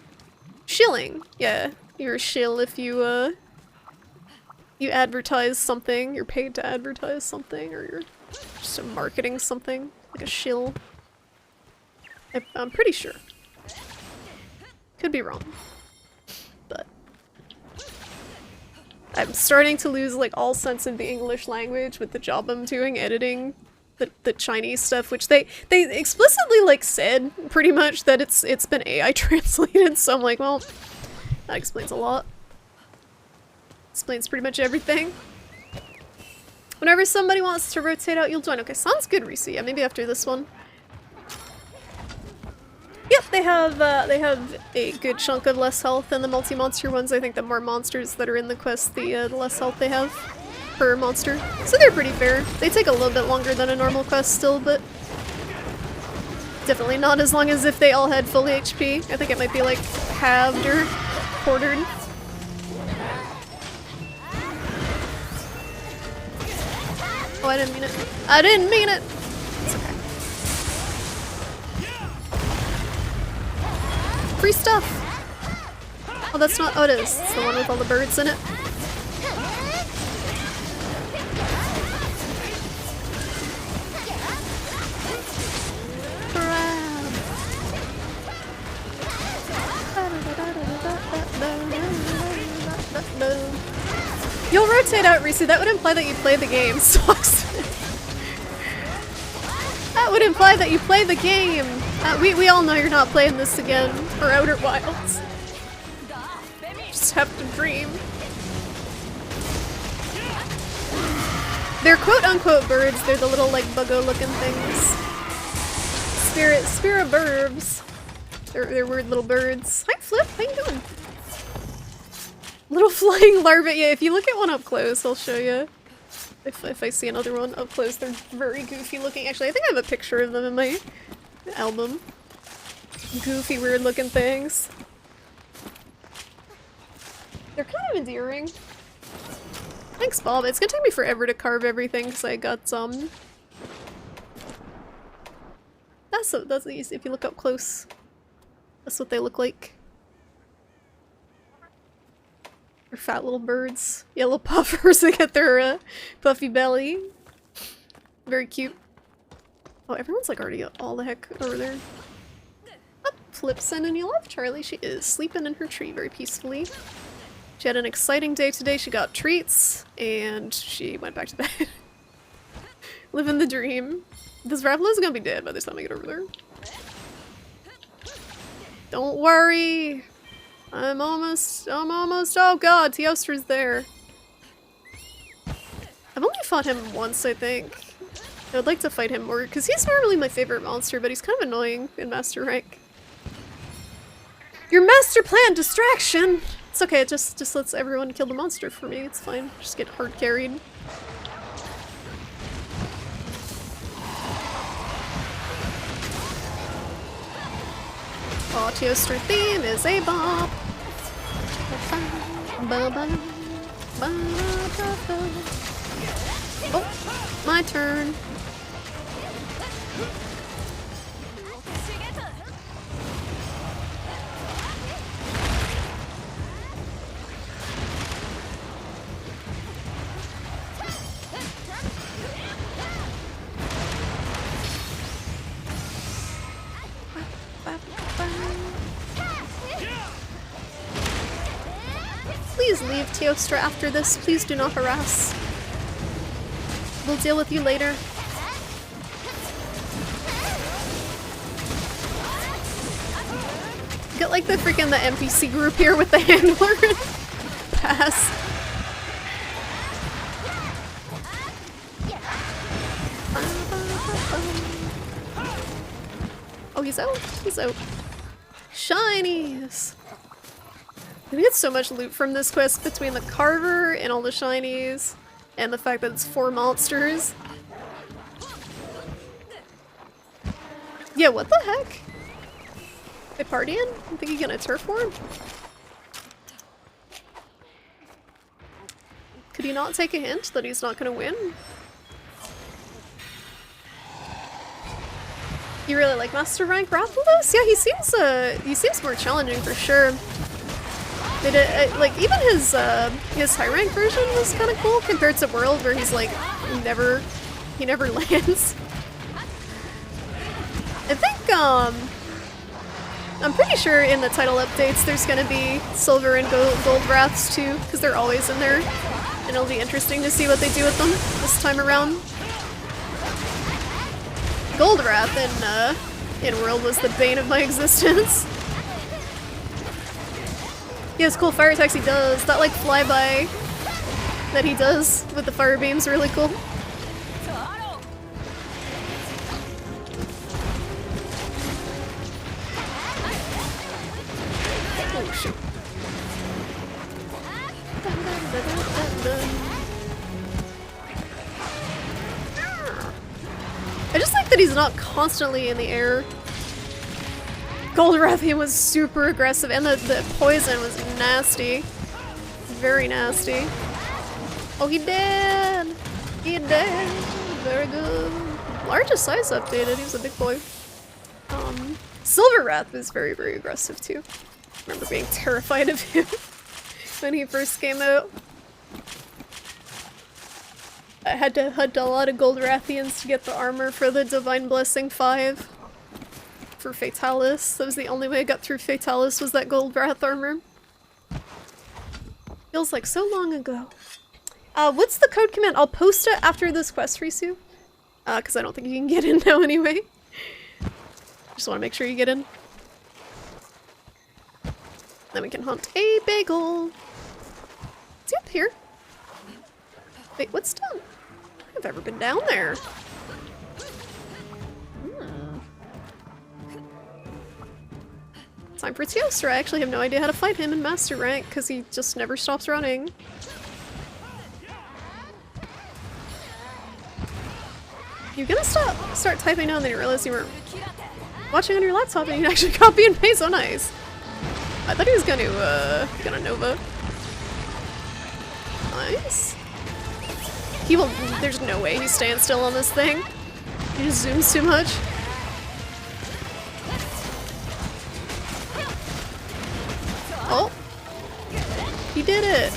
Shilling. Yeah, you're a shill if you, you advertise something, you're paid to advertise something, or you're just marketing something, like a shill. I'm pretty sure. Could be wrong. But I'm starting to lose like all sense of the English language with the job I'm doing editing the Chinese stuff, which they explicitly like said pretty much that it's been AI translated, so I'm like, well, that explains a lot. Explains pretty much everything. Whenever somebody wants to rotate out, you'll join. Okay, sounds good, Reese. Yeah, maybe after this one. Yep, they have a good chunk of less health than the multi-monster ones. I think the more monsters that are in the quest, the less health they have per monster. So they're pretty fair. They take a little bit longer than a normal quest still, but definitely not as long as if they all had full HP. I think it might be like halved or quartered. Oh, I didn't mean it. I didn't mean it! It's okay. Free stuff! Oh, that's not- oh, it is. It's the one with all the birds in it. You'll rotate out, Risu. That would imply that you play the game. Sucks. That would imply that you play the game. We all know you're not playing this again for Outer Wilds. Just have to dream. They're quote-unquote birds. They're the little like buggo-looking things. Spirit burbs. They're weird little birds. Hi, Flip. How you doing? Little flying larvae. Yeah, if you look at one up close, I'll show you. If I see another one up close, they're very goofy looking. Actually, I think I have a picture of them in my album. Goofy, weird looking things. They're kind of endearing. Thanks, Bob. It's gonna take me forever to carve everything because I got some. That's easy. If you look up close, that's what they look like. They're fat little birds. Yellow puffers, they get their puffy belly. Very cute. Oh, everyone's like already all the heck over there. Oh, Flip's sending you love, Charlie. She is sleeping in her tree very peacefully. She had an exciting day today. She got treats, and she went back to bed. Living the dream. This Ravlo's gonna be dead by the time I get over there. Don't worry. I'm almost, oh god, Teostra's there. I've only fought him once, I think. I would like to fight him more, because he's normally my favorite monster, but he's kind of annoying in Master Rank. Your master plan distraction! It's okay, it just lets everyone kill the monster for me, it's fine. Just get hard carried. Oh, Teostra theme is a bop. Oh, my turn. Teostra after this. Please do not harass. We'll deal with you later. Get like the NPC group here with the handler and pass. Oh, he's out. He's out. Shinies! We get so much loot from this quest between the Carver and all the shinies, and the fact that it's 4 monsters. Yeah, what the heck? They partying? I think he's gonna turf war? Could he not take a hint that he's not gonna win? You really like Master Rank Rathalos? Yeah, he seems more challenging for sure. They did, like even his high rank version was kind of cool compared to World, where he's like he never lands. I think I'm pretty sure in the title updates there's gonna be Silver and Gold Wraths too, because they're always in there, and it'll be interesting to see what they do with them this time around. Gold Wrath in World was the bane of my existence. He has cool fire attacks he does. That like flyby that he does with the fire beam's really cool. Oh shoot. I just like that he's not constantly in the air. Gold Rathian was super aggressive, and the poison was nasty. Very nasty. Oh, he did! He did! Very good. Largest size updated, he was a big boy. Silver Wrath was very, very aggressive too. I remember being terrified of him when he first came out. I had to hunt a lot of Gold Rathians to get the armor for the Divine Blessing 5. For Fatalis. That was the only way I got through Fatalis, was that Gold Wrath armor. Feels like so long ago. What's the code command? I'll post it after this quest, Risu. Because I don't think you can get in now anyway. Just want to make sure you get in. Then we can hunt a bagel. Is he up here? Wait, what's down? I don't think I've ever been down there. Time for Teostra. I actually have no idea how to fight him in Master Rank because he just never stops running. You're gonna start typing now and then you realize you were watching on your laptop and you can actually copy and paste. Oh, nice. I thought he was gonna Nova. Nice. He will. There's no way he's staying still on this thing. He just zooms too much. Oh! He did it!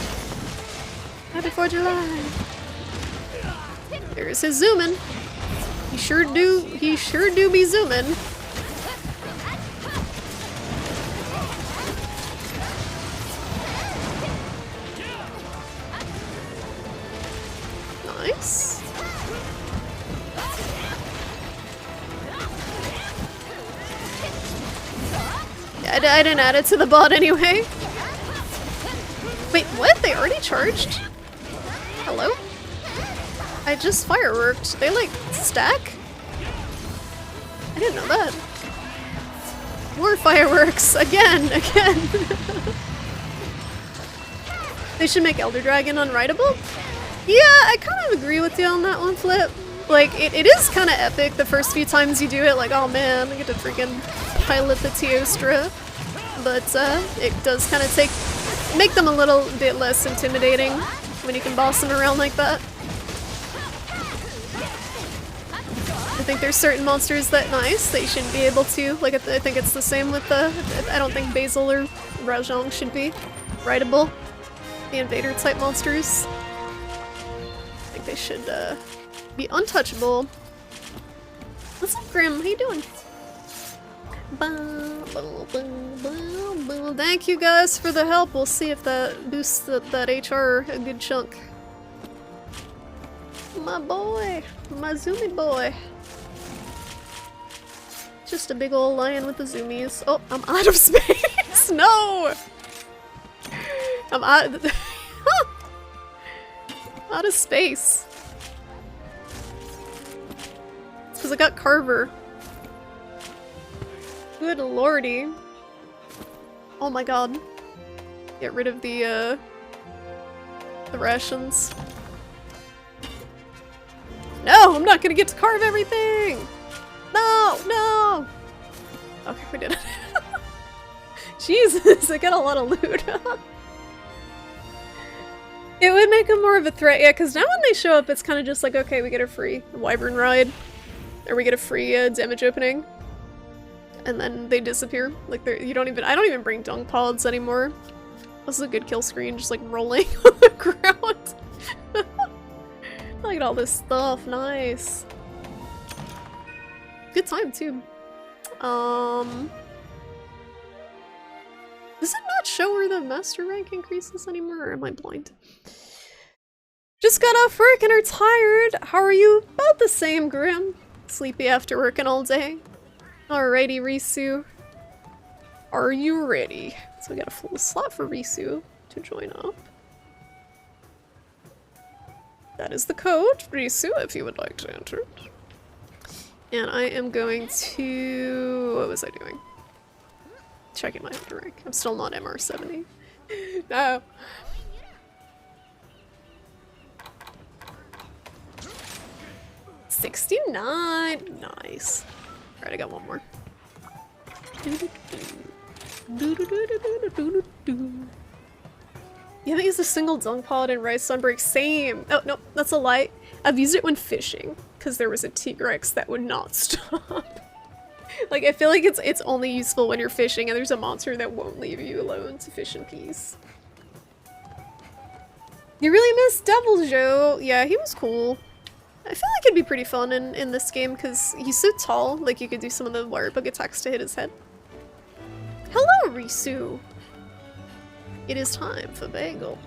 Happy 4th of July! There's his zooming. He sure do be zooming. Nice. Yeah, I didn't add it to the bot anyway. Wait, what? They already charged? Hello? I just fireworked. They like stack? I didn't know that. More fireworks! Again! They should make Elder Dragon unrideable? Yeah, I kind of agree with you on that one, Flip. Like, it is kind of epic the first few times you do it, like, oh man, I get to freaking pilot the Teostra. But, it does kind of make them a little bit less intimidating when you can boss them around like that. I think there's certain monsters that you shouldn't be able to. Like, I think it's the same with I don't think Basil or Rajong should be rideable. The invader type monsters. I think they should, be untouchable. What's up, Grim? How you doing? Thank you guys for the help. We'll see if that boosts that HR a good chunk. My boy, my zoomy boy. Just a big old lion with the zoomies. Oh, I'm out of space. No, I'm out. Out of space. It's because I got Carver. Good lordy. Oh my god. Get rid of the rations. No, I'm not gonna get to carve everything! No, no! Okay, we did it. Jesus, I got a lot of loot. It would make them more of a threat, yeah, because now when they show up, it's kind of just like, okay, we get a free wyvern ride. Or we get a free damage opening. And then they disappear. Like, I don't even bring dung pods anymore. This is a good kill screen, just like rolling on the ground. Look at all this stuff, nice. Good time too. Does it not show where the master rank increases anymore, or am I blind? Just got off work and are tired. How are you? About the same, Grim. Sleepy after working all day. Alrighty, Risu. Are you ready? So we got a full slot for Risu to join up. That is the code, Risu, if you would like to enter it. And I am going to... what was I doing? Checking my hunter rank. I'm still not MR70. No. $69. Nice. Alright, I got one more. You haven't used a single dung pod in Rise Sunbreak. Same! Oh, no, that's a lie. I've used it when fishing, because there was a T-Rex that would not stop. Like, I feel like it's only useful when you're fishing and there's a monster that won't leave you alone to fish in peace. You really miss Devil Joe. Yeah, he was cool. I feel like it'd be pretty fun in this game because he's so tall, like you could do some of the wire bug attacks to hit his head. Hello, Risu! It is time for bagel.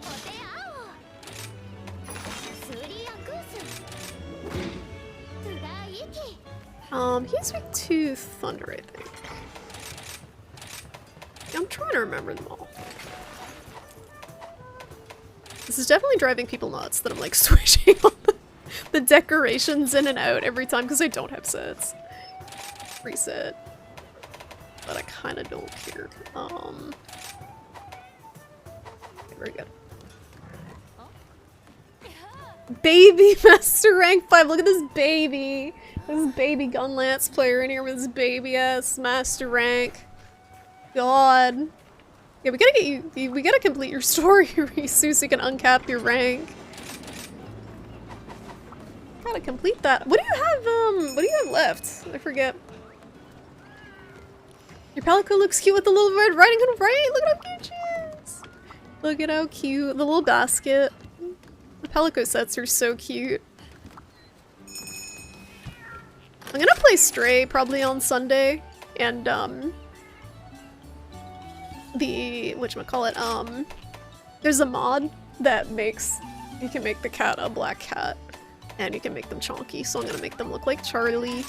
He's weak to Thunder, I think. I'm trying to remember them all. This is definitely driving people nuts that I'm like switching on the decorations in and out every time because I don't have sets. Reset. But I kind of don't care. Very good. Baby Master Rank 5. Look at this baby. This baby Gunlance player in here with his baby ass Master Rank. God. Yeah, we gotta get you. We gotta complete your story, Risu, so you can uncap your rank. Gotta complete that. What do you have? What do you have left? I forget. Your Palico looks cute with the little red riding hood, right? Look at how cute she is. Look at how cute. The little basket. The Palico sets are so cute. I'm gonna play Stray probably on Sunday, and there's a mod that makes, you can make the cat a black cat, and you can make them chonky, so I'm gonna make them look like Charlie.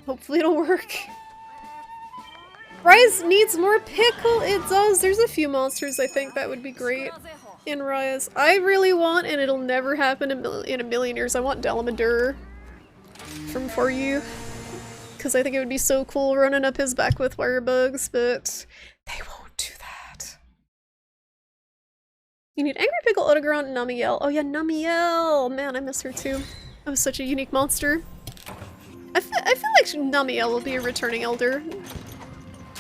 Hopefully it'll work. Rise needs more pickle, it does! There's a few monsters I think that would be great in Rise. I really want, and it'll never happen in a million years, I want Delamadur from For You, because I think it would be so cool running up his back with wire bugs, but they won't do that. You need Angry Pickle, Odogaron, and Namiel. Oh yeah, Namiel! Man, I miss her too. That was such a unique monster. I feel like Namiel will be a returning elder.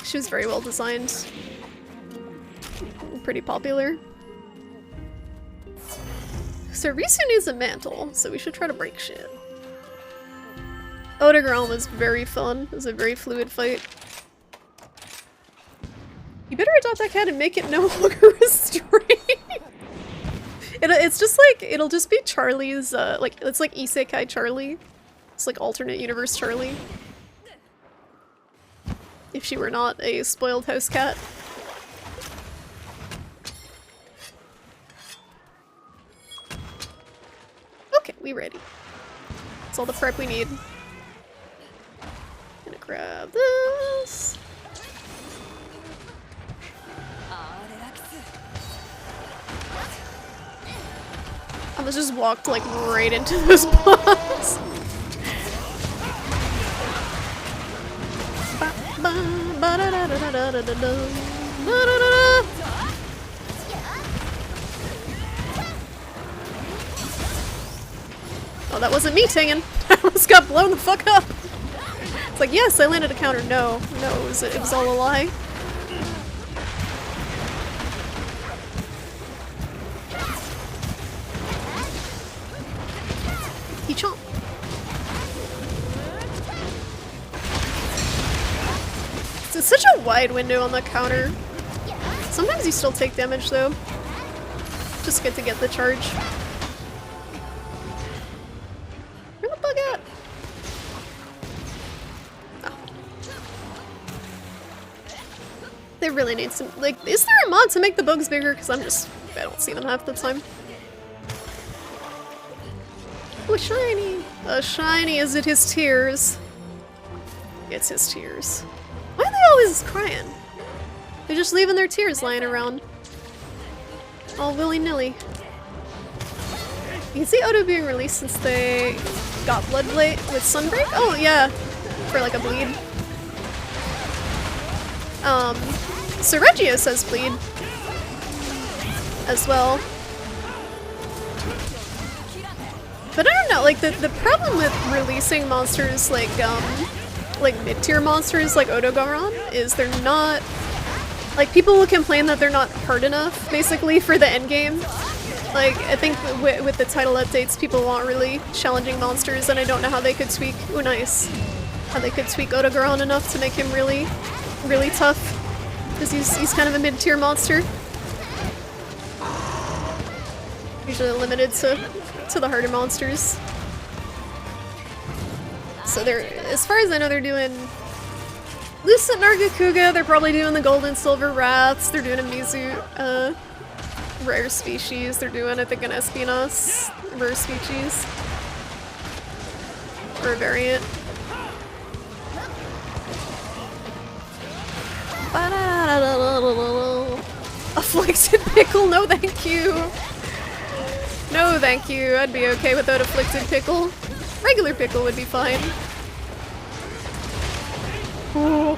She was very well designed. Pretty popular. So Risu needs a mantle, so we should try to break shit. Odogaron was very fun. It was a very fluid fight. You better adopt that cat and make it no longer restrained. It's just like, it'll just be Charlie's, like, it's like Isekai Charlie. It's like alternate universe Charlie. if she were not a spoiled house cat. Okay, we ready. That's all the prep we need. Gonna grab this. I almost just walked like right into those bombs. Oh, that wasn't me, Tingen. I almost got blown the fuck up. It's like, yes, I landed a counter. No, it was all a lie. He chomp. It's such a wide window on the counter. Sometimes you still take damage though. Just good to get the charge. Where the bug at? Oh. They really need some, like, is there a mod to make the bugs bigger? Because I don't see them half the time. Oh, shiny! A shiny, is it his tears? It's his tears. Why are they always crying? They're just leaving their tears lying around. All willy-nilly. You can see Odo being released since they got Bloodblade with Sunbreak? Oh, yeah. For like a bleed. So Regio says bleed. As well. But I don't know, like the problem with releasing monsters like mid-tier monsters like Odogaron is they're not, like, people will complain that they're not hard enough, basically, for the endgame. Like, I think with the title updates, people want really challenging monsters, and I don't know how they could tweak, ooh nice, how they could tweak Odogaron enough to make him really, really tough, because he's kind of a mid-tier monster. Usually limited to the harder monsters. So they're, as far as I know, they're doing Lucent Nargacuga, they're probably doing the Gold and Silver Wraths, they're doing a Mizu, rare species, they're doing, I think, an Espionus rare species. Or a variant. Afflicted Pickle, no thank you! No thank you, I'd be okay without Afflicted Pickle. Regular Pickle would be fine. Ooh.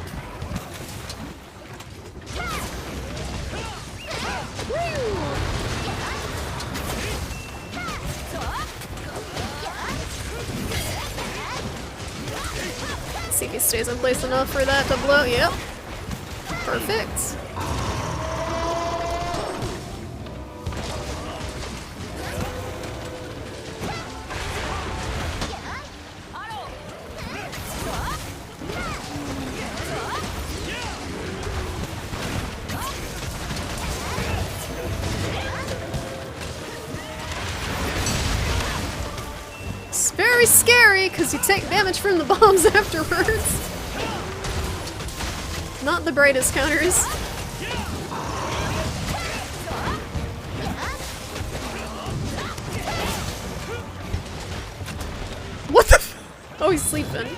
See if he stays in place enough for that to blow. Yep. Perfect. It's very scary because you take damage from the bombs afterwards. Not the brightest counters. What the f- Oh, he's sleeping.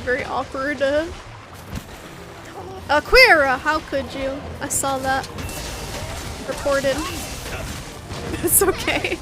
Very awkward, Aquira, how could you? I saw that. Reported. It's okay.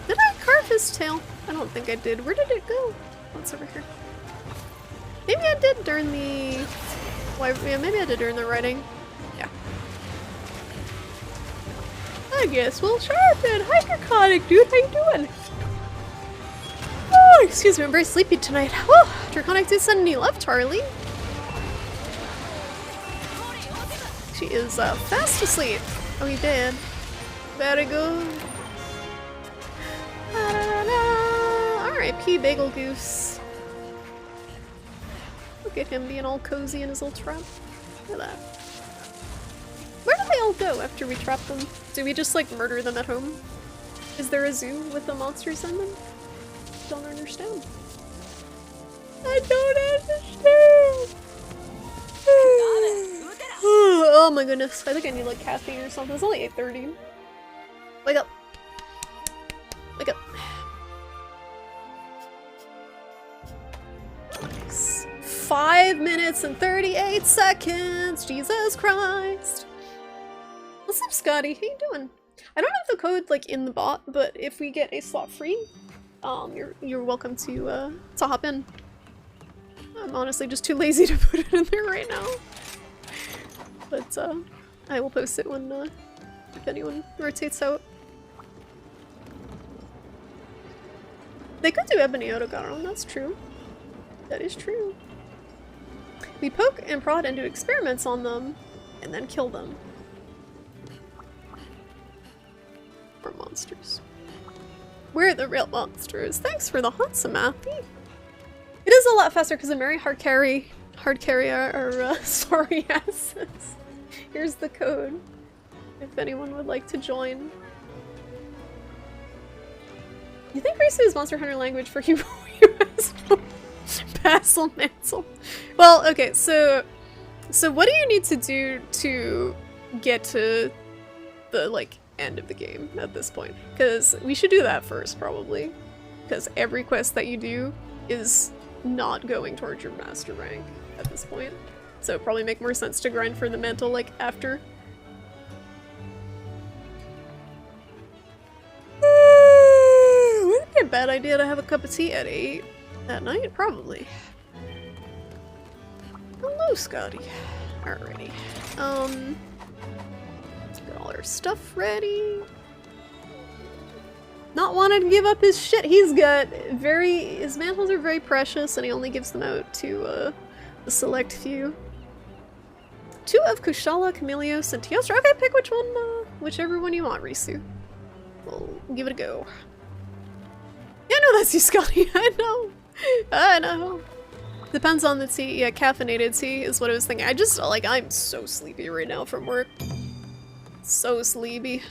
Did I carve his tail? I don't think I did. Where did it go? Oh, it's over here. Maybe I did during the... Well, yeah, maybe I did during the writing. Yeah. I guess we'll sharpen. Hi, Draconic dude. How you doing? Oh, excuse me. I'm very sleepy tonight. Oh, Draconic did send any love, Charlie. She is fast asleep. Oh, he did. Very good. R.I.P. Bagel Goose. Look at him being all cozy in his little trap. Look at that. Where do they all go after we trap them? Do we just like murder them at home? Is there a zoo with the monsters in them? Don't understand. I don't understand! Oh my goodness, I think I need like caffeine or something. It's only 8:30. Wake up. Wake up. Nice. 5 minutes and 38 seconds! Jesus Christ! What's up, Scotty? How you doing? I don't have the code like in the bot, but if we get a slot free, you're welcome to hop in. I'm honestly just too lazy to put it in there right now. But I will post it when if anyone rotates out. They could do Ebony Otogaron, that's true. That is true. We poke and prod and do experiments on them, and then kill them. Or monsters. We're the real monsters. Thanks for the hot Samathy. It is a lot faster because I'm very hard carry our sorry asses. Here's the code. If anyone would like to join. You think Risu is Monster Hunter language for you? Basil Mantle. Well, okay, so what do you need to do to get to the like end of the game at this point? Because we should do that first, probably. Because every quest that you do is not going towards your master rank at this point. So it'd probably make more sense to grind for the mantle like after. Would it be a bad idea to have a cup of tea at 8 at night? Probably. Hello, Scotty. Alrighty. Let's get all our stuff ready. Not wanting to give up his shit. He's got his mantles are very precious and he only gives them out to a select few. 2 of Kushala, Chameleos, and Teostra. Okay, pick which one, whichever one you want, Risu. We'll give it a go. Yeah, no, that's you, Scotty. I know. I know. Depends on the tea. Yeah, caffeinated tea is what I was thinking. I just, like, I'm so sleepy right now from work. So sleepy.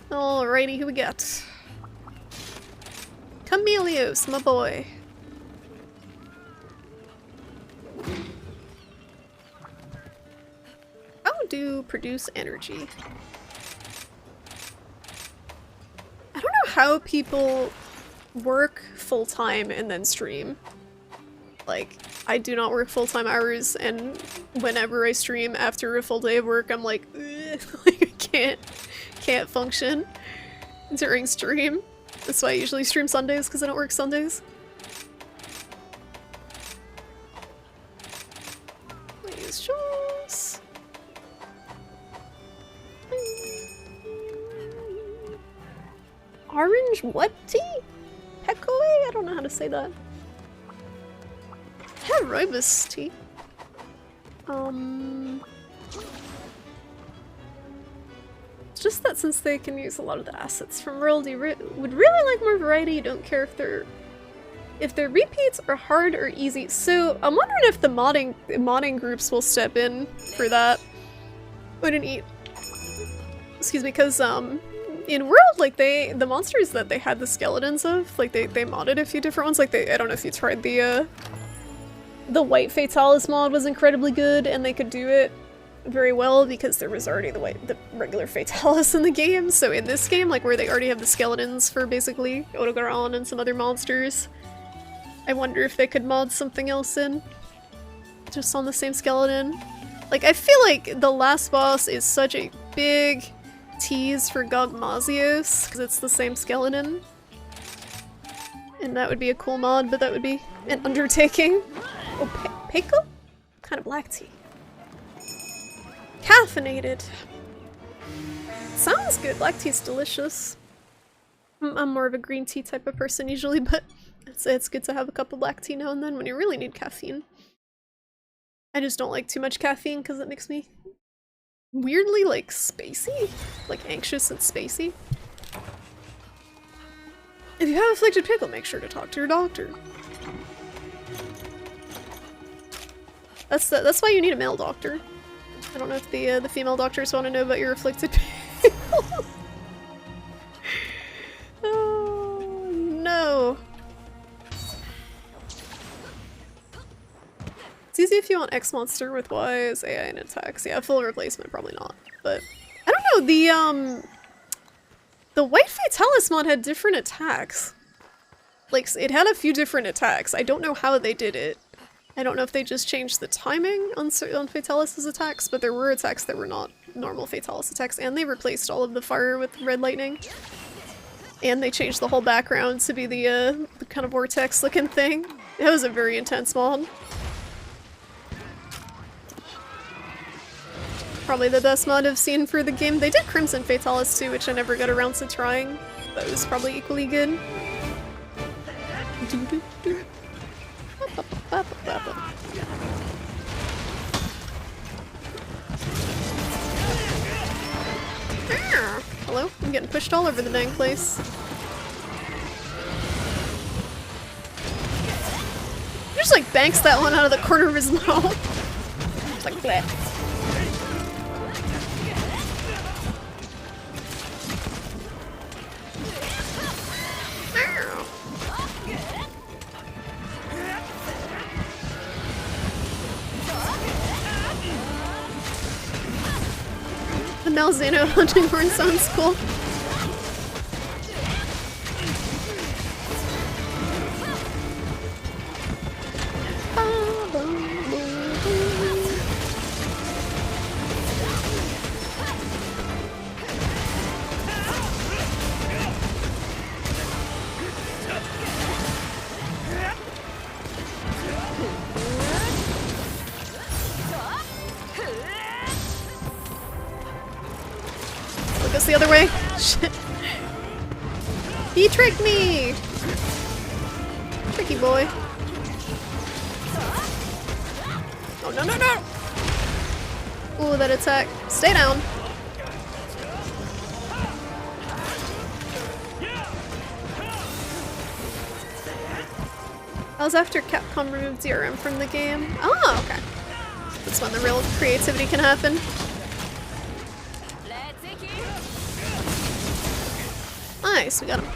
Alrighty, who we got? Chameleos, my boy. How do produce energy? I don't know how people work full-time and then stream. Like, I do not work full-time hours, and whenever I stream after a full day of work, I'm like, like I can't function during stream. That's why I usually stream Sundays, because I don't work Sundays. Please, Jules. Orange what tea? Hekoe? I don't know how to say that. Rooibos tea. It's just that since they can use a lot of the assets from World, you would really like more variety. You don't care if their repeats are hard or easy. So I'm wondering if the modding groups will step in for that. Wouldn't eat. Excuse me, because in World, like the monsters that they had the skeletons of, like they modded a few different ones. Like I don't know if you tried the White Fatalis mod was incredibly good, and they could do it very well because there was already the regular Fatalis in the game. So in this game, like where they already have the skeletons for basically Otogaron and some other monsters, I wonder if they could mod something else in, just on the same skeleton. Like I feel like the last boss is such a big tease for Gogmazios because it's the same skeleton. And that would be a cool mod, but that would be an undertaking. Oh, Peiko? What kind of black tea? Caffeinated. Sounds good. Black tea's delicious. I'm more of a green tea type of person usually, but it's good to have a cup of black tea now and then when you really need caffeine. I just don't like too much caffeine because it makes me weirdly, like, spacey? Like, anxious and spacey? If you have afflicted pickle, make sure to talk to your doctor. That's why you need a male doctor. I don't know if the female doctors want to know about your afflicted pickle. Oh, no. It's easy if you want X monster with Y's, AI, and attacks. Yeah, full replacement, probably not. But I don't know, the White Fatalis mod had different attacks. Like, it had a few different attacks. I don't know how they did it. I don't know if they just changed the timing on Fatalis' attacks, but there were attacks that were not normal Fatalis attacks, and they replaced all of the fire with red lightning. And they changed the whole background to be the kind of vortex-looking thing. That was a very intense mod. Probably the best mod I've seen for the game. They did Crimson Fatalis too, which I never got around to trying. That was probably equally good. Hello? I'm getting pushed all over the dang place. He just like banks that one out of the corner of his mouth. It's like bleh. The Malzano hunting horn sounds cool. Goes the other way. Shit. He tricked me! Tricky boy. Oh, no, no, no! Ooh, that attack. Stay down. That was after Capcom removed DRM from the game. Oh, okay. That's when the real creativity can happen. Nice, we got him.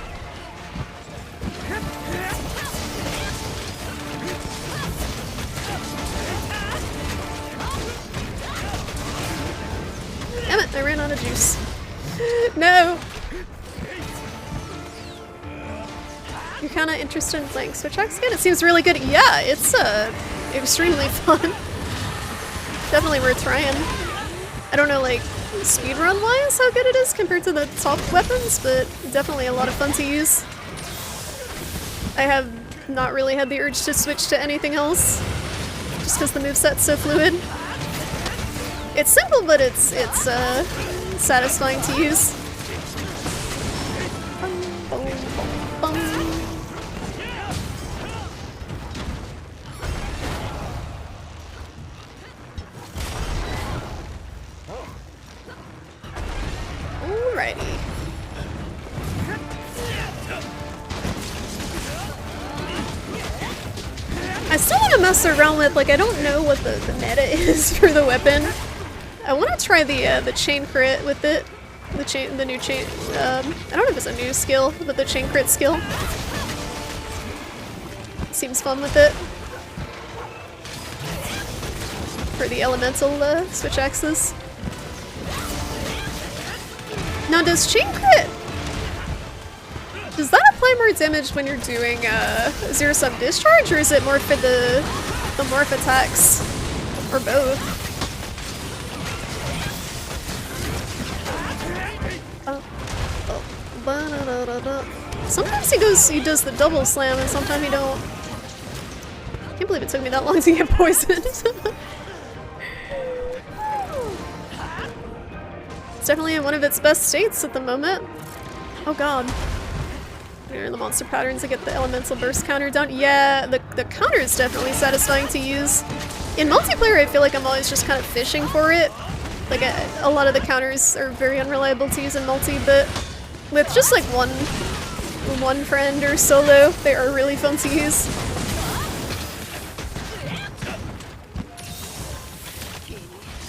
Damn it, I ran out of juice. No! You're kinda interested in playing Switch X again? It seems really good. Yeah, it's extremely fun. Definitely worth trying. I don't know, like, speedrun wise how good it is compared to the top weapons, but definitely a lot of fun to use. I have not really had the urge to switch to anything else, just because the moveset's so fluid. It's simple, but it's satisfying to use. Alrighty. I still want to mess around with, like, I don't know what the meta is for the weapon. I want to try the chain crit with it. The new chain, I don't know if it's a new skill, but the chain crit skill. Seems fun with it. For the elemental switch axes. Now does chain crit, does that apply more damage when you're doing zero sum discharge, or is it more for the morph attacks? Or both? Sometimes he does the double slam and sometimes he don't. I can't believe it took me that long to get poisoned. It's definitely in one of its best states at the moment. Oh god. Here, the monster patterns to get the elemental burst counter down. Yeah, the counter is definitely satisfying to use. In multiplayer, I feel like I'm always just kind of fishing for it. Like, a lot of the counters are very unreliable to use in multi, but with just like one friend or solo, they are really fun to use.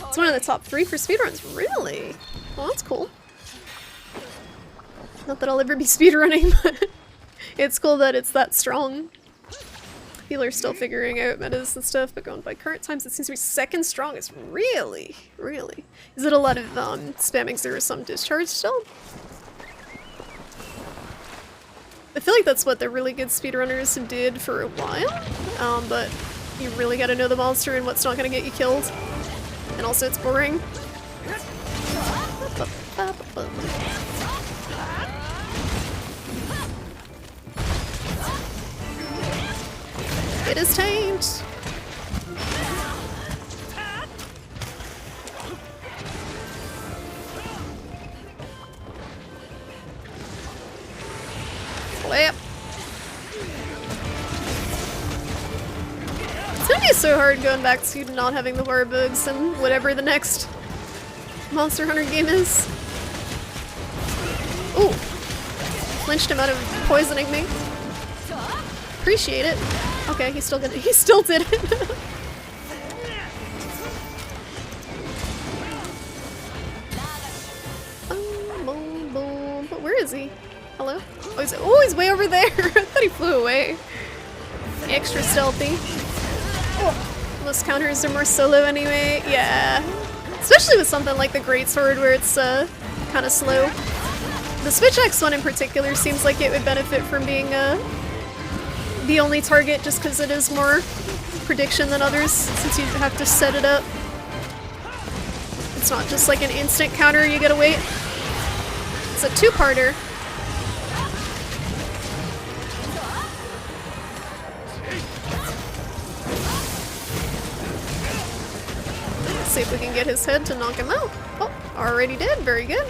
It's one of the top 3 for speedruns, really? Well, that's cool. Not that I'll ever be speedrunning, but it's cool that it's that strong. People are still figuring out metas and stuff, but going by current times, it seems to be 2nd strongest. Really? Really? Is it a lot of spamming 0-sum discharge still? I feel like that's what the really good speedrunners did for a while, but you really gotta know the monster and what's not gonna get you killed. And also it's boring. It is tamed! Flip! It's gonna be so hard going back to not having the warbugs and whatever the next Monster Hunter game is. Ooh! Flinched him out of poisoning me. Appreciate it. Okay, he still did it. Boom, boom, boom. But where is he? Hello? Oh, he's way over there! I thought he flew away. Extra stealthy. Oh, most counters are more solo anyway. Yeah. Especially with something like the Greatsword where it's kind of slow. The Switch X one in particular seems like it would benefit from being the only target just because it is more prediction than others since you have to set it up. It's not just like an instant counter you gotta wait. It's a 2-parter. Let's see if we can get his head to knock him out. Oh, already did. Very good.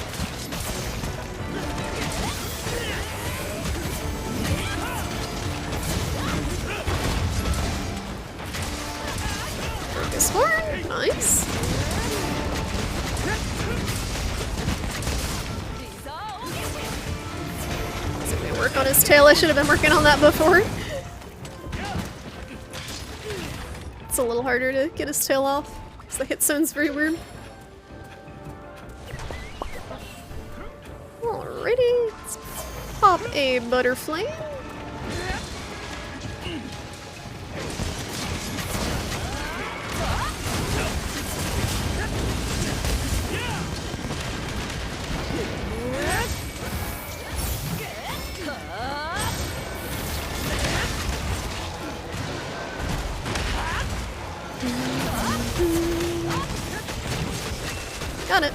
Focus horn. Nice. So we work on his tail. I should have been working on that before. It's a little harder to get his tail off. The hit zone's very weird. Alrighty, let's pop a butterfly. Got it.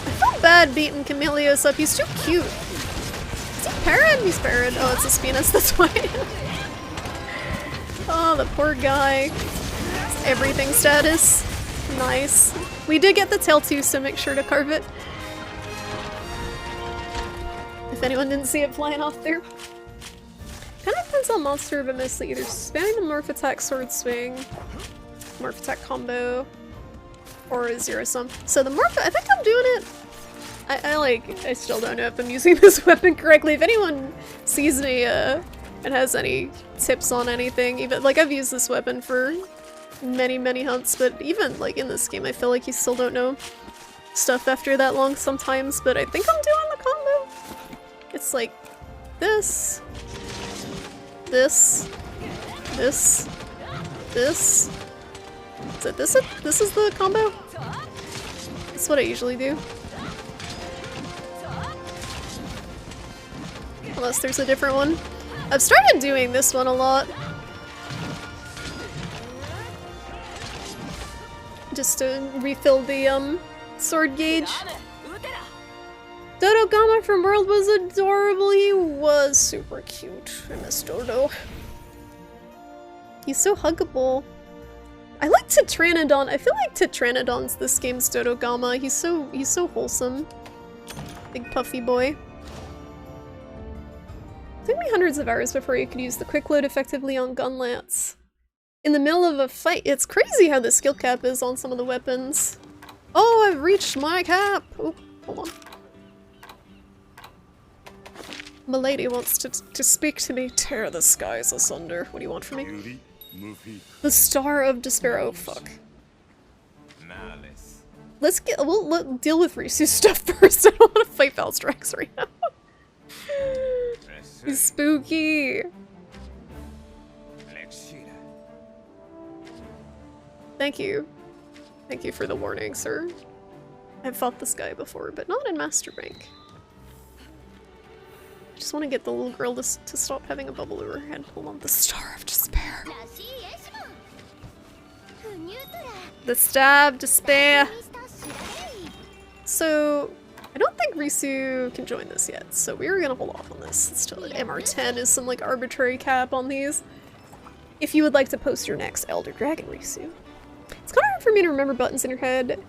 I felt bad beating Camelios up. He's too cute. Is he Parrot? He's Parrot. Oh, it's a Spinus, that's why. Oh, the poor guy. Everything status. Nice. We did get the tail too, so make sure to carve it. If anyone didn't see it flying off there. Kind of depends on monster, but mostly either spamming the Morph Attack Sword Swing, Morph Attack Combo, or a 0-sum. So the Morph, I think I'm doing it. I still don't know if I'm using this weapon correctly. If anyone sees me and has any tips on anything, even like I've used this weapon for many hunts, but even like in this game I feel like you still don't know stuff after that long sometimes, but I think I'm doing the combo. It's like this. This. Is it this? This is the combo? That's what I usually do. Unless there's a different one. I've started doing this one a lot. Just to refill the sword gauge. Dodo Gama from World was adorable. He was super cute. I miss Dodo. He's so huggable. I like Tetranodon. I feel like Tetranodon's this game's Dodo Gama. He's so wholesome. Big puffy boy. It took me hundreds of hours before you could use the quick load effectively on gun lance. in the middle of a fight. It's crazy how the skill cap is on some of the weapons. Oh, I've reached my cap! Oh, hold on. Milady wants to speak to me. Tear the skies asunder. What do you want from me? The Star of Despair. Oh, fuck. Let's deal with Risu's stuff first. I don't want to fight Valstrax right now. He's spooky. Thank you. Thank you for the warning, sir. I've fought this guy before, but not in Master Rank. I just want to get the little girl to stop having a bubble over her head. Hold on, the Star of Despair. The Star of Despair. So, I don't think Risu can join this yet, so we're gonna hold off on this. It's still MR10 is some like arbitrary cap on these. If you would like to post your next Elder Dragon Risu. It's kind of hard for me to remember buttons in your head,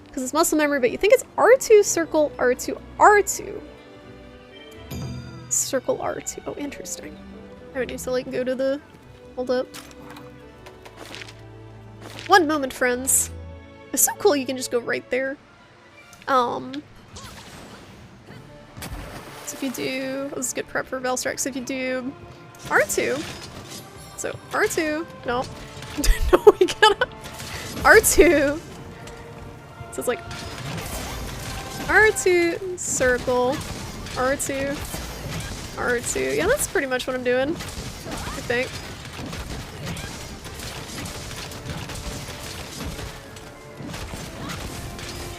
because it's muscle memory, but you think it's R2, circle, R2, R2. Circle R2. Oh, interesting. I would need to like go to the... Hold up. One moment, friends. It's so cool you can just go right there. So if you do... This is good prep for Velstrax. If you do R2... So, R2... No. No, we gotta... R2... So it's like... R2, circle, R2, R2. Yeah, that's pretty much what I'm doing, I think.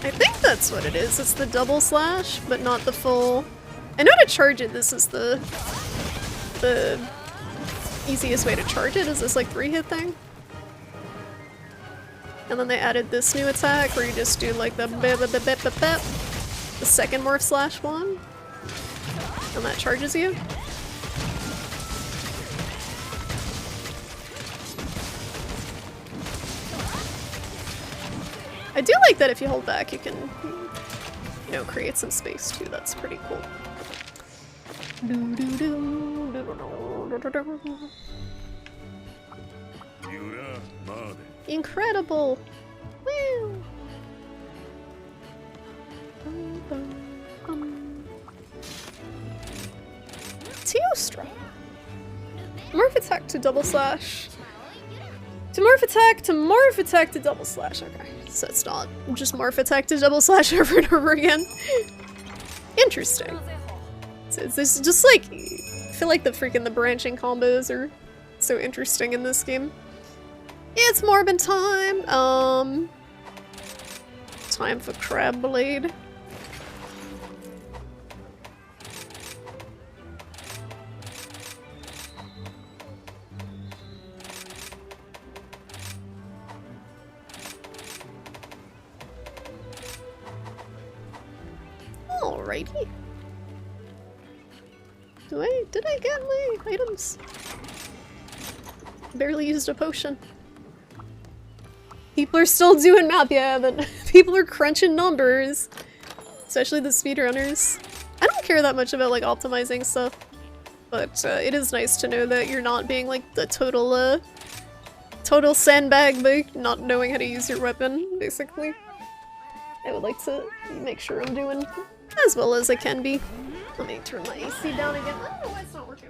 I think that's what it is. It's the double slash, but not the full... I know to charge it, this is the easiest way to charge it, is this like 3-hit thing. And then they added this new attack where you just do like the the second morph slash one. And that charges you. I do like that if you hold back you can, you know, create some space too. That's pretty cool. Incredible! Woo! Teostra. Morph attack to double slash. To morph attack to morph attack to double slash. Okay, so it's not just morph attack to double slash over and over again. Interesting. So it's just like, I feel like the branching combos are so interesting in this game. It's Morbin time! Time for Crab Blade. Alrighty. Did I get my items? Barely used a potion. People are still doing math, yeah, but people are crunching numbers. Especially the speedrunners. I don't care that much about like optimizing stuff, but it is nice to know that you're not being like the total sandbag by not knowing how to use your weapon, basically. I would like to make sure I'm doing as well as I can be. Let me turn my AC down again. I don't know why it's not working.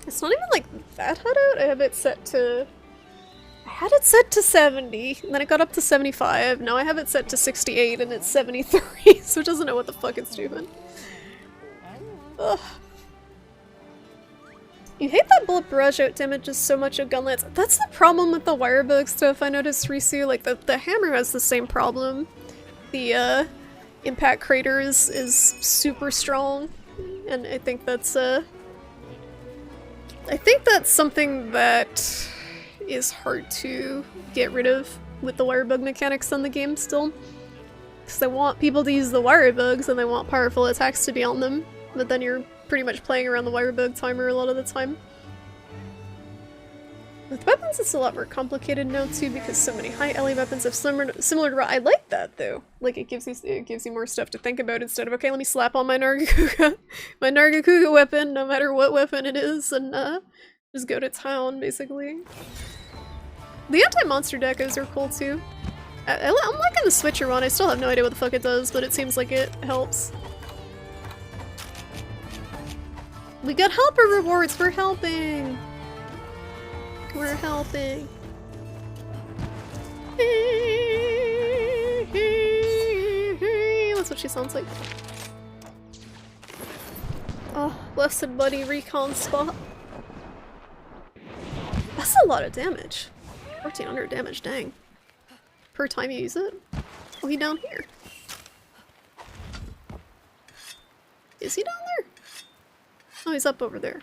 It's not even like that hot out. I have it set to... I had it set to 70, and then it got up to 75. Now I have it set to 68 and it's 73, so it doesn't know what the fuck it's doing. Ugh. You hate that bullet barrage out damages so much of gunlets. That's the problem with the wirebug stuff I noticed, Risu. Like, the hammer has the same problem. The, impact crater is super strong, and I think that's something that is hard to get rid of with the wirebug mechanics on the game still. Because they want people to use the wire bugs and they want powerful attacks to be on them, but then you're pretty much playing around the wire bug timer a lot of the time. With weapons, it's a lot more complicated now too, because so many high LA weapons have similar to. I like that though. Like it gives you more stuff to think about instead of okay, let me slap on my Nargacuga weapon, no matter what weapon it is, and just go to town basically. The anti-monster decos are cool too. I'm liking the switcher one. I still have no idea what the fuck it does, but it seems like it helps. We got helper rewards for helping. We're helping. That's what she sounds like. Oh, blessed buddy recon spot. That's a lot of damage. 1400 damage, dang. Per time you use it? Oh, he down here. Is he down there? Oh, he's up over there.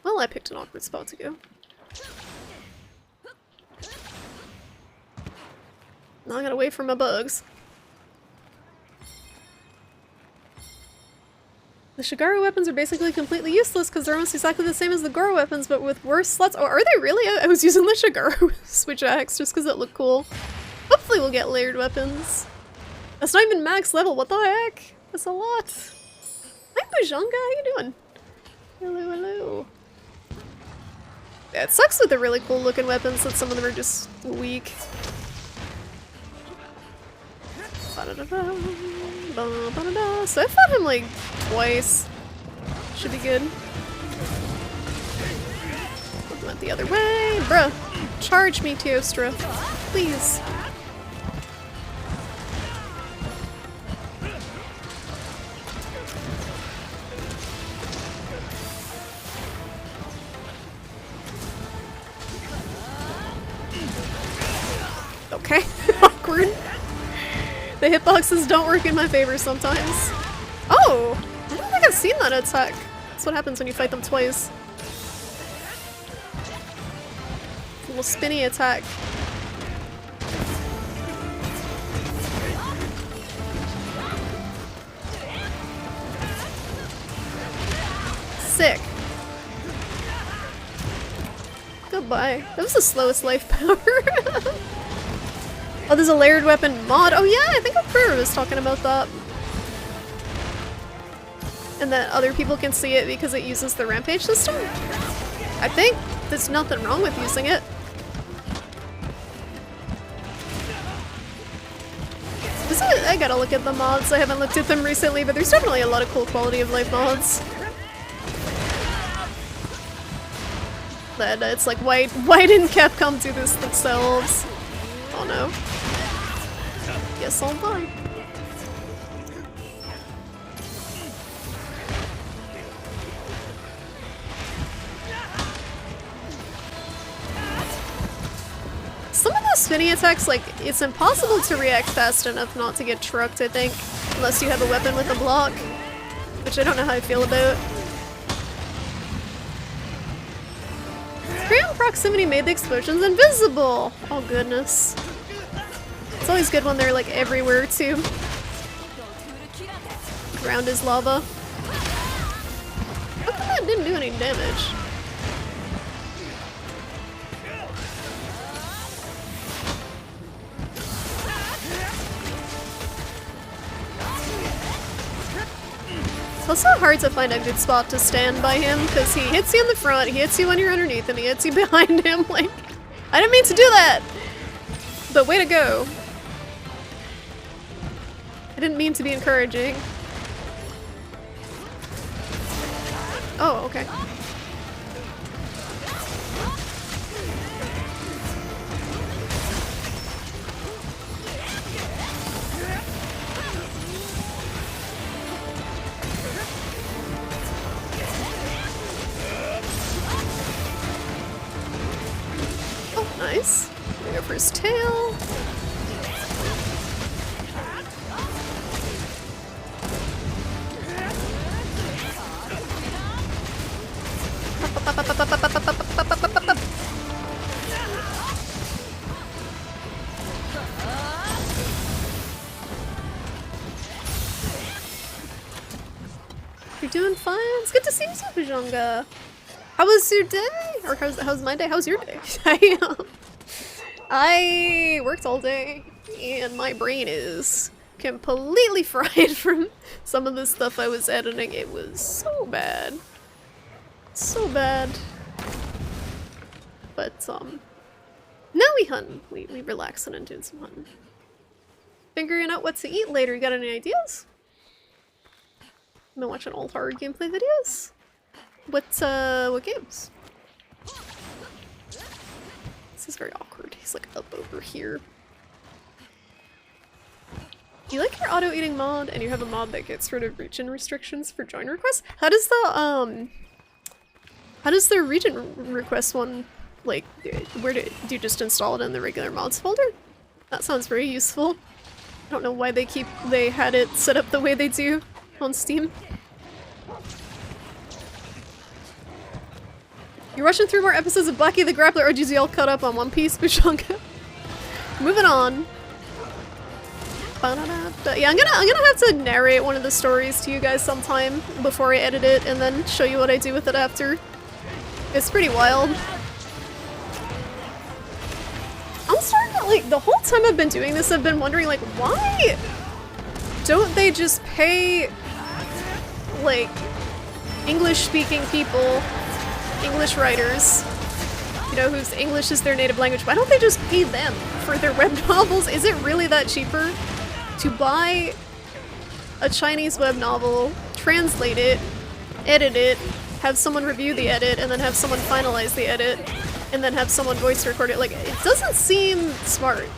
Well, I picked an awkward spot to go. Now I gotta wait for my bugs. The Shigaro weapons are basically completely useless because they're almost exactly the same as the Goro weapons, but with worse slots. Oh, are they really? I was using the Shigaro switch axe just because it looked cool. Hopefully we'll get layered weapons. That's not even max level, what the heck? That's a lot. Hi Bujanga, how you doing? Hello, hello. Yeah, it sucks with the really cool looking weapons that some of them are just weak. So I fought him like twice. Should be good. Went the other way. Bruh. Charge me, Teostra. Please. Okay. Awkward. The hitboxes don't work in my favor sometimes. Oh! I don't think I've seen that attack. That's what happens when you fight them twice. A little spinny attack. Sick. Goodbye. That was the slowest life power. Oh, there's a layered weapon mod. Oh yeah, I think Akura was talking about that. And that other people can see it because it uses the rampage system. I think there's nothing wrong with using it. I gotta look at the mods. I haven't looked at them recently, but there's definitely a lot of cool quality of life mods. That it's like, why didn't Capcom do this themselves? Oh no. Guess I'll die. Some of those spinny attacks, like, it's impossible to react fast enough not to get trucked, I think. Unless you have a weapon with a block. Which I don't know how I feel about. Ground proximity made the explosions invisible! Oh goodness. It's always good when they're like everywhere too. Ground is lava. How come that didn't do any damage? It's also hard to find a good spot to stand by him because he hits you in the front, he hits you when you're underneath him, he hits you behind him. Like, I didn't mean to do that! But way to go. I didn't mean to be encouraging. Oh, okay. Oh, nice. Gonna go for his tail. seems Pajanga. How was your day? Or how's my day? How's your day? I worked all day and my brain is completely fried from some of the stuff I was editing. It was so bad. So bad. But now we hunt. We relax and do some hunting. Figuring out what to eat later. You got any ideas? I've been watching old horror gameplay videos. What games? This is very awkward. He's like up over here. You like your auto eating mod and you have a mod that gets rid of region restrictions for join requests? How does the region request one, like, where do you just install it in the regular mods folder? That sounds very useful. I don't know why they had it set up the way they do on Steam. You're rushing through more episodes of Blackie the Grappler, or did you all caught up on One Piece, Bashanga? Moving on. Yeah, I'm gonna have to narrate one of the stories to you guys sometime before I edit it, and then show you what I do with it after. It's pretty wild. I'm starting to, like, the whole time I've been doing this, I've been wondering, like, why don't they just pay, like, English-speaking people, English writers, you know, whose English is their native language, why don't they just pay them for their web novels? Is it really that cheaper to buy a Chinese web novel, translate it, edit it, have someone review the edit, and then have someone finalize the edit, and then have someone voice record it? Like, it doesn't seem smart.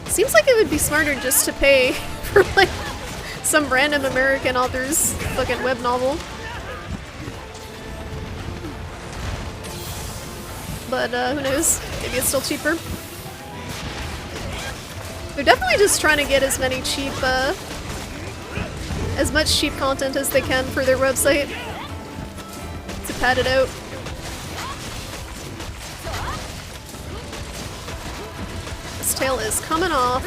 Seems like it would be smarter just to pay for, like, some random American author's fucking web novel. But, who knows? Maybe it's still cheaper. They're definitely just trying to get as many cheap, as much cheap content as they can for their website to pad it out. This tail is coming off.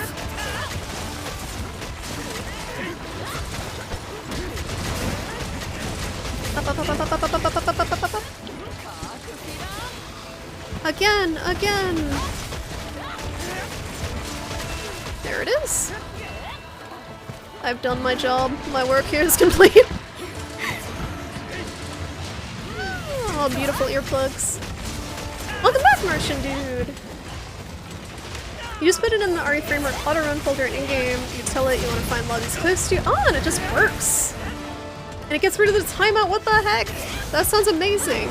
Again! There it is. I've done my job. My work here is complete. Oh, beautiful earplugs. Welcome back, Martian dude. You just put it in the RE Framework auto run folder in-game. You tell it you want to find lobbies close to you. Oh, and it just works. And it gets rid of the timeout. What the heck? That sounds amazing.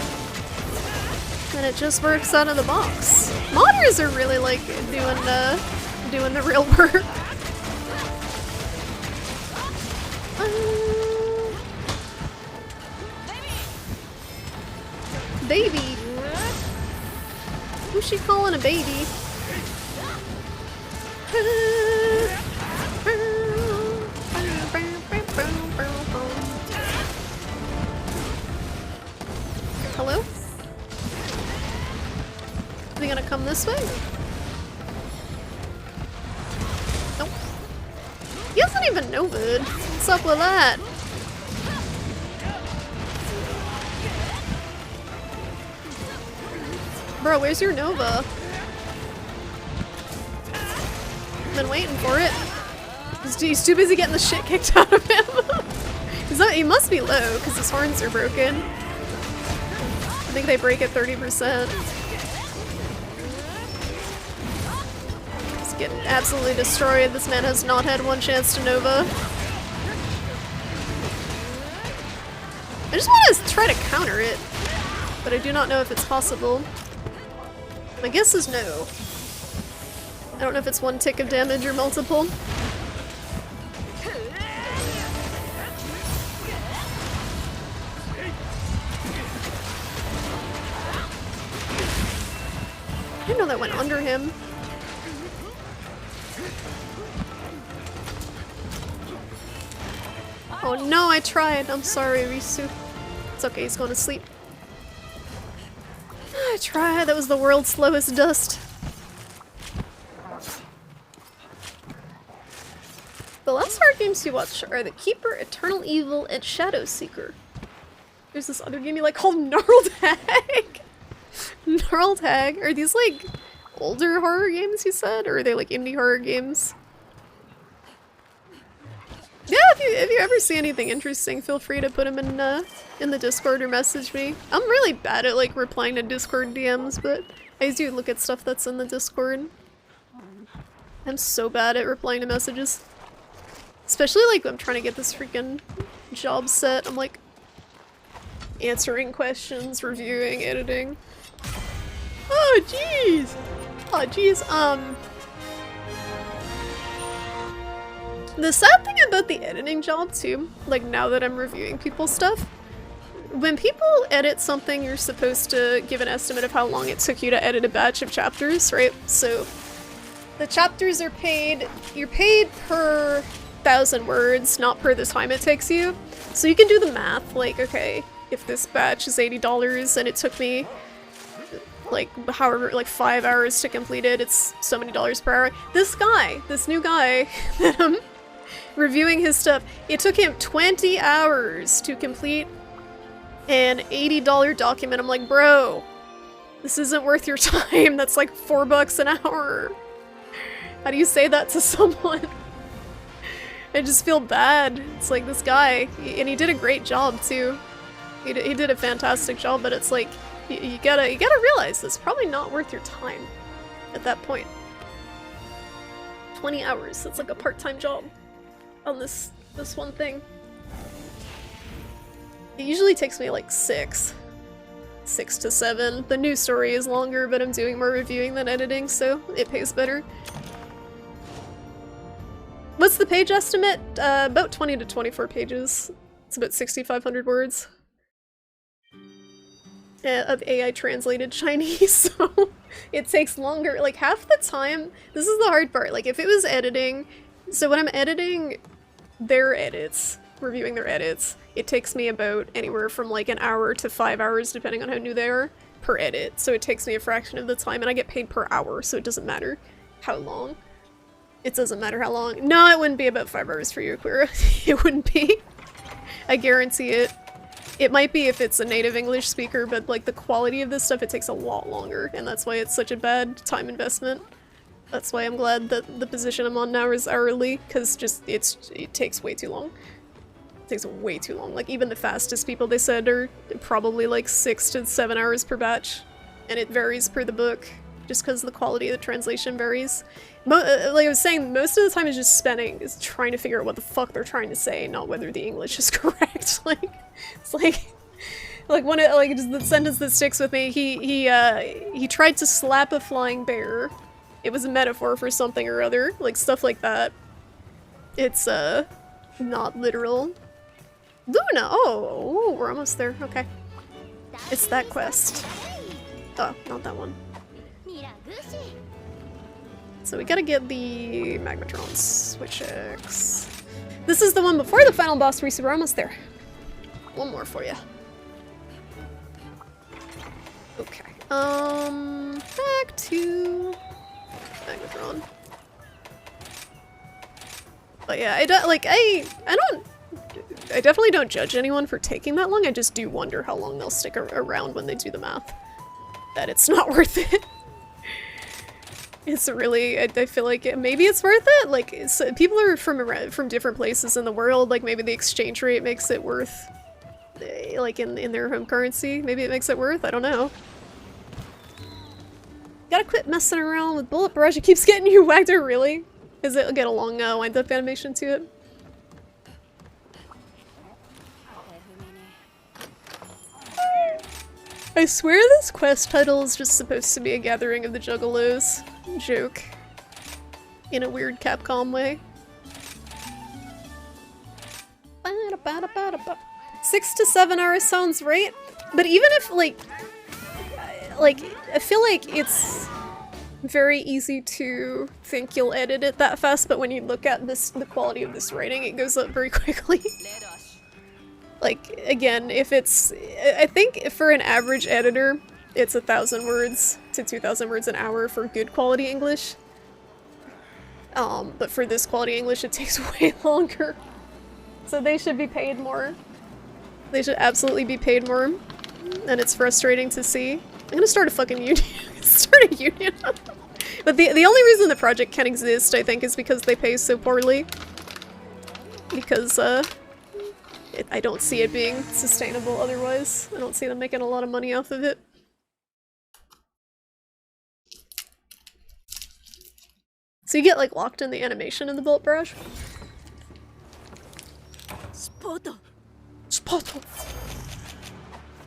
And it just works out of the box. Modders are really like doing the real work. Baby. Who's she calling a baby? Hello? Are they gonna come this way? Nope. He doesn't even know good. What's up with that? Bro, where's your Nova? Been waiting for it. He's too busy getting the shit kicked out of him. He must be low because his horns are broken. I think they break at 30%. He's getting absolutely destroyed. This man has not had one chance to Nova. I just want to try to counter it, but I do not know if it's possible. My guess is no. I don't know if it's one tick of damage or multiple. I didn't know that went under him. Oh no, I tried. I'm sorry, Risu. It's okay, he's going to sleep. I tried. That was the world's slowest dust. The last horror games you watch are The Keeper, Eternal Evil, and Shadow Seeker. There's this other game you like called Gnarled Hag. Gnarled Hag? Are these like older horror games you said? Or are they like indie horror games? Yeah, if you ever see anything interesting, feel free to put them in the Discord or message me. I'm really bad at like replying to Discord DMs, but I do look at stuff that's in the Discord. I'm so bad at replying to messages. Especially like I'm trying to get this freaking job set. I'm like answering questions, reviewing, editing. Oh jeez! Oh jeez, the sad thing about the editing job too, like now that I'm reviewing people's stuff, when people edit something, you're supposed to give an estimate of how long it took you to edit a batch of chapters, right? So the chapters are paid, you're paid per 1,000 words, not per the time it takes you. So you can do the math, like, okay, if this batch is $80 and it took me like however, like 5 hours to complete it, it's so many dollars per hour. This guy, this new guy that I'm reviewing his stuff, it took him 20 hours to complete an $80 document. I'm like, bro, this isn't worth your time. That's like $4 an hour. How do you say that to someone? I just feel bad. It's like this guy, and he did a great job too. He did a fantastic job, but it's like, you gotta realize it's probably not worth your time at that point. 20 hours, that's like a part-time job on this one thing. It usually takes me like 6 to 7. The news story is longer, but I'm doing more reviewing than editing, so it pays better. What's the page estimate? About 20 to 24 pages. It's about 6,500 words. Of AI translated Chinese, so it takes longer. Like half the time, this is the hard part, like if it was editing, so when I'm editing their edits, reviewing their edits, it takes me about anywhere from like an hour to 5 hours depending on how new they are per edit, so it takes me a fraction of the time and I get paid per hour, so it doesn't matter how long. It doesn't matter how long. No, it wouldn't be about 5 hours for you, Aquira. It wouldn't be. I guarantee it. It might be if it's a native English speaker, but like the quality of this stuff, it takes a lot longer, and that's why it's such a bad time investment. That's why I'm glad that the position I'm on now is hourly, because just it takes way too long. It takes way too long. Like even the fastest people they said are probably like 6 to 7 hours per batch, and it varies per the book, just because the quality of the translation varies. Like I was saying, most of the time is just is trying to figure out what the fuck they're trying to say, not whether the English is correct. Like, it's like one of just the sentence that sticks with me. He tried to slap a flying bear. It was a metaphor for something or other, like stuff like that. It's not literal. Luna. Oh, we're almost there. Okay, it's that quest. Oh, not that one. So we gotta get the Magmatron Switch X. This is the one before the final boss, Reese. We're almost there. One more for you. Okay. Back to Magmatron. But yeah, I definitely don't judge anyone for taking that long. I just do wonder how long they'll stick around when they do the math. That it's not worth it. It's really, I feel like maybe it's worth it. Like people are from different places in the world. Like maybe the exchange rate makes it worth, like in their home currency. Maybe it makes it worth. I don't know. Gotta quit messing around with Bullet Barrage. It keeps getting you whacked. Or really? Is it get a long wind-up animation to it? I swear this quest title is just supposed to be a gathering of the Juggalos joke. In a weird Capcom way. 6 to 7 hours sounds right, but even if like I feel like it's very easy to think you'll edit it that fast, but when you look at the quality of this writing, it goes up very quickly. Like, again, if it's... I think for an average editor, it's 1,000 words to 2,000 words an hour for good quality English. But for this quality English, it takes way longer. So they should be paid more. They should absolutely be paid more. And it's frustrating to see. I'm gonna start a fucking union. Start a union. But the only reason the project can exist, I think, is because they pay so poorly. Because, I don't see it being sustainable otherwise. I don't see them making a lot of money off of it. So you get, like, locked in the animation in the bullet brush. Spotto.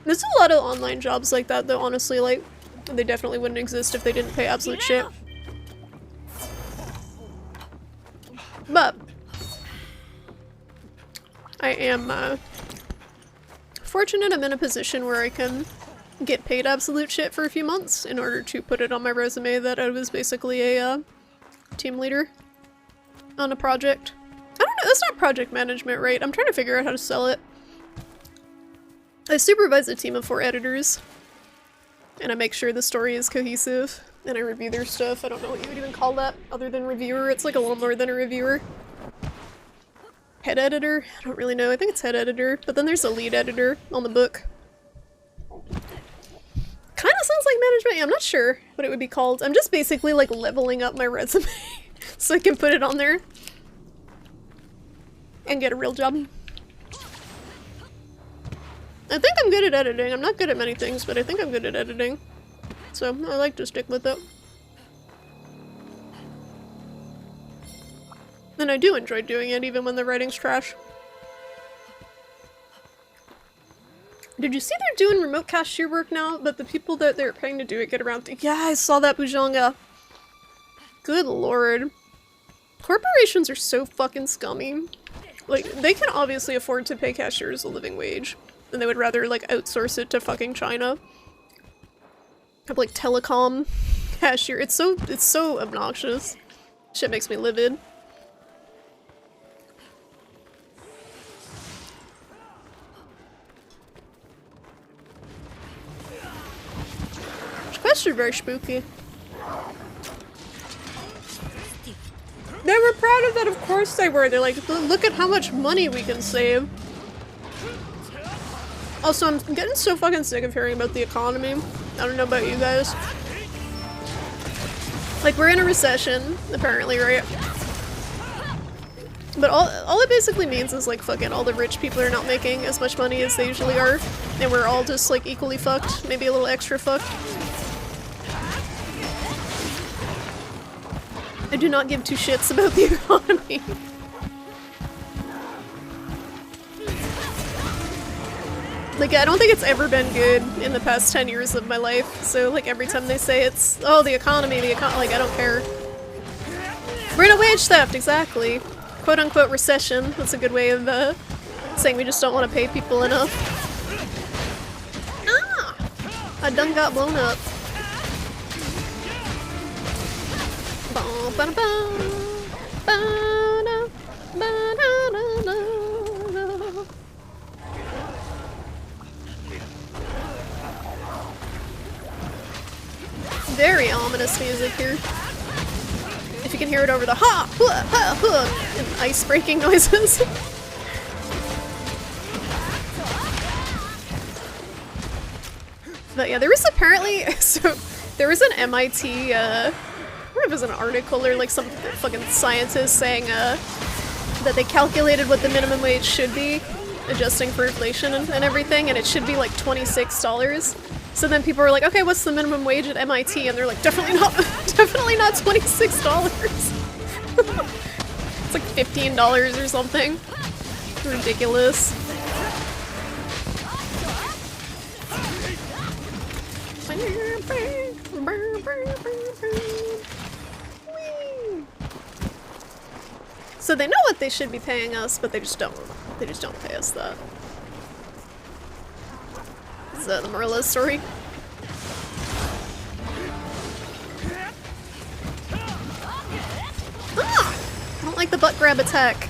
There's a lot of online jobs like that, though, honestly, like, they definitely wouldn't exist if they didn't pay absolute shit. But I am, fortunate I'm in a position where I can get paid absolute shit for a few months in order to put it on my resume that I was basically a, team leader on a project. I don't know, that's not project management, right? I'm trying to figure out how to sell it. I supervise a team of 4 editors, and I make sure the story is cohesive, and I review their stuff. I don't know what you would even call that, other than reviewer. It's like a little more than a reviewer. Head editor? I don't really know. I think it's head editor, but then there's a lead editor on the book. Kinda sounds like management. Yeah, I'm not sure what it would be called. I'm just basically like leveling up my resume so I can put it on there and get a real job. I think I'm good at editing. I'm not good at many things, but I think I'm good at editing. So I like to stick with it. And I do enjoy doing it even when the writing's trash. Did you see they're doing remote cashier work now, but the people that they're paying to do it get around yeah, I saw that, Bujanga. Good lord. Corporations are so fucking scummy. Like, they can obviously afford to pay cashiers a living wage, and they would rather, like, outsource it to fucking China. Have, like, telecom cashier. It's so obnoxious. Shit makes me livid. Quests are very spooky. They were proud of that, of course they were. They're like, look at how much money we can save. Also, I'm getting so fucking sick of hearing about the economy. I don't know about you guys. Like, we're in a recession, apparently, right? But all it basically means is, like, fucking all the rich people are not making as much money as they usually are. And we're all just, like, equally fucked. Maybe a little extra fucked. I do not give two shits about the economy. Like, I don't think it's ever been good in the past 10 years of my life, so, like, every time they say it's, oh, the economy, like, I don't care. We're in a wage theft, exactly. Quote-unquote recession. That's a good way of, saying we just don't want to pay people enough. Ah! I done got blown up. Very ominous music here. If you can hear it over the ha, ha, ha, ha, and ice breaking noises. But yeah, there was apparently, so there was an MIT, I don't know if it was an article or like some fucking scientist saying that they calculated what the minimum wage should be, adjusting for inflation and everything, and it should be like $26. So then people were like, okay, what's the minimum wage at MIT? And they're like, definitely not $26. It's like $15 or something. Ridiculous. So they know what they should be paying us, but they just don't pay us that. Is that the moral of the story? Ah! I don't like the butt grab attack.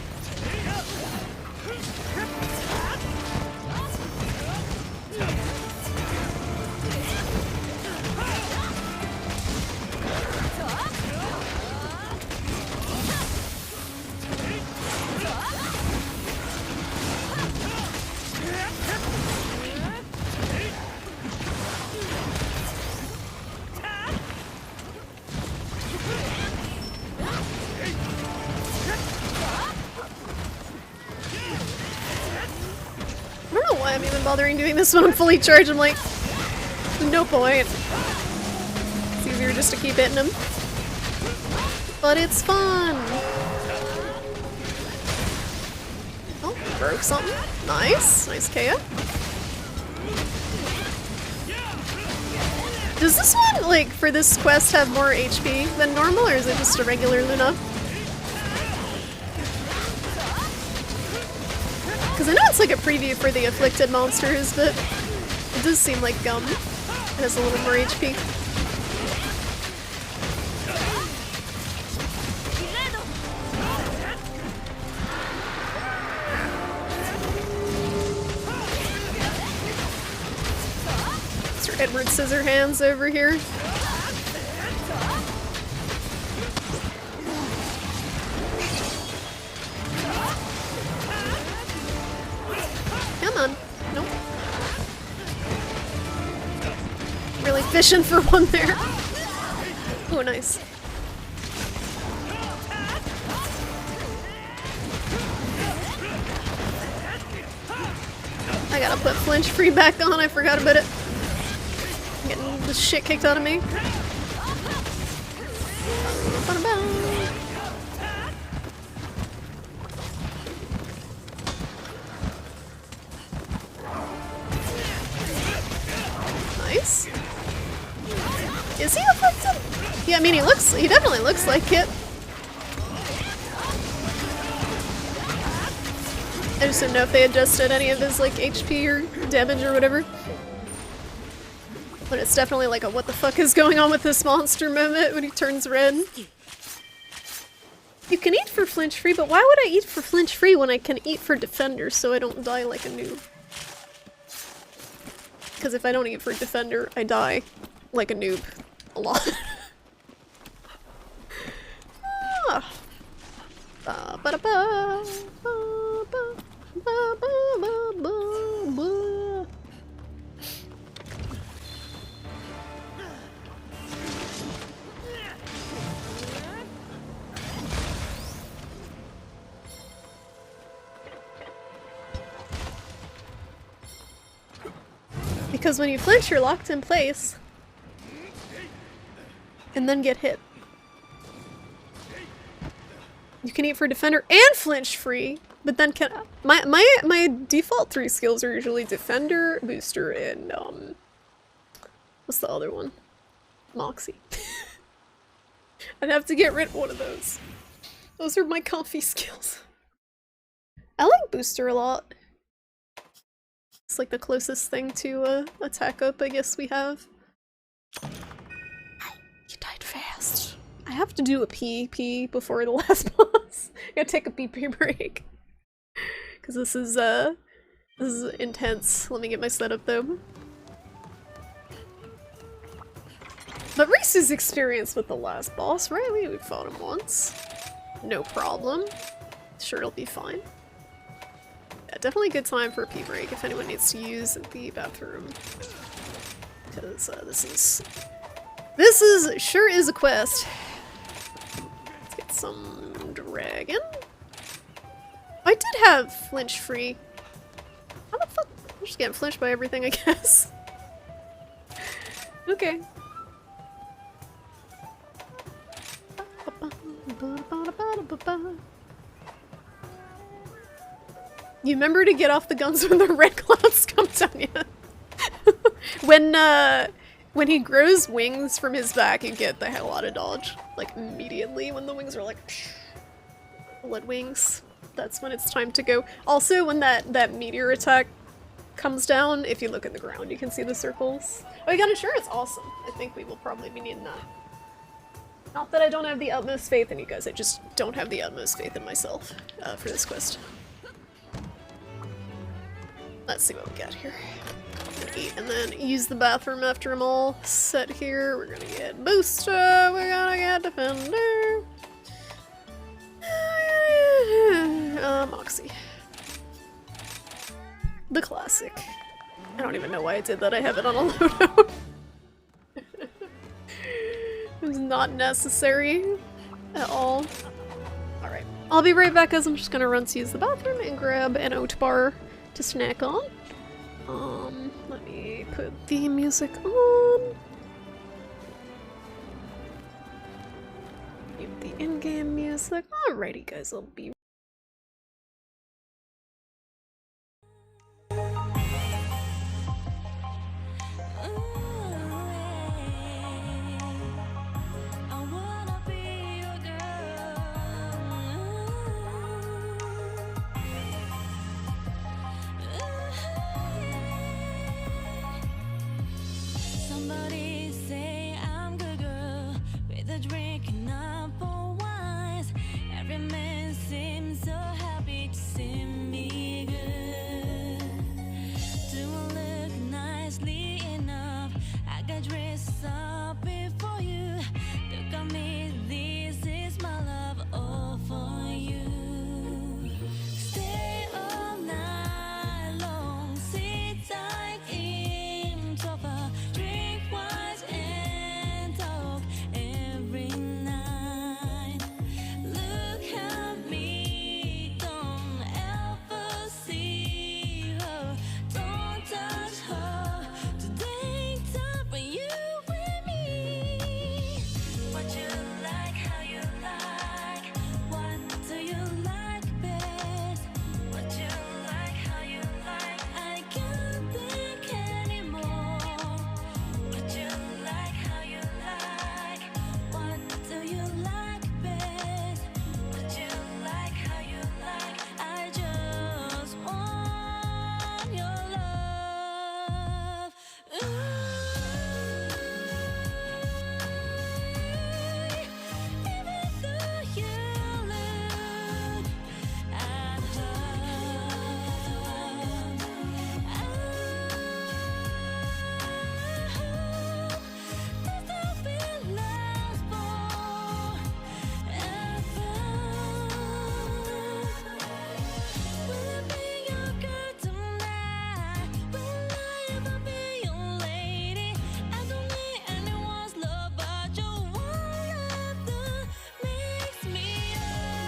bothering doing this when I'm fully charged. I'm like, no point. It's easier just to keep hitting him. But it's fun! Oh, broke something. Nice. Nice KO. Does this one, like, for this quest have more HP than normal, or is it just a regular Luna? Because I know it's like a preview for the afflicted monsters, but it does seem like it has a little more HP. Mr. Edward Scissorhands over here. Come on. Nope. Really fishing for one there. Oh, nice. I gotta put flinch free back on, I forgot about it. I'm getting the shit kicked out of me. Nice. Is he afflicted? Yeah, I mean he definitely looks like it. I just didn't know if they adjusted any of his like HP or damage or whatever. But it's definitely like a what the fuck is going on with this monster moment when he turns red. You can eat for flinch free, but why would I eat for flinch free when I can eat for defender so I don't die like a noob? Because if I don't eat for defender, I die like a noob. A lot. Ah. Ba ba da ba. Ba ba ba ba ba ba. Because when you flinch, you're locked in place. And then get hit. You can eat for defender and flinch free, but then can my default 3 skills are usually defender, booster, and what's the other one? Moxie. I'd have to get rid of one of those. Those are my comfy skills. I like booster a lot. It's like the closest thing to attack up I guess we have. You died fast. I have to do a pee before the last boss. I gotta take a pee break. Cause this is intense. Let me get my setup though. But Reese's experience with the last boss, right? We fought him once. No problem. Sure it'll be fine. Yeah, definitely a good time for a pee break if anyone needs to use the bathroom. Because this sure is a quest. Let's get some dragon. I did have flinch free. How the fuck? I'm just getting flinched by everything, I guess. Okay. You remember to get off the guns when the red clouds come down, yeah. When he grows wings from his back, you get the hell out of dodge. Like, immediately when the wings are like, blood wings. That's when it's time to go. Also, when that meteor attack comes down, if you look at the ground, you can see the circles. Oh, you got insurance? Awesome. I think we will probably be needing that. Not that I don't have the utmost faith in you guys, I just don't have the utmost faith in myself for this quest. Let's see what we got here. Eat and then use the bathroom after I'm all set here. We're gonna get booster, we're gonna get defender. Moxie. The classic. I don't even know why I did that, I have it on a loadout. It's not necessary at all. Alright, I'll be right back as I'm just gonna run to use the bathroom and grab an oat bar to snack on. Let me put the music on. Mute the in-game music. Alrighty guys, I'll be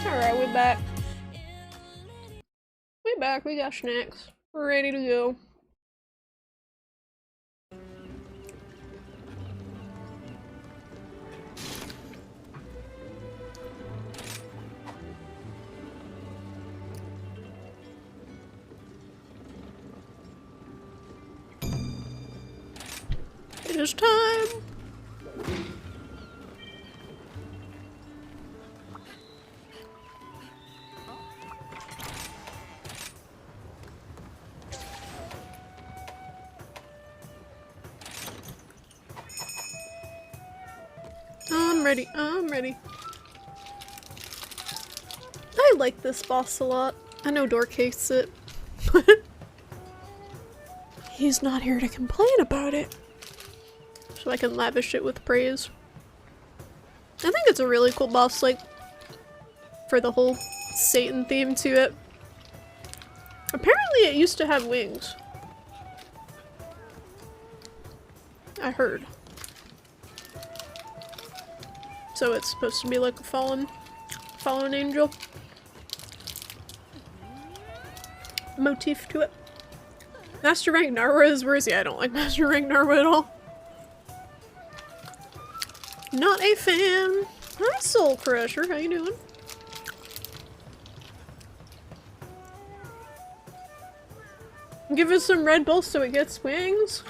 Alright, we're back. We're back, we got snacks. We're ready to go. It is time! I'm ready. I like this boss a lot. I know Dork hates it, but he's not here to complain about it. So I can lavish it with praise. I think it's a really cool boss, like, for the whole Satan theme to it. Apparently it used to have wings. I heard. So it's supposed to be like a fallen angel motif to it. Master Rank Narwa is worse. Yeah, I don't like Master Rank Narwa at all. Not a fan. Hi, Soul Crusher. How you doing? Give us some Red Bull so it gets wings.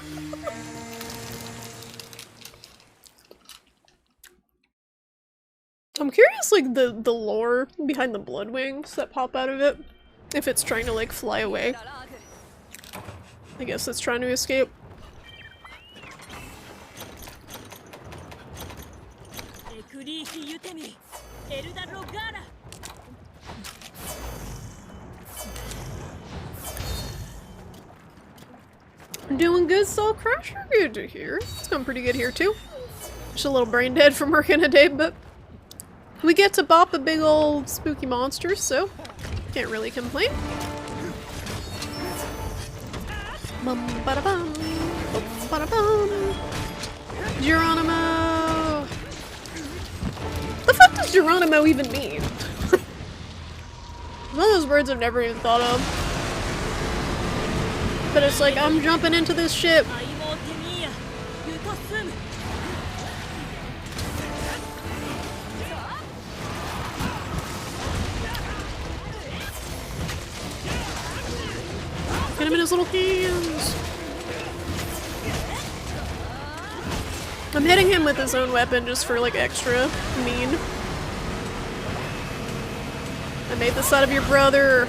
I'm curious, like, the lore behind the blood wings that pop out of it. If it's trying to, like, fly away. I guess it's trying to escape. Doing good, Soul Crusher. Good to hear. It's going pretty good here, too. Just a little brain dead from working a day, but we get to bop a big old spooky monster, so can't really complain. Bum ba da bum, bum ba da bum. Geronimo. The fuck does Geronimo even mean? One of those words I've never even thought of. but it's like, I'm jumping into this ship. Get him in his little hands. I'm hitting him with his own weapon just for like extra mean. I made this out of your brother.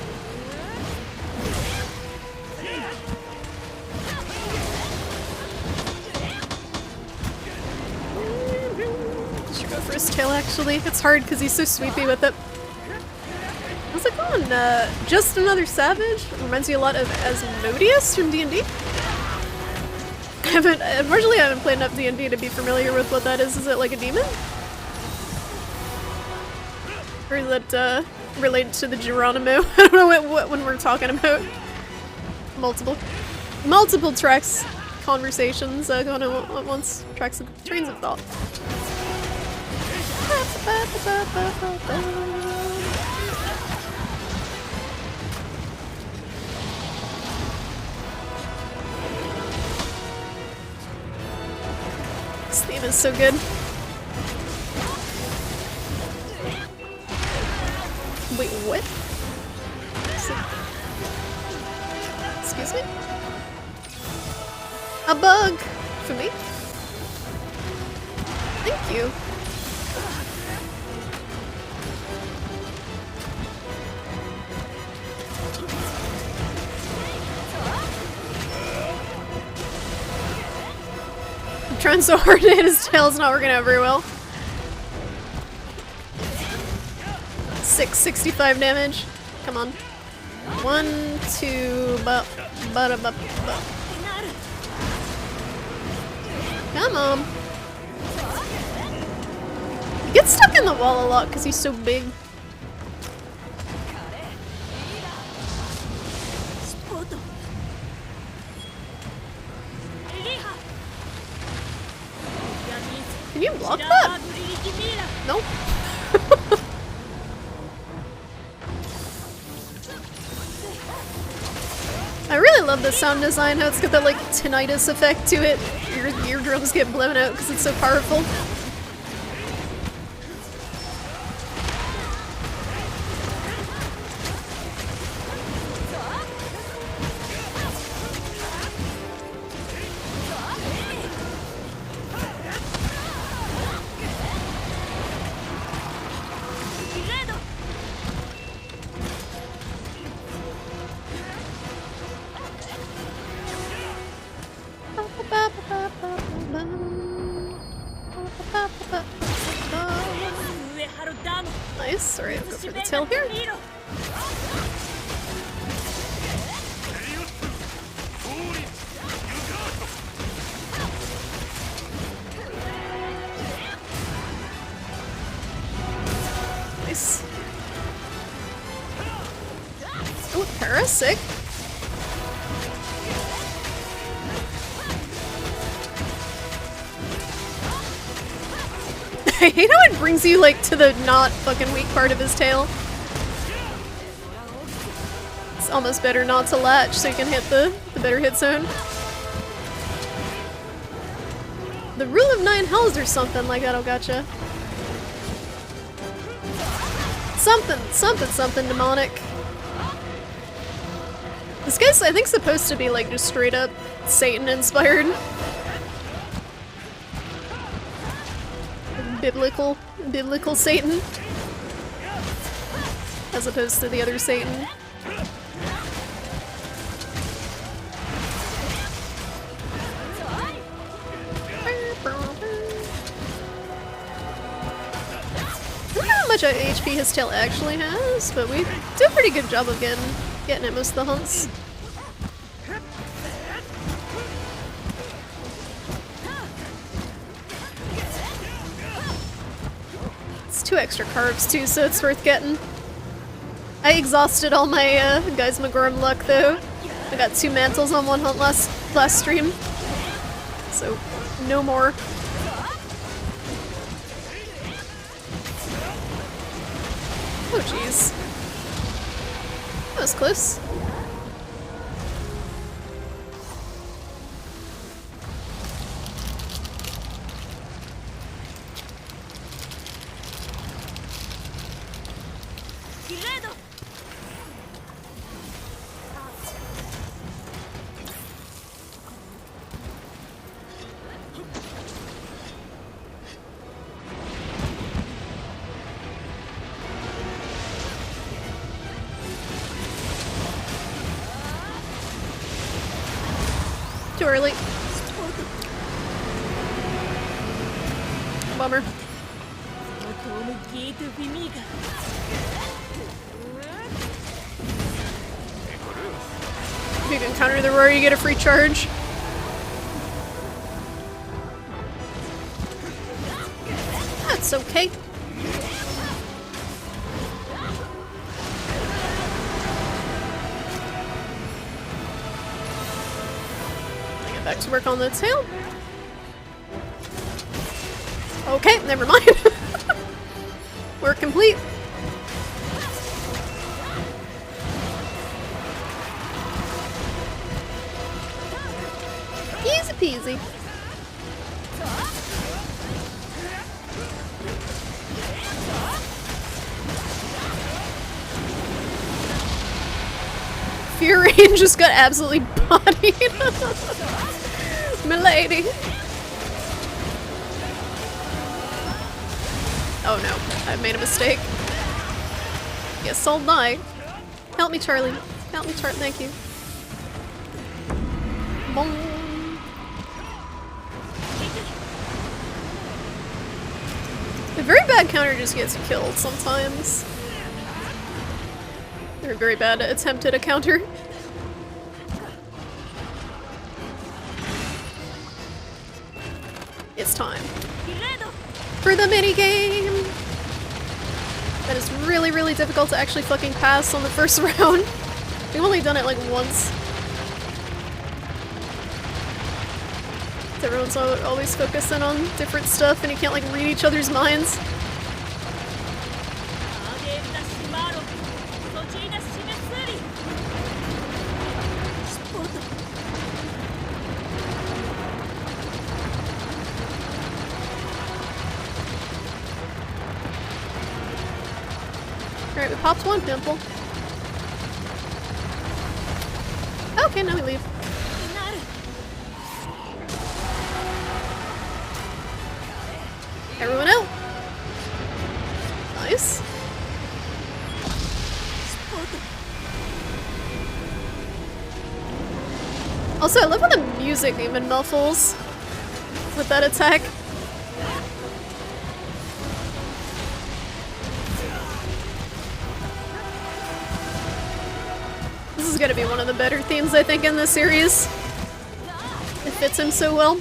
Should go for his tail actually. It's hard because he's so sweepy with it. How's it going? Just Another Savage? Reminds me a lot of Asmodeus from D&D. Unfortunately I haven't played enough D&D to be familiar with what that is. Is it like a demon? Or is it related to the Geronimo? I don't know what when we're talking about multiple tracks conversations going on at once. Trains of thought. This theme is so good. Wait, what? Excuse me? A bug! For me? Thank you. I'm trying so hard to hit his tail, it's not working out very well. 665 damage. Come on. 1, 2, Come on. He gets stuck in the wall a lot because he's so big. Can you block that? Nope. I really love the sound design, how it's got that like tinnitus effect to it. Your eardrums get blown out because it's so powerful. Nice. Alright, I'll go for the tail here. Nice. Oh, Para, sick. I hate how it brings you like to the not fucking weak part of his tail. It's almost better not to latch so you can hit the better hit zone. The rule of 9 hells or something like that, oh gotcha. Something demonic. This guy's, I think, supposed to be like just straight up Satan inspired. Biblical Satan. As opposed to the other Satan. I don't know how much HP his tail actually has, but we do a pretty good job of getting at most of the hunts. It's 2 extra carbs too, so it's worth getting. I exhausted all my Guys McGorm luck though. I got 2 mantles on 1 hunt last stream. So, no more. Oh jeez. That was close. Too early. Bummer. If you can counter the roar, you get a free charge. That's okay. Get back to work on the tail. Okay, never mind. Work complete. Easy peasy. Fear Rain just got absolutely bodied. Milady. Oh no, I've made a mistake. Yes, I'll die. Help me, Charlie. Help me, Charlie. Thank you. Boom. A very bad counter just gets killed sometimes. They're very bad at attempted a counter. It's time for the minigame! That is really, really difficult to actually fucking pass on the first round. We've only done it like once. Everyone's always focusing on different stuff and you can't like read each other's minds. Alright, we popped one pimple. Okay, now we leave. Everyone out! Nice. Also, I love when the music even muffles with that attack. This is gonna be one of the better themes, I think, in this series. It fits him so well.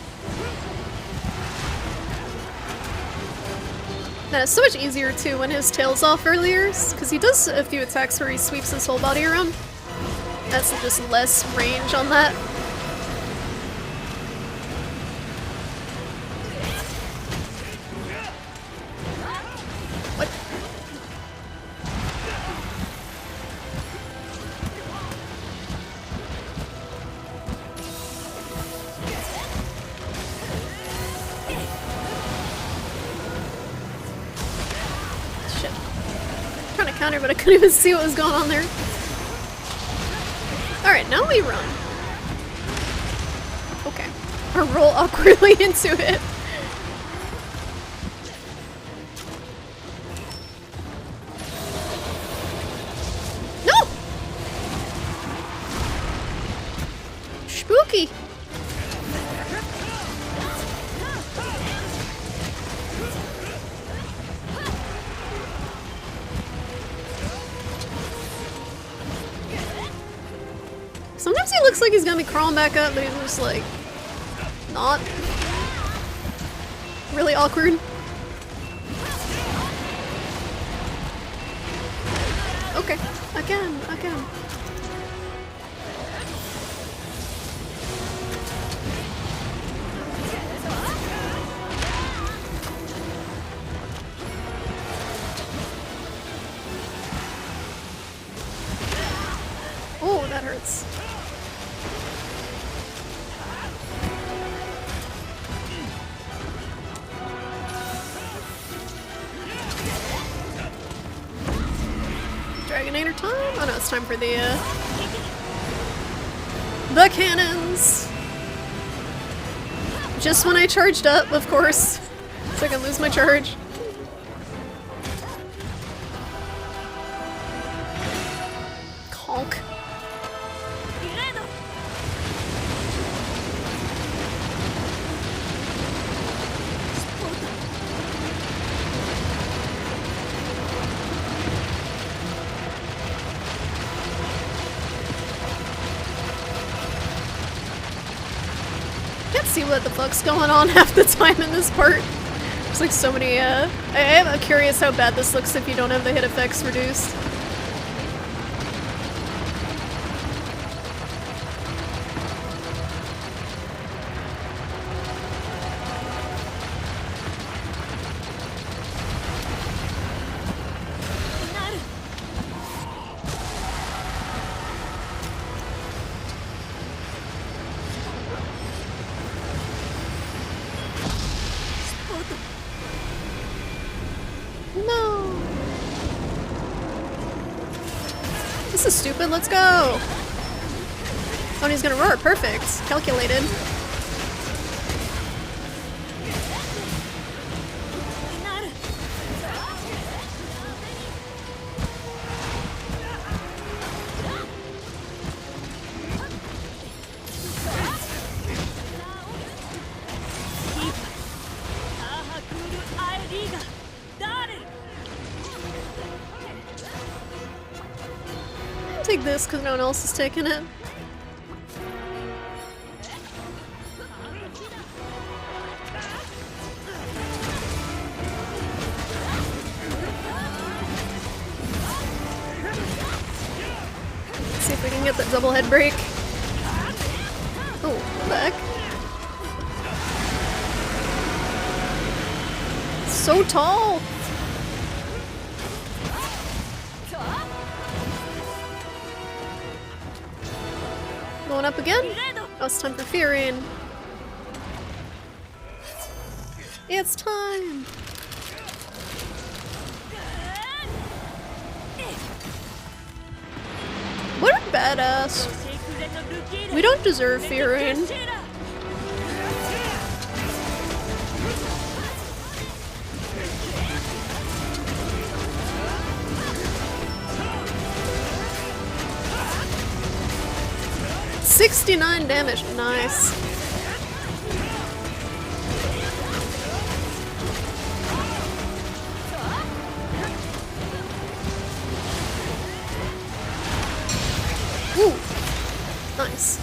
And it's so much easier too when his tail's off earlier, because he does a few attacks where he sweeps his whole body around. That's just less range on that. What? Counter, but I couldn't even see what was going on there. Alright, now we run. Okay. Or roll awkwardly into it. No! Spooky! Sometimes he looks like he's gonna be crawling back up, but he's just like, not. Really awkward. Okay, again. Oh, that hurts. Dragonator time? Oh no, it's time for the cannons! Just when I charged up, of course. So I can lose my charge. Conk. what the fuck's going on half the time in this part. There's like so many, I am curious how bad this looks if you don't have the hit effects reduced. No! This is stupid, let's go! Oh, and he's gonna roar, perfect. Calculated. Take this because no one else is taking it. Let's see if we can get the double head break. Oh, what the heck? So tall! Going up again? Oh, it's time for Fearing. It's time! What a badass. We don't deserve Fearing. $69 damage, nice. Ooh, nice.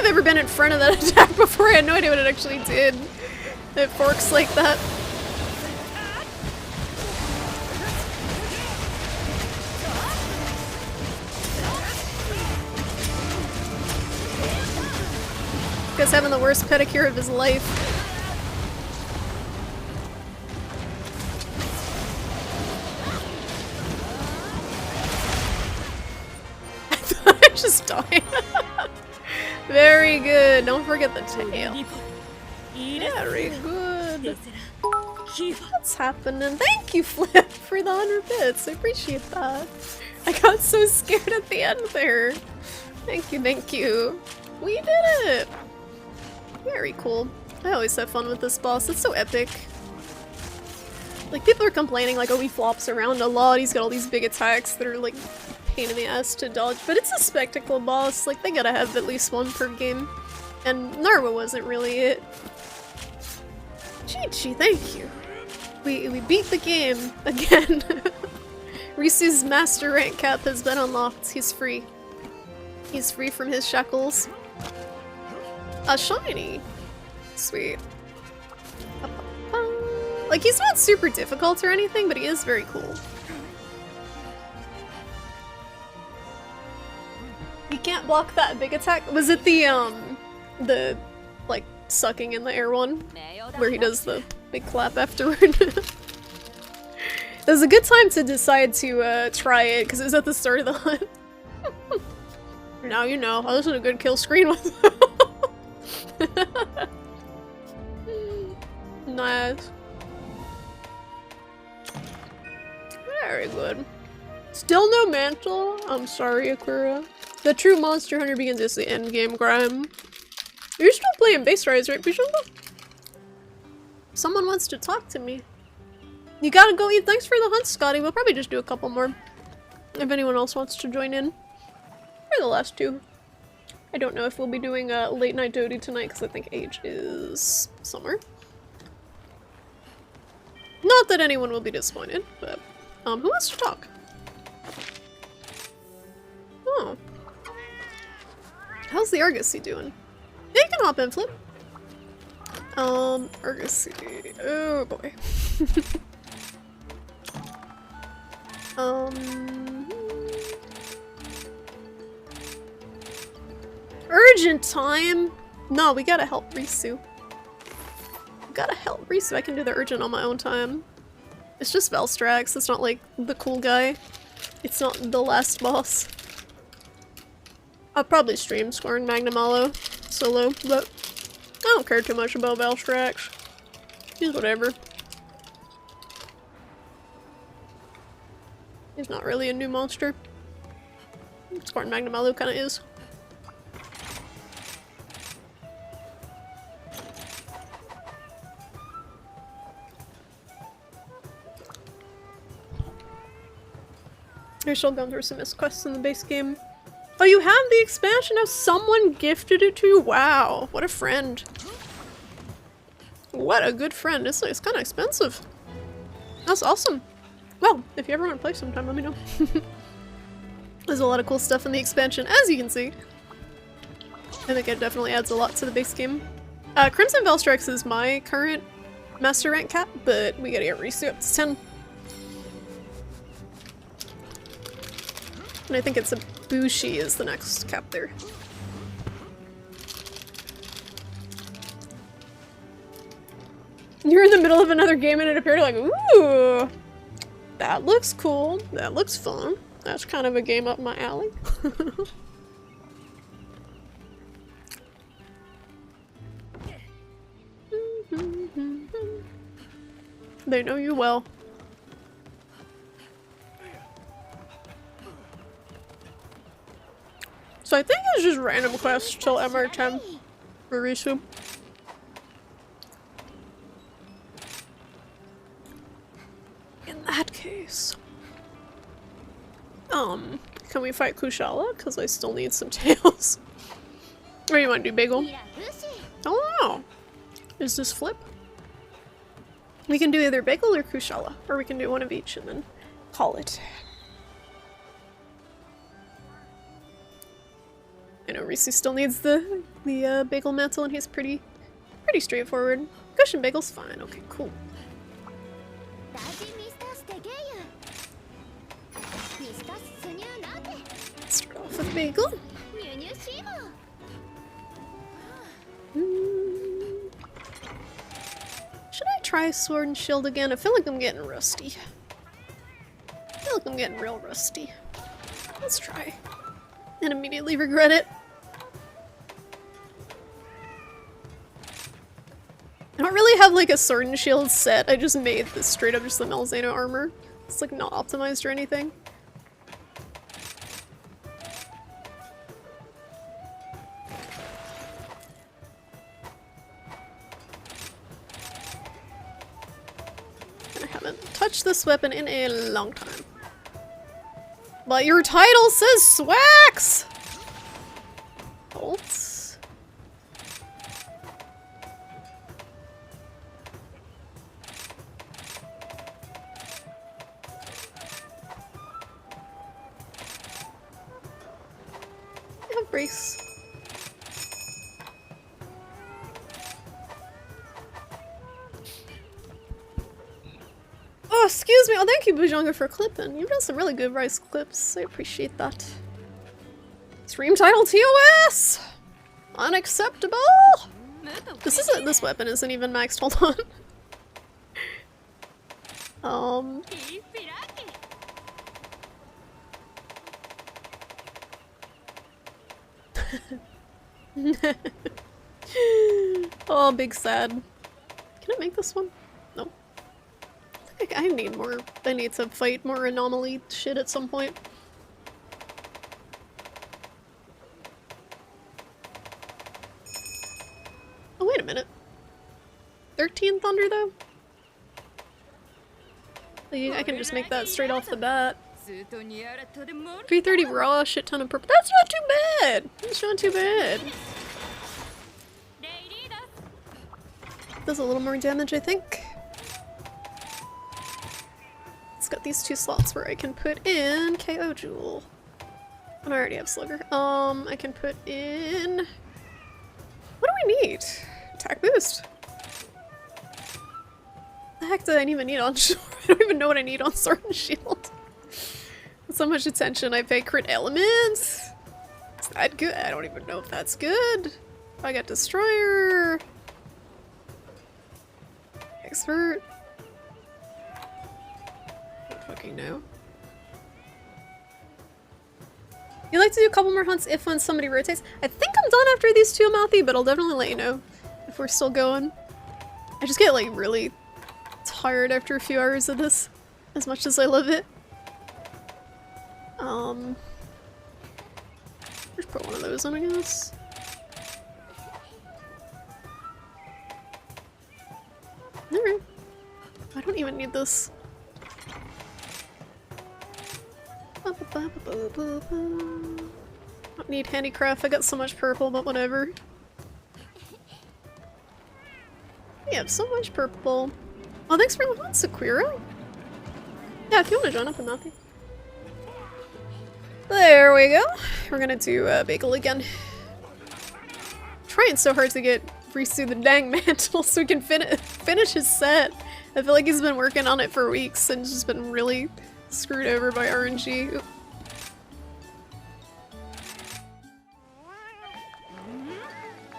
I've ever been in front of that attack before. I had no idea what it actually did. It forks like that. Guy's having the worst pedicure of his life. I thought I just died. Very good. Don't forget the tail. Very good. What's happening? Thank you, Flip, for the 100 bits. I appreciate that. I got so scared at the end there. Thank you, thank you. We did it! Very cool. I always have fun with this boss. It's so epic. Like, people are complaining like, oh, he flops around a lot. He's got all these big attacks that are like pain in the ass to dodge, but it's a spectacle boss. Like, they gotta have at least one per game. And Narwa wasn't really it. Chi-Chi, thank you. We beat the game again. Risu's master rank cap has been unlocked. He's free. He's free from his shackles. A shiny. Sweet. Like, he's not super difficult or anything, but he is very cool. You can't block that big attack. Was it the like sucking in the air one? Where he does the big clap afterward? It was a good time to decide to try it, because it was at the start of the hunt. Now you know. Oh, this is a good kill screen with Nice. Very good. Still no mantle? I'm sorry, Akura. The true Monster Hunter begins as the endgame grind. You're still playing Base Rise, right, Bishamba? Someone wants to talk to me. You gotta go eat. Thanks for the hunt, Scotty. We'll probably just do a couple more. If anyone else wants to join in. Or the last two. I don't know if we'll be doing a late night Dodie tonight, because I think Age is summer. Not that anyone will be disappointed, but who wants to talk? Oh. How's the Argosy doing? Yeah, you can hop in, Flip. Argosy. Oh boy. Urgent time? No, we gotta help Risu. We gotta help Risu. I can do the urgent on my own time. It's just Velstrax. It's not like the cool guy. It's not the last boss. I'll probably stream Scorn Magnamalo solo, but I don't care too much about Velstrax. He's whatever. He's not really a new monster. Scorn Magnamalo kinda is. You're still going through some missed quests in the base game. Oh, you have the expansion now? Someone gifted it to you? Wow, what a friend. What a good friend. It's kind of expensive. That's awesome. Well, if you ever want to play sometime, let me know. There's a lot of cool stuff in the expansion, as you can see. I think it definitely adds a lot to the base game. Crimson Velstrax is my current master rank cap, but we gotta get Risu up to 10. And I think it's a Bushi is the next cap there. You're in the middle of another game and it appeared like, ooh, that looks cool. That looks fun. That's kind of a game up my alley. They know you well. So I think it's just random quests till MR10 for Risu. In that case. Can we fight Kushala? Because I still need some tails. Or you want to do Bagel? I don't know. Is this Flip? We can do either Bagel or Kushala. Or we can do one of each and then call it. I know Risu still needs the Bagel mantle and he's pretty straightforward. Cushion Bagel's fine. Okay, cool. Start off with Bagel. Should I try Sword and Shield again? I feel like I'm getting rusty. I feel like I'm getting real rusty. Let's try. And immediately regret it. I don't really have like a Sword and Shield set. I just made this straight up just the Malzeno armor. It's like not optimized or anything. And I haven't touched this weapon in a long time. But your title says Swax! Bolts. Brace. Oh, excuse me. Oh, thank you, Bujanga, for clipping. You've done some really good rice clips. I appreciate that. Stream title TOS! Unacceptable! This weapon isn't even maxed. Hold on. Oh, big sad. Can I make this one? No. I think I need more. I need to fight more anomaly shit at some point. Oh, wait a minute. 13 Thunder, though? I can just make that straight off the bat. 330 raw, shit ton of purple. That's not too bad! That's not too bad. Does a little more damage, I think. got these 2 slots where I can put in KO Jewel. And I already have Slugger. I can put in... What do we need? Attack boost. The heck did I even need on Shield? I don't even know what I need on Sword and Shield. So much attention I pay. Crit elements? Is that good? I don't even know if that's good. I got Destroyer. Expert. I don't fucking know. You like to do a couple more hunts if when somebody rotates? I think I'm done after these 2, Mouthy, but I'll definitely let you know if we're still going. I just get like really tired after a few hours of this, as much as I love it. Just put one of those on, I guess. Alright. I don't even need this. Don't need handicraft, I got so much purple, but whatever. We have so much purple. Oh, thanks for the hunt, Sakura. Yeah, if you want to join up, nothing. There we go. We're gonna do Bagel again. Trying so hard to get Risu the dang mantle so we can finish his set. I feel like he's been working on it for weeks and just been really screwed over by RNG. Oop.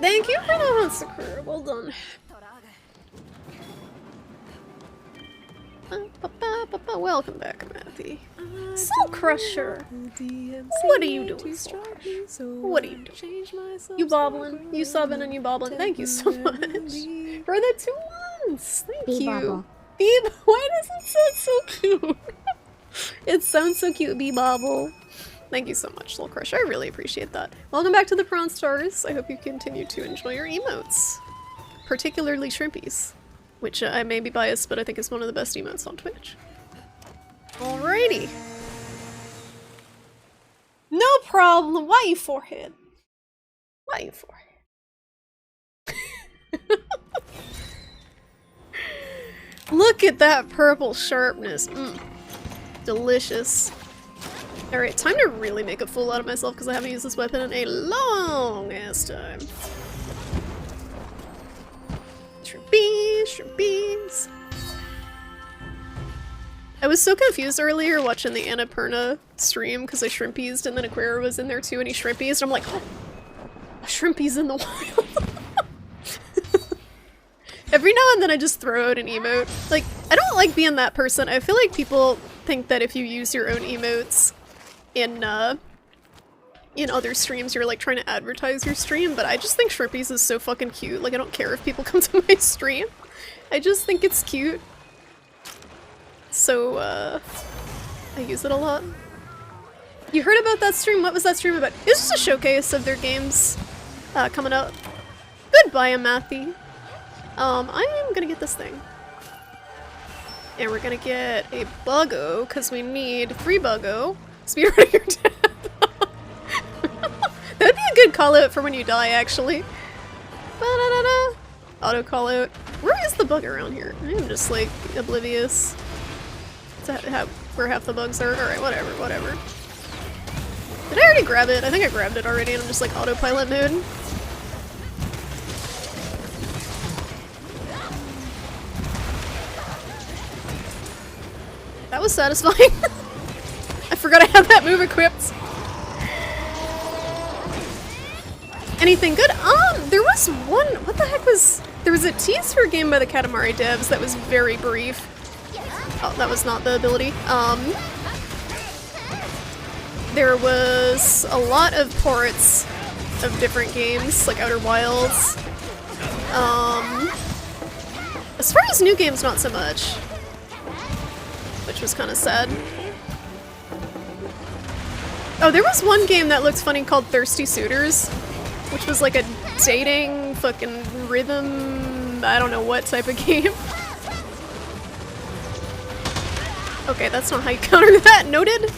Thank you for the hunt, Sakura. Well done. Welcome back, Matthew. Soul Crusher! What are you doing, Soul Crusher? What are you doing? You bobbling, you subbing, and you bobbling. Thank you so much for the 2 months! Thank you! Beeb, why does it sound so cute? It sounds so cute, Beebobble. Thank you so much, Soul Crusher. I really appreciate that. Welcome back to the Prawn Stars. I hope you continue to enjoy your emotes. Particularly Shrimpies. Which I may be biased, but I think is one of the best emotes on Twitch. Alrighty. No problem. Why you forehead? Why you forehead? Look at that purple sharpness. Delicious. Alright, time to really make a fool out of myself because I haven't used this weapon in a long ass time. Shrimpies. I was so confused earlier watching the Annapurna stream because I shrimpies and then Aquara was in there too and he shrimpies and I'm like, oh, a shrimpie's in the wild. Every now and then I just throw out an emote. Like, I don't like being that person. I feel like people think that if you use your own emotes in other streams, you're like trying to advertise your stream, but I just think Shrimpies is so fucking cute. Like, I don't care if people come to my stream. I just think it's cute. So, I use it a lot. You heard about that stream? What was that stream about? It was just a showcase of their games coming up. Goodbye, Amathy. I am gonna get this thing. And we're gonna get a Buggo, because we need 3 Buggo. Speed running your death. That'd be a good call out for when you die, actually. Ba-da-da-da. Auto call out. Where is the bug around here? I am just like oblivious to where half the bugs are. Alright, whatever. Did I already grab it? I think I grabbed it already and I'm just like autopilot mode. That was satisfying. I forgot I had that move equipped. Anything good? There was one, what the heck was, there was a tease for a game by the Katamari devs that was very brief. Oh, that was not the ability. There was a lot of ports of different games, like Outer Wilds. As far as new games, not so much. Which was kind of sad. Oh, there was one game that looked funny called Thirsty Suitors, which was like a dating fucking rhythm, I don't know what type of game. Okay, that's not how you counter that. Noted.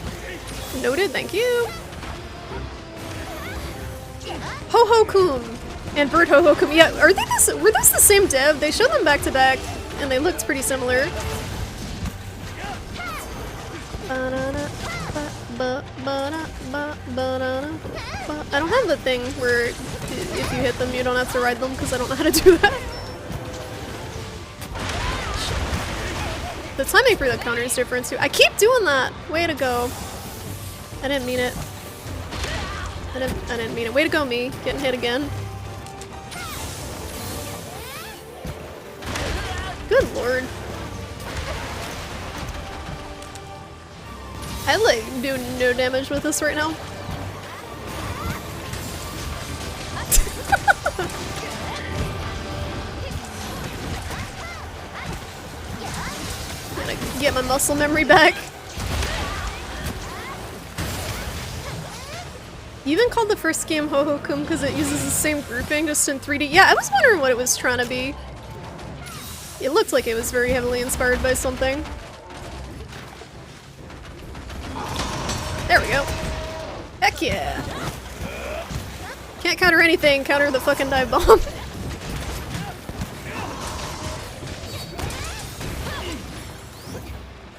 Noted, thank you. Ho-Ho-Kun and Bird Ho-Ho-Kun. Yeah, were those the same dev? They showed them back to back and they looked pretty similar. I don't have the thing where if you hit them you don't have to ride them because I don't know how to do that. The timing for the counter is different too. I keep doing that! Way to go. I didn't mean it. I didn't mean it. Way to go, me. Getting hit again. Good lord. I like do no damage with this right now. I'm gonna get my muscle memory back. You even called the first game Hohokum because it uses the same grouping just in 3D. Yeah, I was wondering what it was trying to be. It looked like it was very heavily inspired by something. There we go. Heck yeah. Can't counter anything, counter the fucking dive bomb.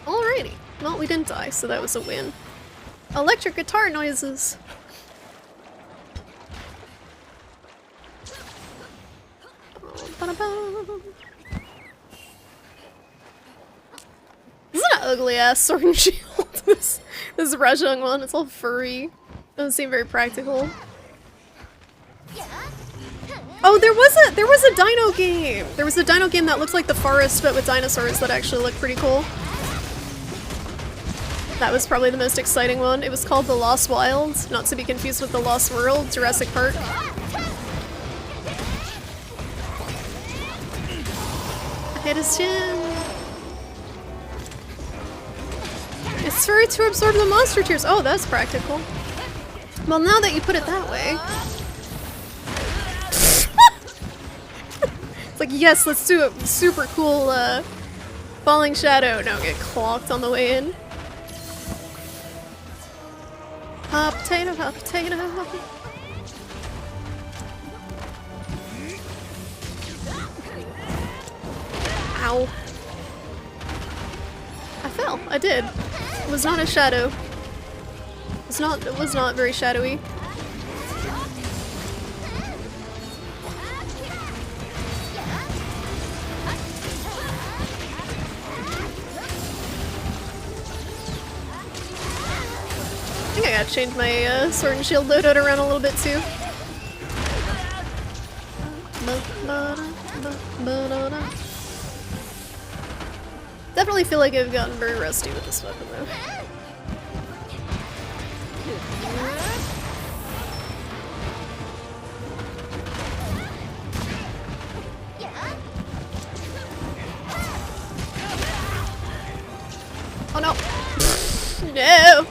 Alrighty. Well, we didn't die, so that was a win. Electric guitar noises. This is an ugly ass sword and shield. This Rajang one, it's all furry. Doesn't seem very practical. Oh, there was a dino game! There was a dino game that looked like the forest but with dinosaurs that actually looked pretty cool. That was probably the most exciting one. It was called The Lost Wilds, not to be confused with The Lost World, Jurassic Park. Hit his chin. It's furry to absorb the monster tears. Oh, that's practical. Well, now that you put it that way. It's like, yes, let's do a super cool falling shadow. No, get clocked on the way in. Hot potato, hot potato. Ow. I fell. I did. It was not a shadow. It was not very shadowy. I think I gotta change my sword and shield loadout around a little bit too. Definitely feel like I've gotten very rusty with this weapon though. Oh no! No!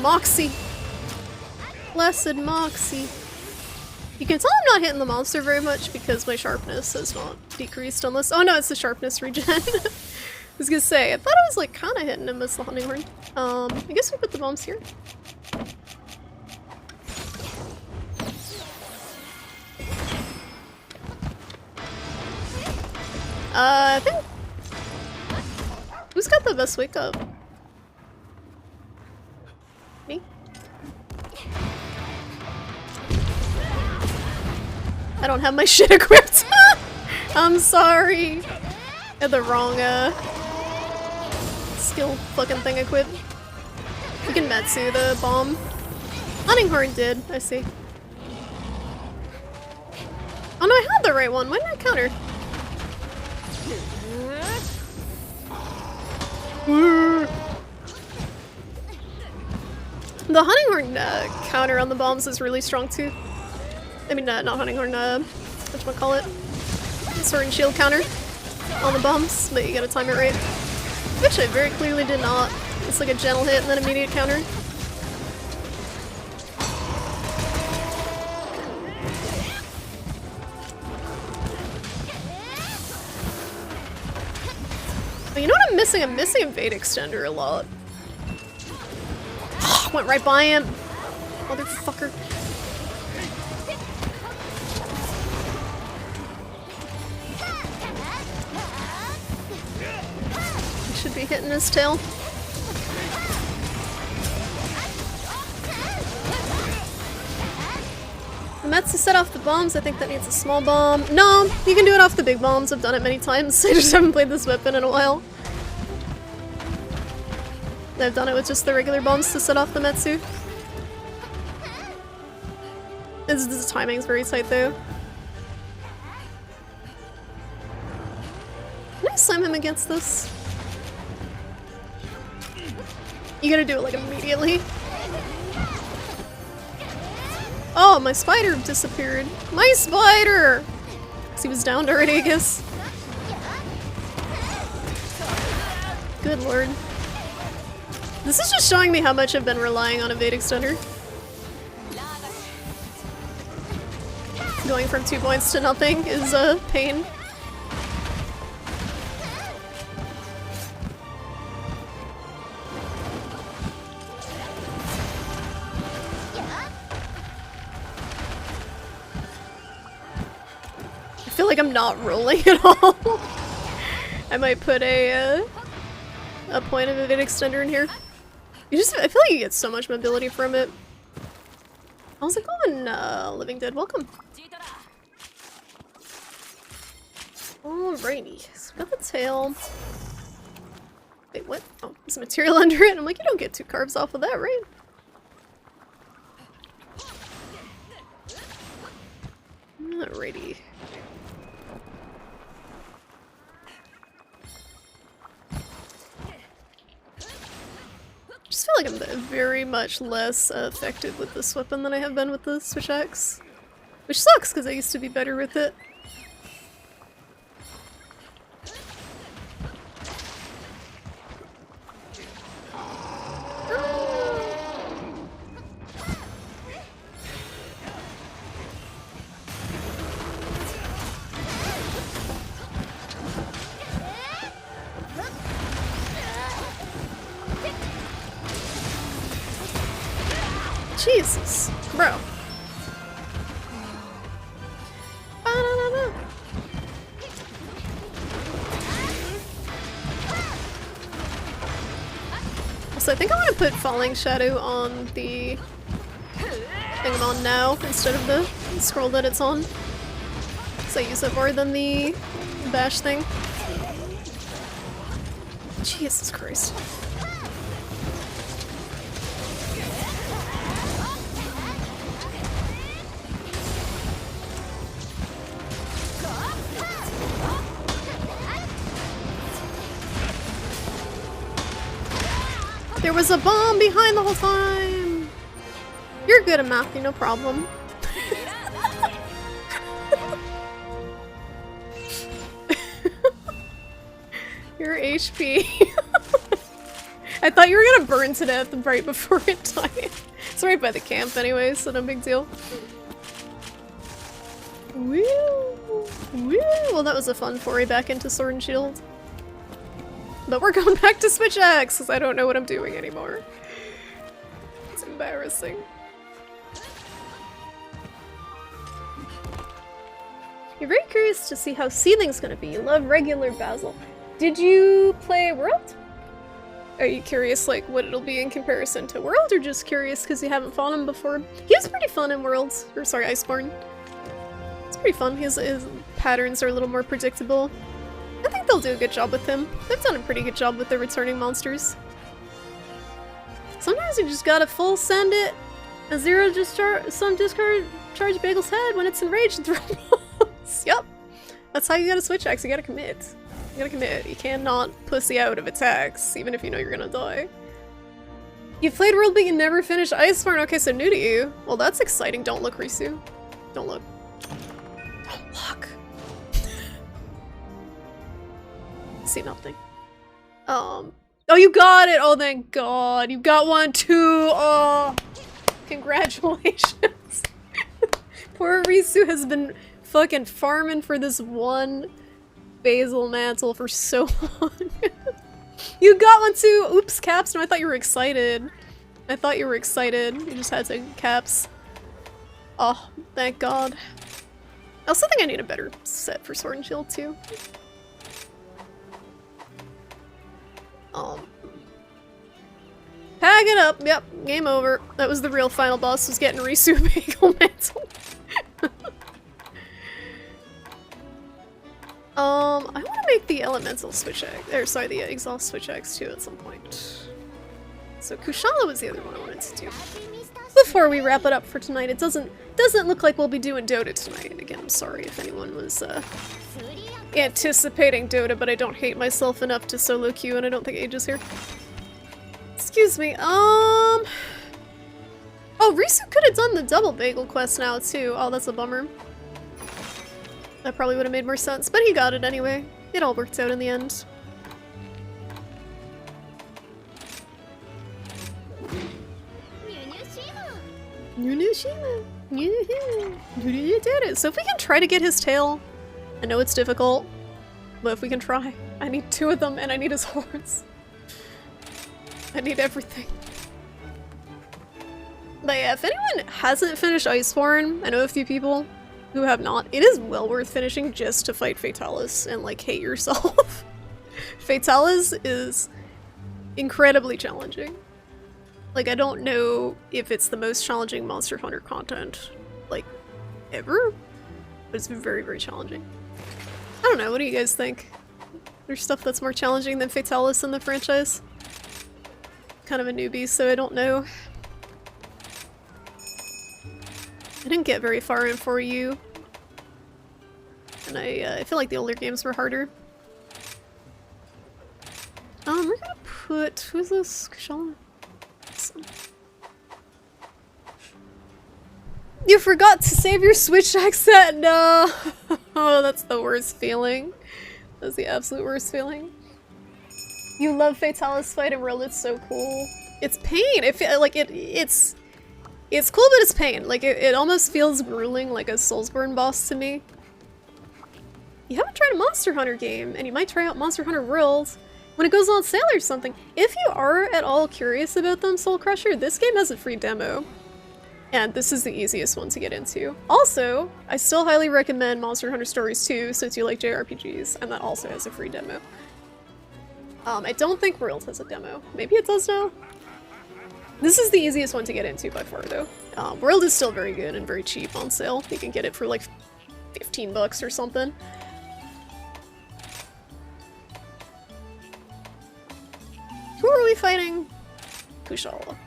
Moxie! Blessed Moxie. You can tell I'm not hitting the monster very much because my sharpness has not decreased unless- oh no, it's the sharpness regen. I was gonna say, I thought I was like kinda hitting him as the hunting horn. I guess we put the bombs here. I think... Who's got the best wake up? Me? I don't have my shit equipped! I'm sorry! I had the wrong, skill fucking thing equipped. You can Metsu the bomb. Hunting horn did, I see. Oh no, I had the right one. When did I counter? The hunting horn counter on the bombs is really strong too. I mean, not hunting horn, whatchamacallit? Sword and shield counter on the bombs, but you gotta time it right. Which I very clearly did not. It's like a gentle hit and then immediate counter. But you know what I'm missing? I'm missing a Vade extender a lot. Went right by him. Motherfucker. Should be hitting his tail. Metsu set off the bombs. I think that needs a small bomb. No, you can do it off the big bombs. I've done it many times. I just haven't played this weapon in a while. I've done it with just the regular bombs to set off the Metsu. This timing's very tight though. Can I slam him against this? You gotta do it like immediately. Oh, my spider disappeared. My spider! 'Cause he was downed already, I guess. Good lord. This is just showing me how much I've been relying on evade extender. Going from 2 points to nothing is a pain. I feel like I'm not rolling at all. I might put a point of evade extender in here. I feel like you get so much mobility from it. How's it going, Living Dead? Welcome. Alrighty, so we got the tail. Wait, what? Oh, there's material under it. I'm like, you don't get 2 carbs off of that, right? Alrighty. I just feel like I'm very much less effective with this weapon than I have been with the Switch Axe. Which sucks, because I used to be better with it. Jesus, bro. So I think I want to put Falling Shadow on the thing I'm on now instead of the scroll that it's on. Because I use it more than the bash thing. Jesus Christ. There was a bomb behind the whole time! You're good at Matthew, no problem. Your HP. I thought you were gonna burn to death right before it died. It's right by the camp anyway, so no big deal. Woo! Woo! Well, that was a fun foray back into Sword and Shield. But we're going back to Switch Axe because I don't know what I'm doing anymore. It's embarrassing. You're very curious to see how Seething's gonna be. You love regular Basil. Did you play World? Are you curious like what it'll be in comparison to World, or just curious because you haven't fought him before? He was pretty fun in World. Or sorry, Iceborne. It's pretty fun. His patterns are a little more predictable. I think they'll do a good job with him. They've done a pretty good job with the returning monsters. Sometimes you just gotta full send it, a zero discharge, charge Bagel's head when it's enraged and throw balls. Yep. That's how you gotta Switch Axe, you gotta commit. You gotta commit. You cannot pussy out of attacks, even if you know you're gonna die. You played World but you never finished Iceborne? Okay, so new to you. Well, that's exciting. Don't look, Risu. Don't look. Don't look. See nothing. Oh, you got it! Oh, thank God. You got one too! Oh, congratulations. Poor Risu has been fucking farming for this one basil mantle for so long. You got one too! Oops, caps. No, I thought you were excited. I thought you were excited. You just had to caps. Oh, thank God. I also think I need a better set for Sword and Shield too. Pack it up. Yep, game over. That was the real final boss, was getting Risu Bagel Mantle. I want to make the elemental switch egg, or sorry, the exhaust switch eggs too at some point. So Kushala was the other one I wanted to do. Before we wrap it up for tonight, it doesn't look like we'll be doing Dota tonight. Again, I'm sorry if anyone was anticipating Dota, but I don't hate myself enough to solo queue, and I don't think Age is here. Excuse me, oh, Risu could have done the double bagel quest now too. Oh, that's a bummer. That probably would have made more sense, but he got it anyway. It all worked out in the end. You did it! So if we can try to get his tail, I know it's difficult, but if we can try. I need 2 of them and I need his horns. I need everything. But yeah, if anyone hasn't finished Iceborne, I know a few people who have not, it is well worth finishing just to fight Fatalis and like hate yourself. Fatalis is incredibly challenging. Like, I don't know if it's the most challenging Monster Hunter content, like, ever, but it's very, very challenging. I don't know, what do you guys think? There's stuff that's more challenging than Fatalis in the franchise? Kind of a newbie, so I don't know. I didn't get very far in for you, and I feel like the older games were harder. We're gonna put, who's this? Kushala? You forgot to save your Switch deck set! No! Oh, that's the worst feeling. That's the absolute worst feeling. You love Fatalis fight and World, it's so cool. It's pain! It feel like it's cool, but it's pain. Like, it almost feels grueling, like a Soulsborne boss to me. You haven't tried a Monster Hunter game, and you might try out Monster Hunter World when it goes on sale or something. If you are at all curious about them, Soul Crusher, this game has a free demo. And this is the easiest one to get into. Also, I still highly recommend Monster Hunter Stories 2 since you like JRPGs, and that also has a free demo. I don't think World has a demo. Maybe it does now? This is the easiest one to get into by far, though. World is still very good and very cheap on sale. You can get it for like 15 bucks or something. Who are we fighting? Kushala.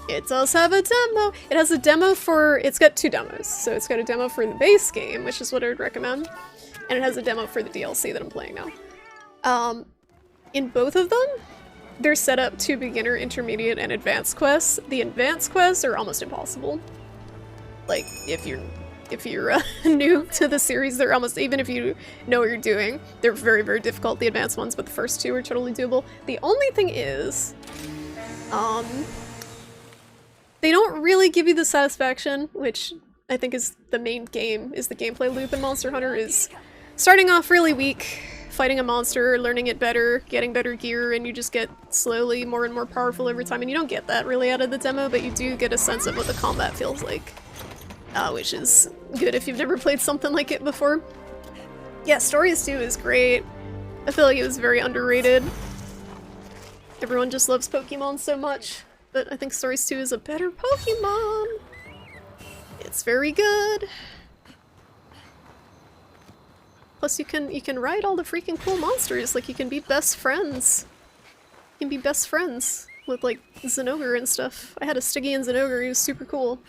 It does have a demo! It has a demo for- it's got 2 demos. So it's got a demo for the base game, which is what I would recommend, and it has a demo for the DLC that I'm playing now. In both of them, they're set up to beginner, intermediate, and advanced quests. The advanced quests are almost impossible. Like, if you're new to the series, they're almost, even if you know what you're doing, they're very, very difficult, the advanced ones, but the first 2 are totally doable. The only thing is, they don't really give you the satisfaction, which I think is the main game, is the gameplay loop in Monster Hunter, is starting off really weak, fighting a monster, learning it better, getting better gear, and you just get slowly more and more powerful over time, and you don't get that really out of the demo, but you do get a sense of what the combat feels like, which is good if you've never played something like it before. Yeah, Stories 2 is great. I feel like it was very underrated. Everyone just loves Pokemon so much. But I think Stories 2 is a better Pokemon! It's very good! Plus you can ride all the freaking cool monsters, like you can be best friends. You can be best friends with like Zinogre and stuff. I had a Stygian Zinogre, he was super cool.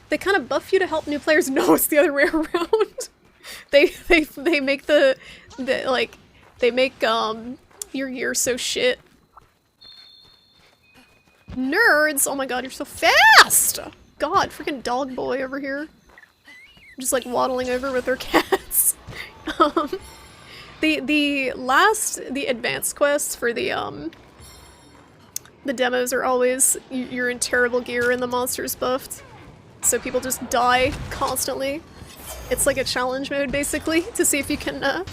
They kind of buff you to help new players. No, it's the other way around! They make they make your gear so shit. Nerds! Oh my god, you're so fast! God, freaking dog boy over here. Just like waddling over with their cats. The advanced quests for the demos are always you're in terrible gear and the monster's buffed. So people just die constantly. It's like a challenge mode basically to see if you can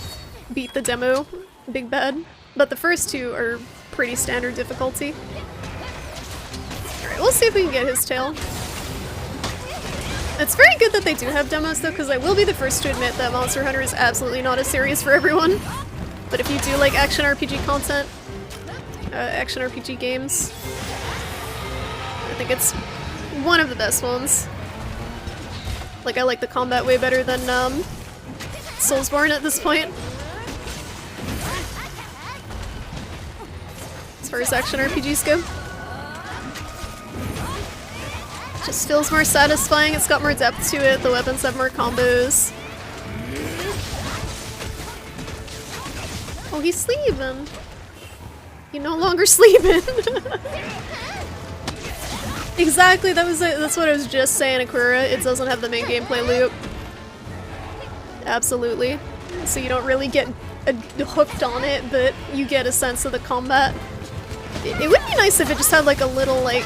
beat the demo big bad. But the first 2 are pretty standard difficulty. Alright, we'll see if we can get his tail. It's very good that they do have demos though, because I will be the first to admit that Monster Hunter is absolutely not a series for everyone. But if you do like action RPG content, action RPG games, I think it's one of the best ones. Like, I like the combat way better than Soulsborne at this point. As far as action RPGs go. Just feels more satisfying, it's got more depth to it, the weapons have more combos. Oh, he's sleeping. You're no longer sleeping. Exactly, that's what I was just saying, Akura. It doesn't have the main gameplay loop. Absolutely. So you don't really get hooked on it, but you get a sense of the combat. It would be nice if it just had like a little, like,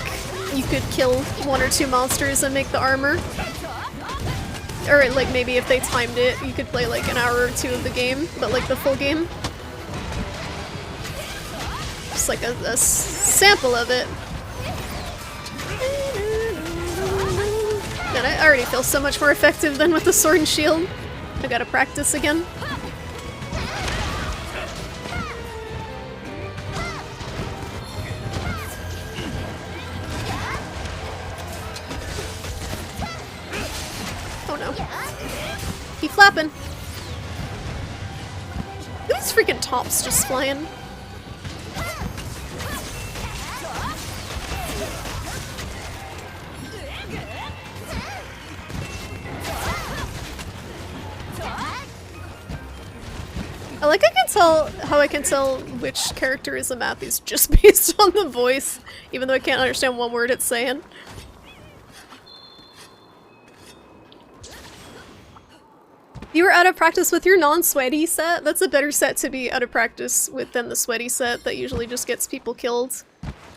you could kill 1 or 2 monsters and make the armor. Or like maybe if they timed it, you could play like an hour or 2 of the game, but like the full game. Just like a sample of it. And I already feel so much more effective than with the sword and shield. I gotta practice again. Oh no. Keep flapping. Look at these freaking tops just flying. I like how I can tell which character is a Matthews just based on the voice, even though I can't understand one word it's saying. You were out of practice with your non-sweaty set? That's a better set to be out of practice with than the sweaty set that usually just gets people killed.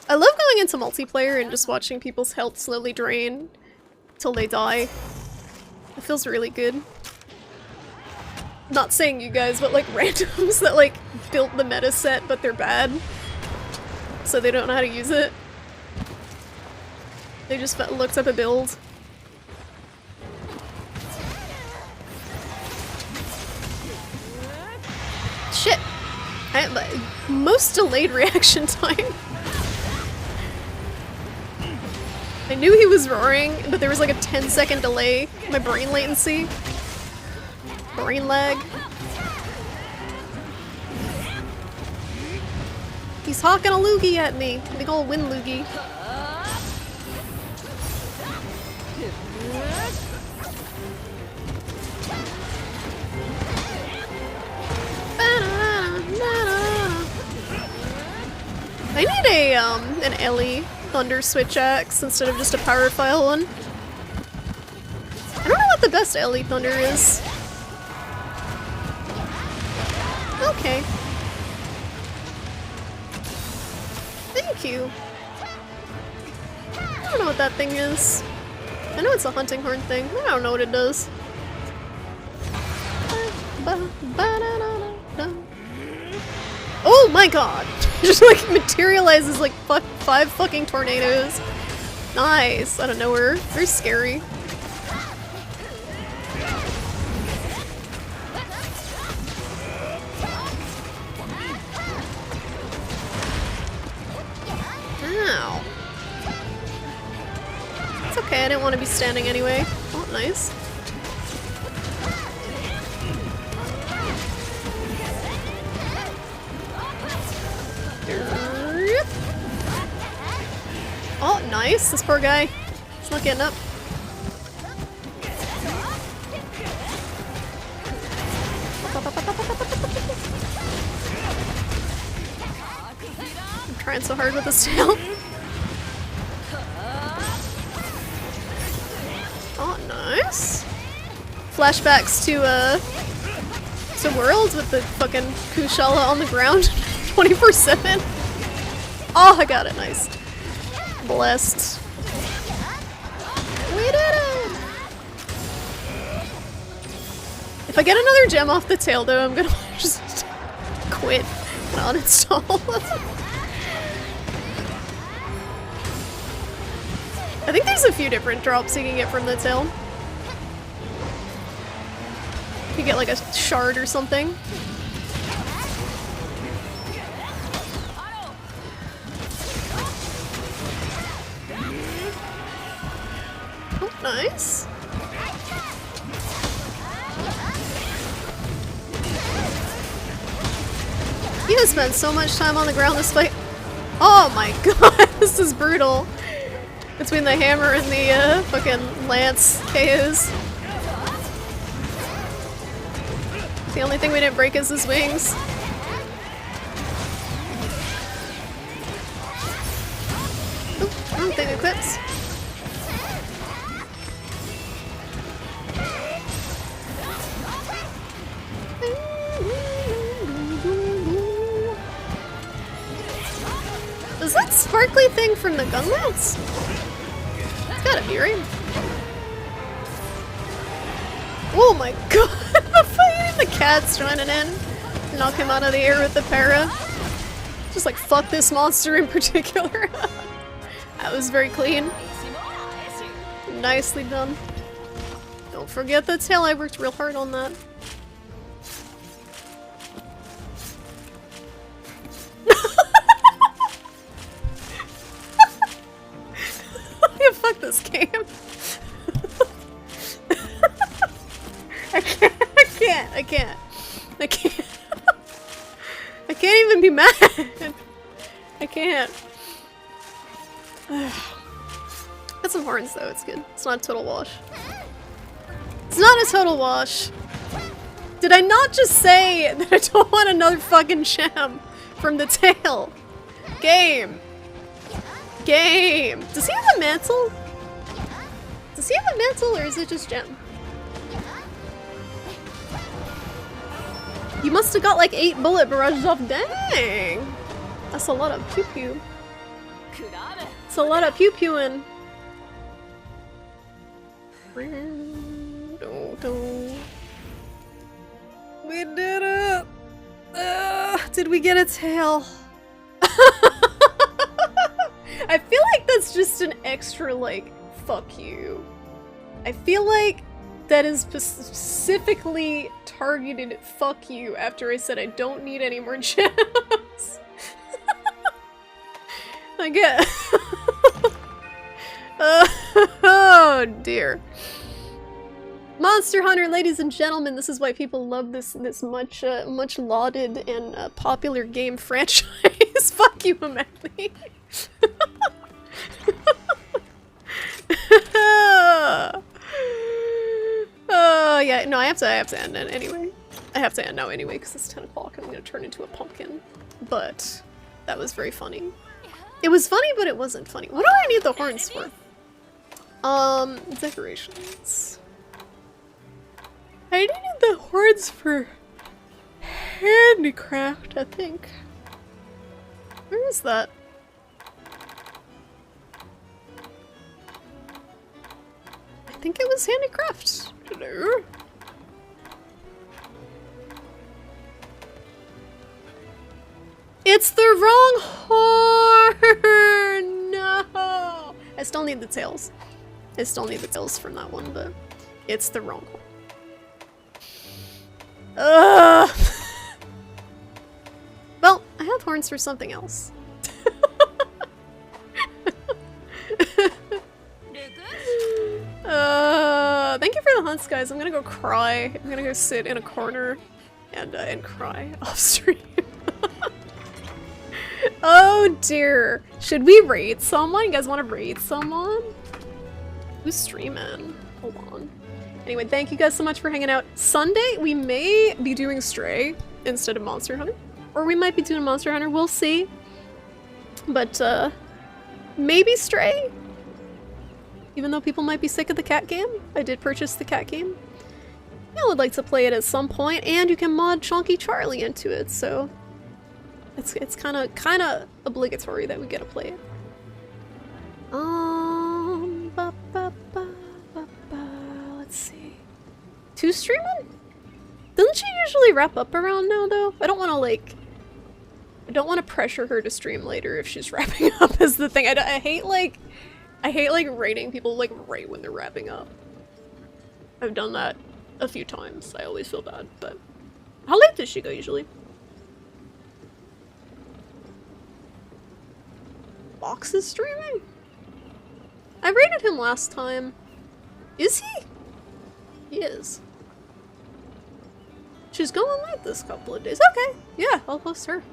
I love going into multiplayer and just watching people's health slowly drain till they die. It feels really good. Not saying you guys, but like randoms that like built the meta set but they're bad. So they don't know how to use it. They just looked up a build. Shit! Most delayed reaction time. I knew he was roaring, but there was like a 10-second delay. My brain latency. Brain lag. He's hawking a loogie at me. Big ol' wind loogie. I need a an Ellie Thunder Switch Axe instead of just a Power File one. I don't know what the best Ellie Thunder is. Okay. Thank you. I don't know what that thing is. I know it's a hunting horn thing. I don't know what it does. Oh my god! Just like materializes like 5 fucking tornadoes. Nice. Out of nowhere. Very scary. Ow. It's okay, I didn't want to be standing anyway. Oh, nice. Oh, nice. This poor guy. He's not getting up. I'm trying so hard with this tail. Oh, nice. Flashbacks to World with the fucking Kushala on the ground 24/7. Oh, I got it. Nice. Blessed. We did it! If I get another gem off the tail though, I'm gonna just quit and uninstall. I think there's a few different drops you can get from the tail. You get like a shard or something. Nice. You have spent so much time on the ground this fight. Oh my god, this is brutal. Between the hammer and the fucking lance KOs. The only thing we didn't break is his wings. Oop, wrong thing equips. Is that sparkly thing from the gun lance? It's gotta be, right? Oh my god! The cat's joining in. Knock him out of the air with the para. Just like, fuck this monster in particular. That was very clean. Nicely done. Don't forget the tail, I worked real hard on that. Yeah, fuck this game. I can't. I can't even be mad. I can't. Got some horns though, it's good. It's not a total wash. It's not a total wash. Did I not just say that I don't want another fucking gem from the tail? Game. Game. Does he have a mantle? Does he have a mantle or is it just gem? You must have got like 8 bullet barrages off. Dang! That's a lot of pew pew. It's a lot of pew pewing. We did it! Did we get a tail? I feel like that's just an extra like, fuck you. I feel like that is specifically targeted fuck you after I said I don't need any more gems. I get. Oh dear. Monster Hunter, ladies and gentlemen, this is why people love this much much lauded and popular game franchise. Fuck you, Ameli. Yeah, no, I have to end it anyway. I have to end now anyway, because it's 10 o'clock and I'm gonna turn into a pumpkin. But that was very funny. It was funny, but it wasn't funny. What do I need the horns for? Decorations. I needed the horns for handicraft, I think. Where is that? I think it was handicraft. Hello? It's the wrong horn! No! I still need the tails. I still need the tails from that one, but it's the wrong horn. Ugh! Well, I have horns for something else. Thank you for the hunts, guys. I'm gonna go cry. I'm gonna go sit in a corner and cry off stream. Oh dear. Should we raid someone? You guys want to raid someone? Who's streaming? Hold on. Anyway, thank you guys so much for hanging out. Sunday, we may be doing Stray instead of Monster Hunter. Or we might be doing Monster Hunter. We'll see. But, maybe Stray? Even though people might be sick of the cat game, I did purchase the cat game. I would like to play it at some point, and you can mod Chonky Charlie into it, so it's kind of obligatory that we get to play it. Let's see. Who's streaming? Doesn't she usually wrap up around now, though? I don't want to pressure her to stream later if she's wrapping up. Is the thing. I hate like rating people like right when they're wrapping up. I've done that a few times. I always feel bad, but how late does she go usually? Box is streaming? I rated him last time. Is he? He is. She's going late this couple of days. Okay, yeah, I'll host her.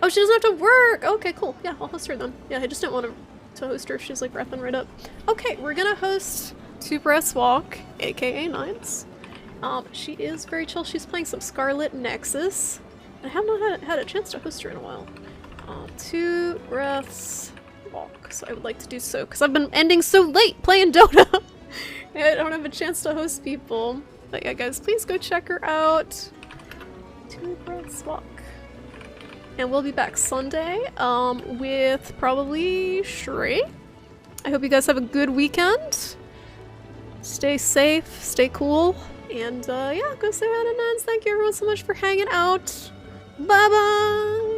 Oh, she doesn't have to work! Okay, cool. Yeah, I'll host her then. Yeah, I just didn't want to host her. She's like wrapping right up. Okay, we're gonna host Two Breaths Walk, aka Nines. She is very chill. She's playing some Scarlet Nexus. I have not had a chance to host her in a while. Two Breaths Walk. So I would like to do so, because I've been ending so late playing Dota! I don't have a chance to host people. But yeah, guys, please go check her out. Two Breaths Walk. And we'll be back Sunday, with probably Shrey. I hope you guys have a good weekend. Stay safe, stay cool, and yeah, go say hi to Nines. Thank you everyone so much for hanging out. Bye bye!